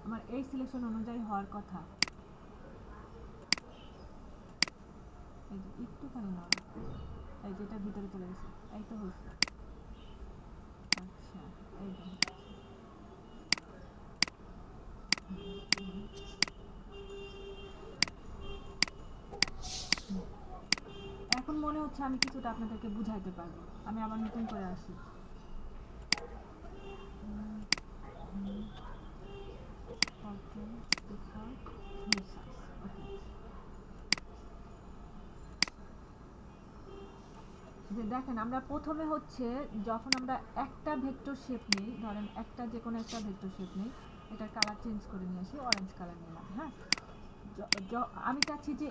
আমার এই সিলেকশন অনুযায়ী হওয়ার কথা এই যে একটুখানি নয় এই যেটা ভিতরে চলে গেছে এই তো হচ্ছে আচ্ছা এই এখন মনে হচ্ছে আমি কিছুটা আপনাদেরকে বুঝাইতে পারবো আমি আবার নতুন করে আসি যে দেখেন আমরা প্রথমে হচ্ছে যখন আমরা একটা ভেক্টর শেপ নিই ধরেন একটা যে কোনো একটা ভেক্টর শেপ নিই এটার কালার চেঞ্জ করে নিয়ে আসি অরেঞ্জ কালার নিলাম হ্যাঁ আমি চাচ্ছি যে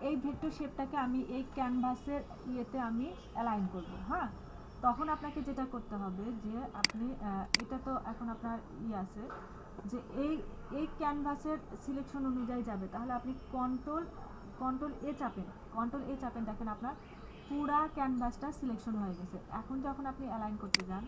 এই ভেক্টর শেপটাকে আমি এই ক্যানভাসের ইয়েতে আমি অ্যালাইন করব হ্যাঁ তখন আপনাকে যেটা করতে হবে যে আপনি এটা তো এখন আপনার আছে যে এই ক্যানভাসের সিলেকশন অনুযায়ী যাবে তাহলে আপনি কন্ট্রোল এ চাপেন দেখেন আপনার পুরা ক্যানভাসটা সিলেকশন হয়ে গেছে এখন যখন আপনি অ্যালাইন করতে যান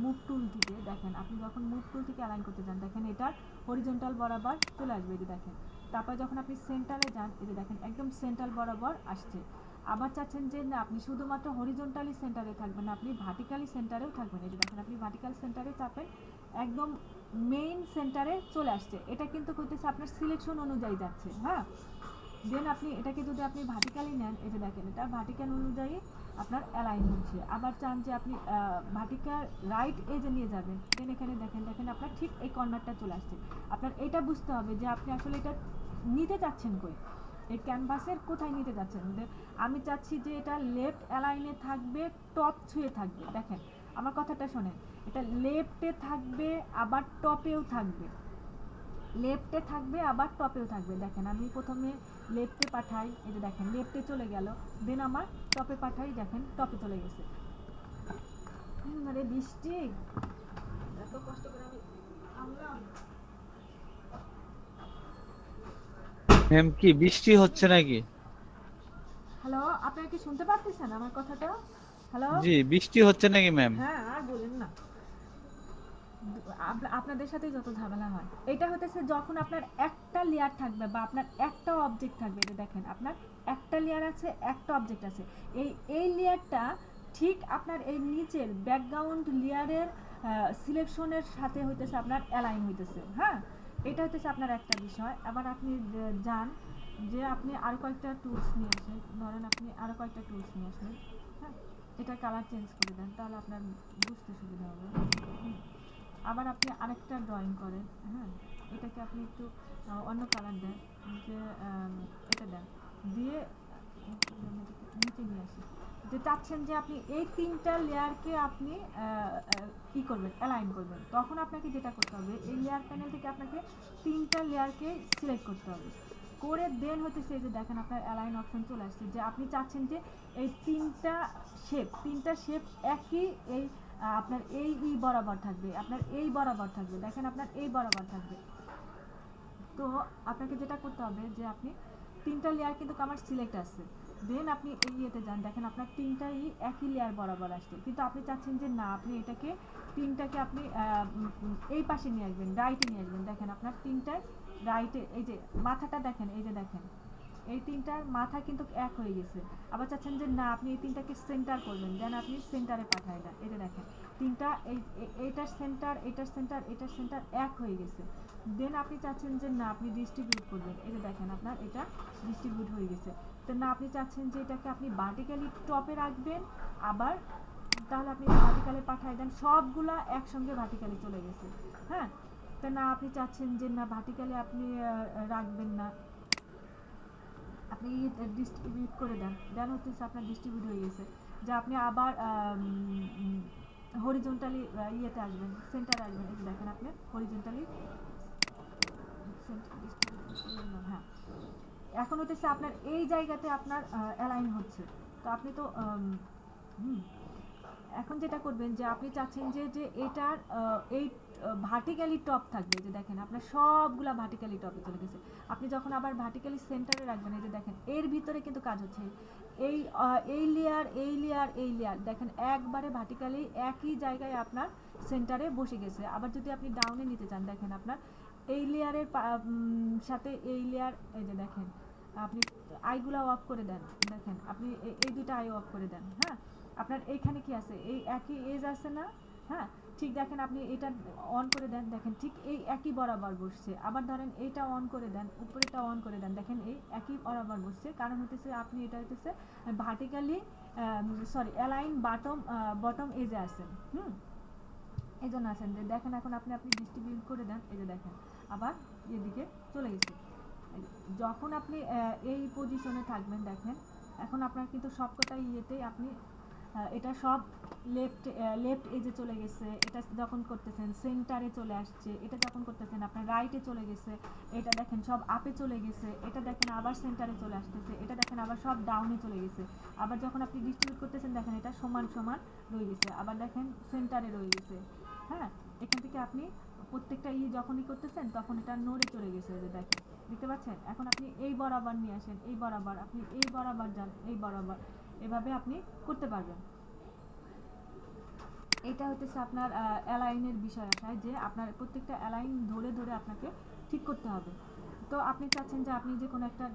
মুভ টুল থেকে দেখেন আপনি যখন মুভ টুল থেকে অ্যালাইন করতে যান দেখেন এটা হরিজন্টাল বরাবর চলে আসবে এই যে দেখেন তারপর যখন আপনি সেন্টারে যান এই যে দেখেন একদম সেন্টার বরাবর আসছে আবার চাচ্ছেন যে না আপনি শুধুমাত্র হরিজন্টালি সেন্টারে থাকবেন না আপনি ভার্টিক্যালি সেন্টারেও থাকবেন এই যে দেখেন আপনি ভার্টিক্যাল সেন্টারে চাপেন একদম মেইন সেন্টারে চলে আসছে এটা কিন্তু করতেছে আপনার সিলেকশন অনুযায়ী যাচ্ছে হ্যাঁ দেন আপনি এটাকে যদি আপনি ভার্টিক্যালি নেন এই যে দেখেন এটা ভার্টিক্যাল অনুযায়ী আপনার অ্যালাইন হচ্ছে আবার চান যে আপনি ভার্টিক্যাল রাইট এজে নিয়ে যাবেন দেন এখানে দেখেন আপনার ঠিক এই কর্নারটা চলে আসছে আপনার এটা বুঝতে হবে যে আপনি আসলে এটা নিতে চাচ্ছেন কই এই ক্যানভাসের কোথায় নিতে যাচ্ছেন আমি চাচ্ছি যে এটা লেফট অ্যালাইনে থাকবে টপ ছুঁয়ে থাকবে দেখেন আমার কথাটা শোনেন এটা লেফটে থাকবে আবার টপেও থাকবে লেফটে থাকবে আবার টপেও থাকবে দেখেন আমি প্রথমে লেফটে পাঠাই এই যে দেখেন লেফটে চলে গেল দেন আমার টপে পাঠাই দেখেন টপে চলে গেছে আরে বৃষ্টি এত কষ্ট করে আমি আনলাম ম্যাম কি বৃষ্টি হচ্ছে নাকি হ্যালো আপনারা কি শুনতে পাচ্ছেন আমার কথাটা হ্যালো জি বৃষ্টি হচ্ছে নাকি ম্যাম হ্যাঁ আর বলেন না আপনাদের সাথে যত ঝামেলা হয় এটা হতেছে যখন আপনার একটা লেয়ার থাকবে বা আপনার একটা অবজেক্ট থাকবে এটা দেখেন আপনার একটা লেয়ার আছে একটা অবজেক্ট আছে এই লেয়ারটা ঠিক আপনার এই নিচের ব্যাকগ্রাউন্ড লেয়ারের সিলেকশনের সাথে হইতেছে আপনার অ্যালাইন হইতেছে হ্যাঁ এটা হইতেছে আপনার একটা বিষয় আবার আপনি যান যে আপনি আর কয়েকটা টুলস নিয়ে আসেন ধরেন আপনি আর কয়েকটা টুলস নিয়ে আসেন হ্যাঁ এটা কালার চেঞ্জ করে দেন তাহলে আপনার বুঝতে সুবিধা হবে আবার আপনি আরেকটা ড্রয়িং করেন হ্যাঁ এটাকে আপনি একটু অন্য কালার দেন যে এটা দেন দিয়ে নিচে নিয়ে আসি যে চাচ্ছেন যে আপনি এই তিনটা লেয়ারকে আপনি কি করবেন অ্যালাইন করবেন তখন আপনাকে যেটা করতে হবে এই লেয়ার প্যানেল থেকে আপনাকে তিনটা লেয়ারকে সিলেক্ট করতে হবে করে দেন হতেছে যে দেখেন আপনার অ্যালাইন অপশন চলে আসছে যে আপনি চাচ্ছেন যে এই তিনটা শেপ একই এই আপনার এই বরাবর থাকবে আপনার এই বরাবর থাকবে দেখেন আপনার এই বরাবর থাকবে তো আপনাকে যেটা করতে হবে যে আপনি তিনটা লেয়ার কিন্তু আমার সিলেক্ট আছে দেন আপনি এই ইয়েতে যান দেখেন আপনার তিনটাই একই লেয়ার বরাবর আসছে কিন্তু আপনি চাচ্ছেন যে না আপনি এটাকে তিনটাকে আপনি এই পাশে নিয়ে আসবেন রাইটে নিয়ে আসবেন দেখেন আপনার তিনটায় রাইটে এই যে মাথাটা দেখেন এই যে দেখেন এই তিনটার মাথা কিন্তু এক হয়ে গেছে আবার চাচ্ছেন যে না আপনি এই তিনটাকে সেন্টার করবেন দেন আপনি সেন্টারে পাঠায় দেন এই যে দেখেন তিনটা এইটার সেন্টার এক হয়ে গেছে দেন আপনি চাচ্ছেন যে না আপনি ডিস্ট্রিবিউট করবেন এই যে দেখেন আপনার এটা ডিস্ট্রিবিউট হয়ে গেছে তো না আপনি চাচ্ছেন যে এটাকে আপনি ভার্টিক্যালি টপে রাখবেন আবার তাহলে আপনি ভার্টিক্যালে পাঠায় দেন সবগুলা একসঙ্গে ভার্টিক্যালি চলে গেছে হ্যাঁ, তা না আপনি চাচ্ছেন যে না ভার্টিক্যালি আপনি রাখবেন না, আপনি ডিস্ট্রিবিউট করে দেন, দেন হচ্ছে আপনার ডিস্ট্রিবিউট হয়ে গেছে, যে আপনি আবার হরিজন্টালি ইয়েতে আসবেন, সেন্টারে আসবেন, এই যে দেখেন আপনি হরিজন্টালি হ্যাঁ, এখন হচ্ছে আপনার এই জায়গাতে আপনার অ্যালাইন হচ্ছে। তো আপনি তো এখন যেটা করবেন যে আপনি চাচ্ছেন যে যে এটার এই ভার্টিক্যালি টপ থাকবে, যে দেখেন আপনার সবগুলা ভার্টিক্যালি টপে চলে গেছে। আপনি যখন আবার ভার্টিক্যালি সেন্টারে রাখবেন, এই যে দেখেন এর ভিতরে কিন্তু কাজ হচ্ছে, এই এই লেয়ার এই লেয়ার এই লেয়ার দেখেন একবারে ভার্টিক্যালি একই জায়গায় আপনার সেন্টারে বসে গেছে। আবার যদি আপনি ডাউনে নিতে চান, দেখেন আপনার এই লেয়ারের সাথে এই লেয়ার, এই যে দেখেন আপনি আইগুলা অফ করে দেন, দেখেন আপনি এই দুটো আই অফ করে দেন। হ্যাঁ, আপনার এইখানে কি আছে, এই একই এজ আছে না? হ্যাঁ, ঠিক দেখেন আপনি এটা অন করে দেন, দেখেন ঠিক এই একই বরাবর বসছে। আবার ধরেন এইটা অন করে দেন, উপরেটা অন করে দেন, দেখেন এই একই বরাবর বসছে। কারণ হতেছে আপনি এটা হতেছে ভার্টিক্যালি সরি অ্যালাইন বটম এজে আছেন। এই জন্য আছেন যে দেখেন এখন আপনি ডিস্ট্রিবিউট করে দেন, এই যে দেখেন আবার এদিকে চলে গেছে। যখন আপনি এই পজিশনে থাকবেন, দেখেন এখন আপনার কিন্তু সবকটাই ইয়েতেই আপনি এটা সব লেফট এজে চলে গেছে, এটা যখন করতেছেন সেন্টারে চলে আসছে, এটা যখন করতেছেন আপনার রাইটে চলে গেছে, এটা দেখেন সব আপে চলে গেছে, এটা দেখেন আবার সেন্টারে চলে আসতেছে, এটা দেখেন আবার সব ডাউনে চলে গেছে। আবার যখন আপনি ডিস্ট্রিবিউট করতেছেন দেখেন এটা সমান সমান রয়ে গেছে, আবার দেখেন সেন্টারে রয়ে গেছে। হ্যাঁ, এখান থেকে আপনি প্রত্যেকটা যখনই করতেছেন তখন এটা নড়ে চলে গেছে, যে দেখেন দেখতে পাচ্ছেন। এখন আপনি এই বরাবর নিয়ে আসেন, এই বরাবর আপনি এই বরাবর যান, এই বরাবর, এভাবে আপনি করতে পারবেন। এটা হচ্ছে আপনার অ্যালাইনের বিষয় আসায়, যে আপনার প্রত্যেকটা অ্যালাইন ধরে ধরে আপনাকে ঠিক করতে হবে। তো আপনি চাচ্ছেন যে আপনি যে কোনো একটা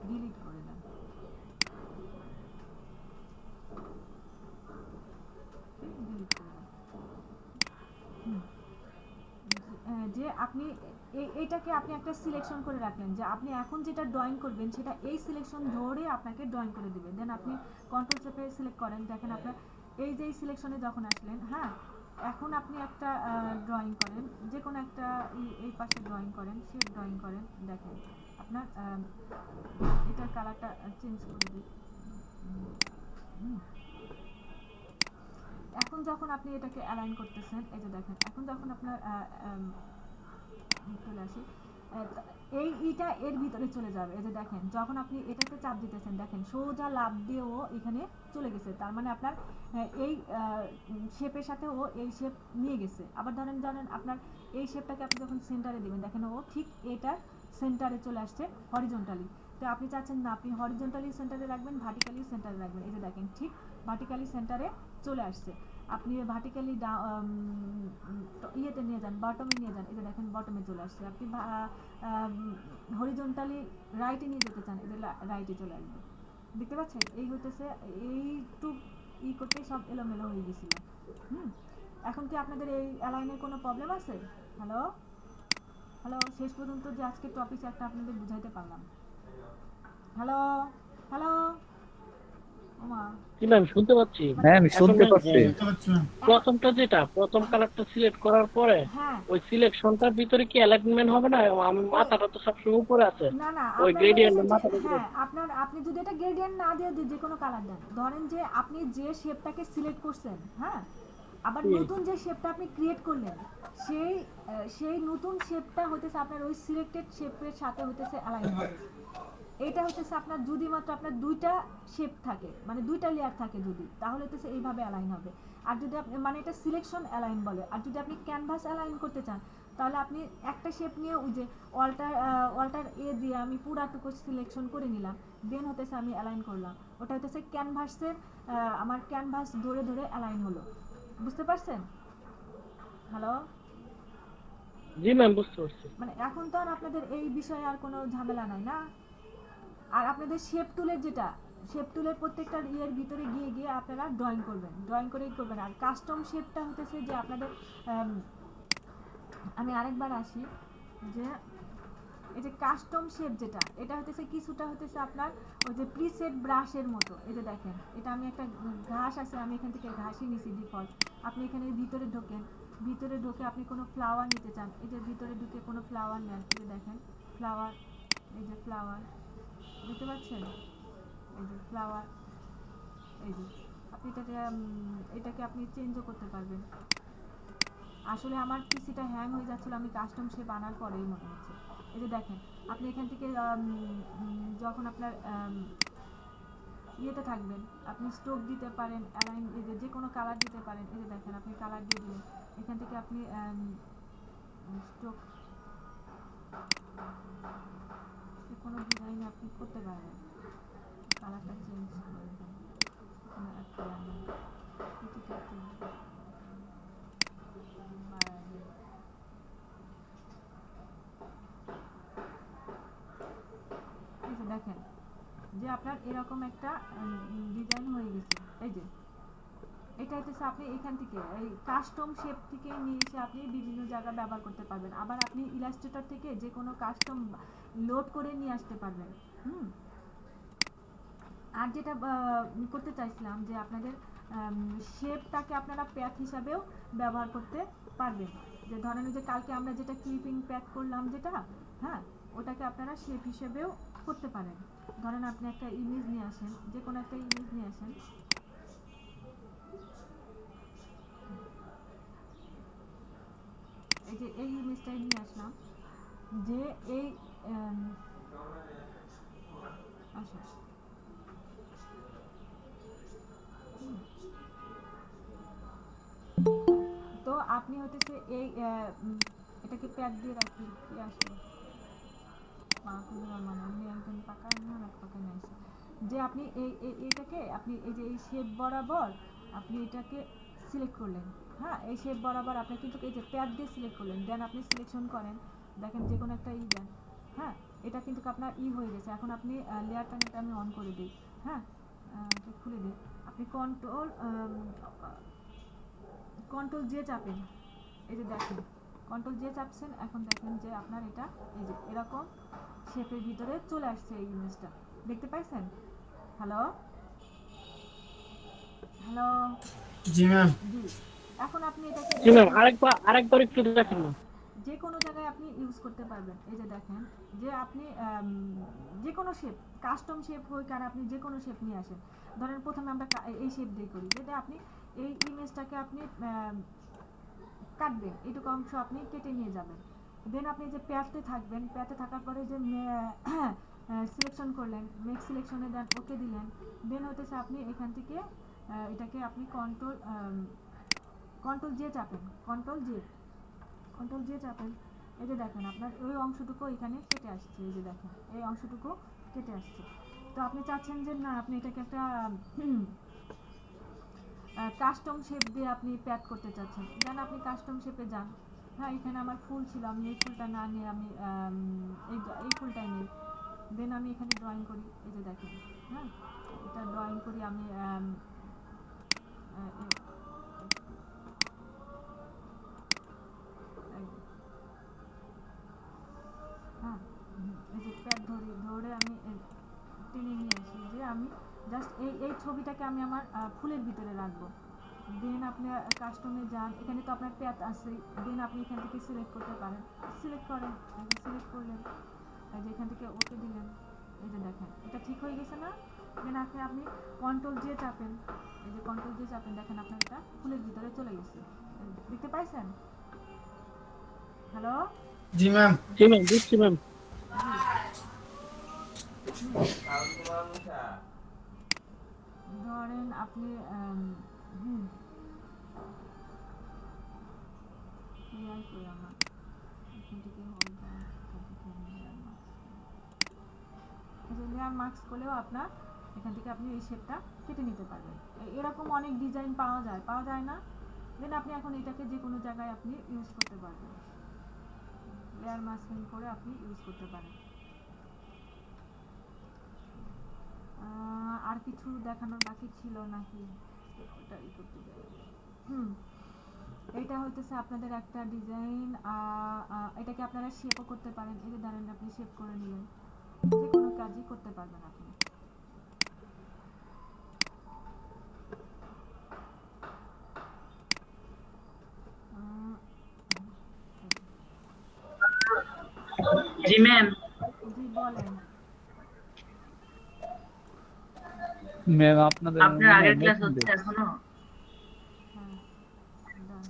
ডিলিট করে দেন, ডিলিট করে দেন। যে আপনি এইটাকে আপনি একটা সিলেকশন করে রাখলেন, যে আপনি এখন যেটা ড্রয়িং করবেন সেটা এই সিলেকশন ধরে আপনাকে ড্রয়িং করে দিবে। দেন আপনি কন্ট্রোল চেপে সিলেক্ট করেন, দেখেন আপনার এই যে সিলেকশনে যখন আসলেন, হ্যাঁ এখন আপনি একটা ড্রয়িং করেন, যে কোনো একটা এই পাশে ড্রয়িং করেন, শেপ ড্রয়িং করেন, দেখেন আপনার এটার কালারটা চেঞ্জ করে দিই। এখন যখন আপনি এটাকে অ্যালাইন করতেছেন, এই যে দেখেন এখন যখন আপনার চলে আসি, এইটা এর ভিতরে চলে যাবে। এই যে দেখেন যখন আপনি এটাতে চাপ দিতেছেন, দেখেন সোজা লাফ দিয়ে ও এখানে চলে গেছে, তার মানে আপনার এই শেপের সাথে ও এই শেপ নিয়ে গেছে। আবার ধরেন আপনার এই শেপটাকে আপনি যখন সেন্টারে দিবেন, দেখেন ও ঠিক এটার সেন্টারে চলে আসছে হরিজন্টালি। তো আপনি চাচ্ছেন না আপনি হরিজন্টালি সেন্টারে রাখবেন, ভার্টিক্যালি সেন্টারে রাখবেন, এই যে দেখেন ঠিক ভার্টিক্যালি সেন্টারে চলে আসছে। আপনি ভার্টিক্যালি ইয়েতে নিয়ে যান, বটমে নিয়ে যান, এই যে দেখেন বটমে চলে আসছে। আপনি হরিজন্টালি রাইটে নিয়ে যেতে চান, এই যে রাইটে চলে আসবে। দেখতে পাচ্ছেন এই হইতেছে এইটু করতে সব এলোমেলো হয়ে গেছিল। এখন কি আপনাদের এই অ্যালাইনের কোনো প্রবলেম আছে? হ্যালো হ্যালো, শেষ পর্যন্ত যে আজকে টপিক একটা আপনাদের বুঝাইতে পারলাম। হ্যালো হ্যালো, আমি শুনতে পাচ্ছি। হ্যাঁ আমি শুনতে পাচ্ছি। প্রথমটা যেটা প্রথম কালারটা সিলেক্ট করার পরে ওই সিলেকশনটার ভিতরে কি অ্যালাইনমেন্ট হবে না? আমি মাথাটা তো সবসময় উপরে আছে, না না ওই গ্রেডিয়েন্ট মাথাটা। হ্যাঁ, আপনি যদি এটা গ্রেডিয়েন্ট না দিয়ে যে কোনো কালার দেন, ধরেন যে আপনি যে শেপটাকে সিলেক্ট করছেন, হ্যাঁ আবার নতুন যে শেপটা আপনি ক্রিয়েট করলেন, সেই নতুন শেপটা হইতেছে আপনার ওই সিলেক্টেড শেপের সাথে হইতেছে অ্যালাইন হবে। এটা হইতেছে আপনার যদি মাত্র আপনার দুইটা শেপ থাকে, মানে দুইটা লেয়ার থাকে যদি, তাহলে হইতেছে এইভাবে অ্যালাইন হবে। আর যদি আপনি মানে এটা সিলেকশন অ্যালাইন বলে। আর যদি আপনি ক্যানভাস অ্যালাইন করতে চান, তাহলে আপনি একটা শেপ নিয়ে ওই যে অল্টার এ দিয়ে আমি পুরাটুকু সিলেকশন করে নিলাম, দেন হতেছে আমি অ্যালাইন করলাম, ওটা হইতেছে ক্যানভাসের আমার ক্যানভাস ধরে ধরে অ্যালাইন হলো। বুঝতে পারছেন? হ্যালো, জি ম্যাম বুঝতে পারছি। মানে এখন তো আর আপনাদের এই বিষয়ে আর কোনো ঝামেলা নাই না। আর আপনাদের শেপ টুলের প্রত্যেকটা ইয়ের ভিতরে গিয়ে গিয়ে আপনারা ড্রয়িং করেই করবেন। আর কাস্টম শেপটা হতেছে যে আপনাদের আমি আরেকবার আসি, যে এই যে কাস্টম শেপ যেটা, এটা হতেছে কিছুটা হতেছে আপনার ওই যে প্রিসেট ব্রাশের মতো। এই যে দেখেন, এটা আমি একটা ঘাস আছে, আমি এখান থেকে ঘাসই নিছি ডিফল্ট। আপনি এখানে ভিতরে ঢোকেন, ভিতরে ঢুকে আপনি কোনো ফ্লাওয়ার নিতে চান, এই যে ভিতরে ঢুকে কোনো ফ্লাওয়ার নেন। এই যে দেখেন ফ্লাওয়ার, এই যে ফ্লাওয়ার দেখতে পাচ্ছেন, এই যে ফ্লাওয়ার, এই যে আপনি এটাকে আপনি চেঞ্জও করতে পারবেন। আসলে আমার পিসিটা হ্যাং হয়ে যাচ্ছিল, আমি কাস্টম শেপ আনার পরেই মনে হচ্ছে। এই যে দেখেন, আপনি এখান থেকে যখন আপনার ইয়েতে থাকবেন, আপনি স্ট্রোক দিতে পারেন, অ্যালাইন, এই যে কোনো কালার দিতে পারেন। এই যে দেখেন, আপনি কালার দিয়ে দিলেন, এখান থেকে আপনি স্ট্রোক কোনো ডিজাইন আপনি করতে পারবেন, কালারটা চেঞ্জ করে দেন, কোনো একটা দেখেন যে আপনার এরকম একটা ডিজাইন হয়ে গেছে। এই যে এটা হচ্ছে আপনি এখান থেকে এই কাস্টম শেপ থেকে নিয়ে এসে আপনি বিভিন্ন জায়গায় ব্যবহার করতে পারবেন। আবার আপনি ইলাস্ট্রেটর থেকে যে কোনো কাস্টম লোড করে নিয়ে আসতে পারবেন। আর যেটা করতে চাইছিলাম যে আপনাদের শেপটাকে আপনারা প্যাথ হিসাবেও ব্যবহার করতে পারবেন। যে ধরেন যে কালকে আমরা যেটা ক্লিপিং প্যাথ করলাম যেটা, হ্যাঁ, ওটাকে আপনারা শেপ হিসেবেও করতে পারেন। ধরেন আপনি একটা ইমেজ নিয়ে আসেন, যে কোনো একটা ইমেজ নিয়ে আসেন, এই যে এই ইমেজটাই নিয়ে আসলাম, যে এই আচ্ছা তো আপনি হতেছে এই এটাকে প্যাক দিয়ে রাখি কি আসলে মানে আমি একজন পাকা না পাকা নাইছে, যে আপনি এইটাকে আপনি এই যে এই শেপ বরাবর আপনি এটাকে সিলেক্ট করলেন। হ্যাঁ, এই শেপ বরাবর আপনি কিন্তু এই যে প্যাক দিয়ে সিলেক্ট করলেন, দেন আপনি সিলেকশন করেন, দেখেন যে কোনো একটা দেন। হ্যাঁ, এটা কিন্তু আপনার হয়ে গেছে। এখন আপনি লেয়ার প্যানেলটা আমি অন করে দিই। হ্যাঁ, এটা খুলে দিই। আপনি কন্ট্রোল জে চাপেন, এই যে দেখেন কন্ট্রোল জে চাপছেন, এখন দেখেন যে আপনার এটা এই যে এরকম শেপের ভিতরে চলে আসছে এই ইমেজটা, দেখতে পাইছেন? হ্যালো হ্যালো, জি ম্যাম। জি, এখন আপনি এটাকে জি ম্যাম, আরেকবার একটু দেখেন না, যে কোনো জায়গায় আপনি ইউজ করতে পারবেন। এই যে দেখেন যে আপনি যে কোনো শেপ, কাস্টম শেপ হোক আর আপনি যে কোনো শেপ নিয়ে আসেন। ধরেন প্রথমে আমরা এই শেপ দিয়ে করি, যেটা আপনি এই ইমেজটাকে আপনি কাটবেন, এইটুকু অংশ আপনি কেটে নিয়ে যাবেন। দেন আপনি যে প্যাথে থাকবেন, প্যাথে থাকার পরে যে সিলেকশন করলেন, মেক সিলেকশনে দেন ওকে দিলেন। দেন হতেছে আপনি এখান থেকে এটাকে আপনি কন্ট্রোল জে চাপেন, কন্ট্রোল জে চাপেন। এই যে দেখেন আপনার ওই অংশটুকু এখানে কেটে আসছে, এই যে দেখেন এই অংশটুকু কেটে আসছে। তো আপনি চাচ্ছেন যে না, আপনি এটাকে একটা কাস্টম শেপ দিয়ে আপনি প্যাক করতে চাচ্ছেন, দেন আপনি কাস্টম শেপে যান। হ্যাঁ, এখানে আমার ফুল ছিল, আমি এই ফুলটা না নিয়ে আমি এই ফুলটাই নিই। দেন আমি এখানে ড্রয়িং করি, এই যে দেখেন, হ্যাঁ, এটা ড্রয়িং করি আমি হ্যাঁ, এই যে প্যাড ধরে আমি টেনে নিয়ে আসি, যে আমি জাস্ট এই ছবিটাকে আমি আমার ফুলের ভিতরে রাখবো। দেন আপনি কাস্টমে যান, এখানে তো আপনার প্যাথ আছে, দেন আপনি এখান থেকে সিলেক্ট করতে পারেন, সিলেক্ট করেন, সিলেক্ট করলেন, এই যে এখান থেকে ওকে দিলেন। এই যে দেখেন এটা ঠিক হয়ে গেছে না? দেন আপনি কন্ট্রোল জে চাপেন, এই যে কন্ট্রোল জে চাপেন, দেখেন আপনার এটা ফুলের ভিতরে চলে গেছে, দেখতে পাইছেন? হ্যালো, জি ম্যাম, জি ম্যাম, বুঝছি ম্যাম। ধরেন আপনি লেয়ার মার্কস করলেও আপনার এখান থেকে আপনি এই শেপটা কেটে নিতে পারবেন। এরকম অনেক ডিজাইন পাওয়া যায় না? দেন আপনি এখন এটাকে যে কোনো জায়গায় আপনি ইউজ করতে পারবেন, লেয়ার মাস্কিং করে আপনি ইউজ করতে পারেন। আর কিছু দেখানোর বাকি ছিল নাকি? ওটাই করতে যাই। এটা হইতেছে আপনাদের একটা ডিজাইন, এটাকে আপনারা শেপও করতে পারেন। এই যে ধরেন আপনি শেপ করে নিলেন, যে কোনো কাজই করতে পারবেন আপনি। জি ম্যাম। জি বলেন। ম্যাম আপনাদের আপনার আগের ক্লাস হচ্ছে এখনো? হ্যাঁ done।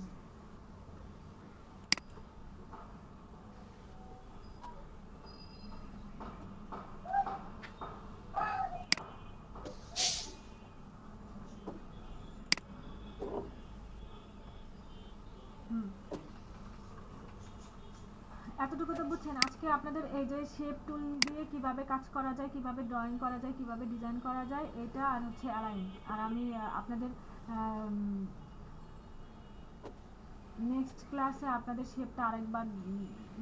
এতটুকু তো বুঝছেন। আজকে আপনাদের এই যে শেপ টুল দিয়ে কিভাবে কাজ করা যায়, কিভাবে ড্রয়িং করা যায়, কিভাবে ডিজাইন করা যায়, এটা আর হচ্ছে অ্যালাইন। আর আমি আপনাদের নেক্সট ক্লাসে আপনাদের শেপটা আরেকবার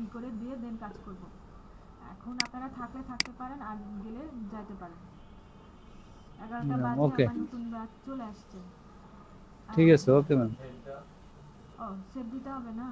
ই করে দিয়ে দেন কাজ করব। এখন আপনারা থাকলে থাকতে পারেন, আর গেলে যাইতে পারেন। 11টা বাজে, আমার নতুন ব্যাচ চলে আসছে। ঠিক আছে, ওকে ম্যাম। ও সেভ দিতে হবে না?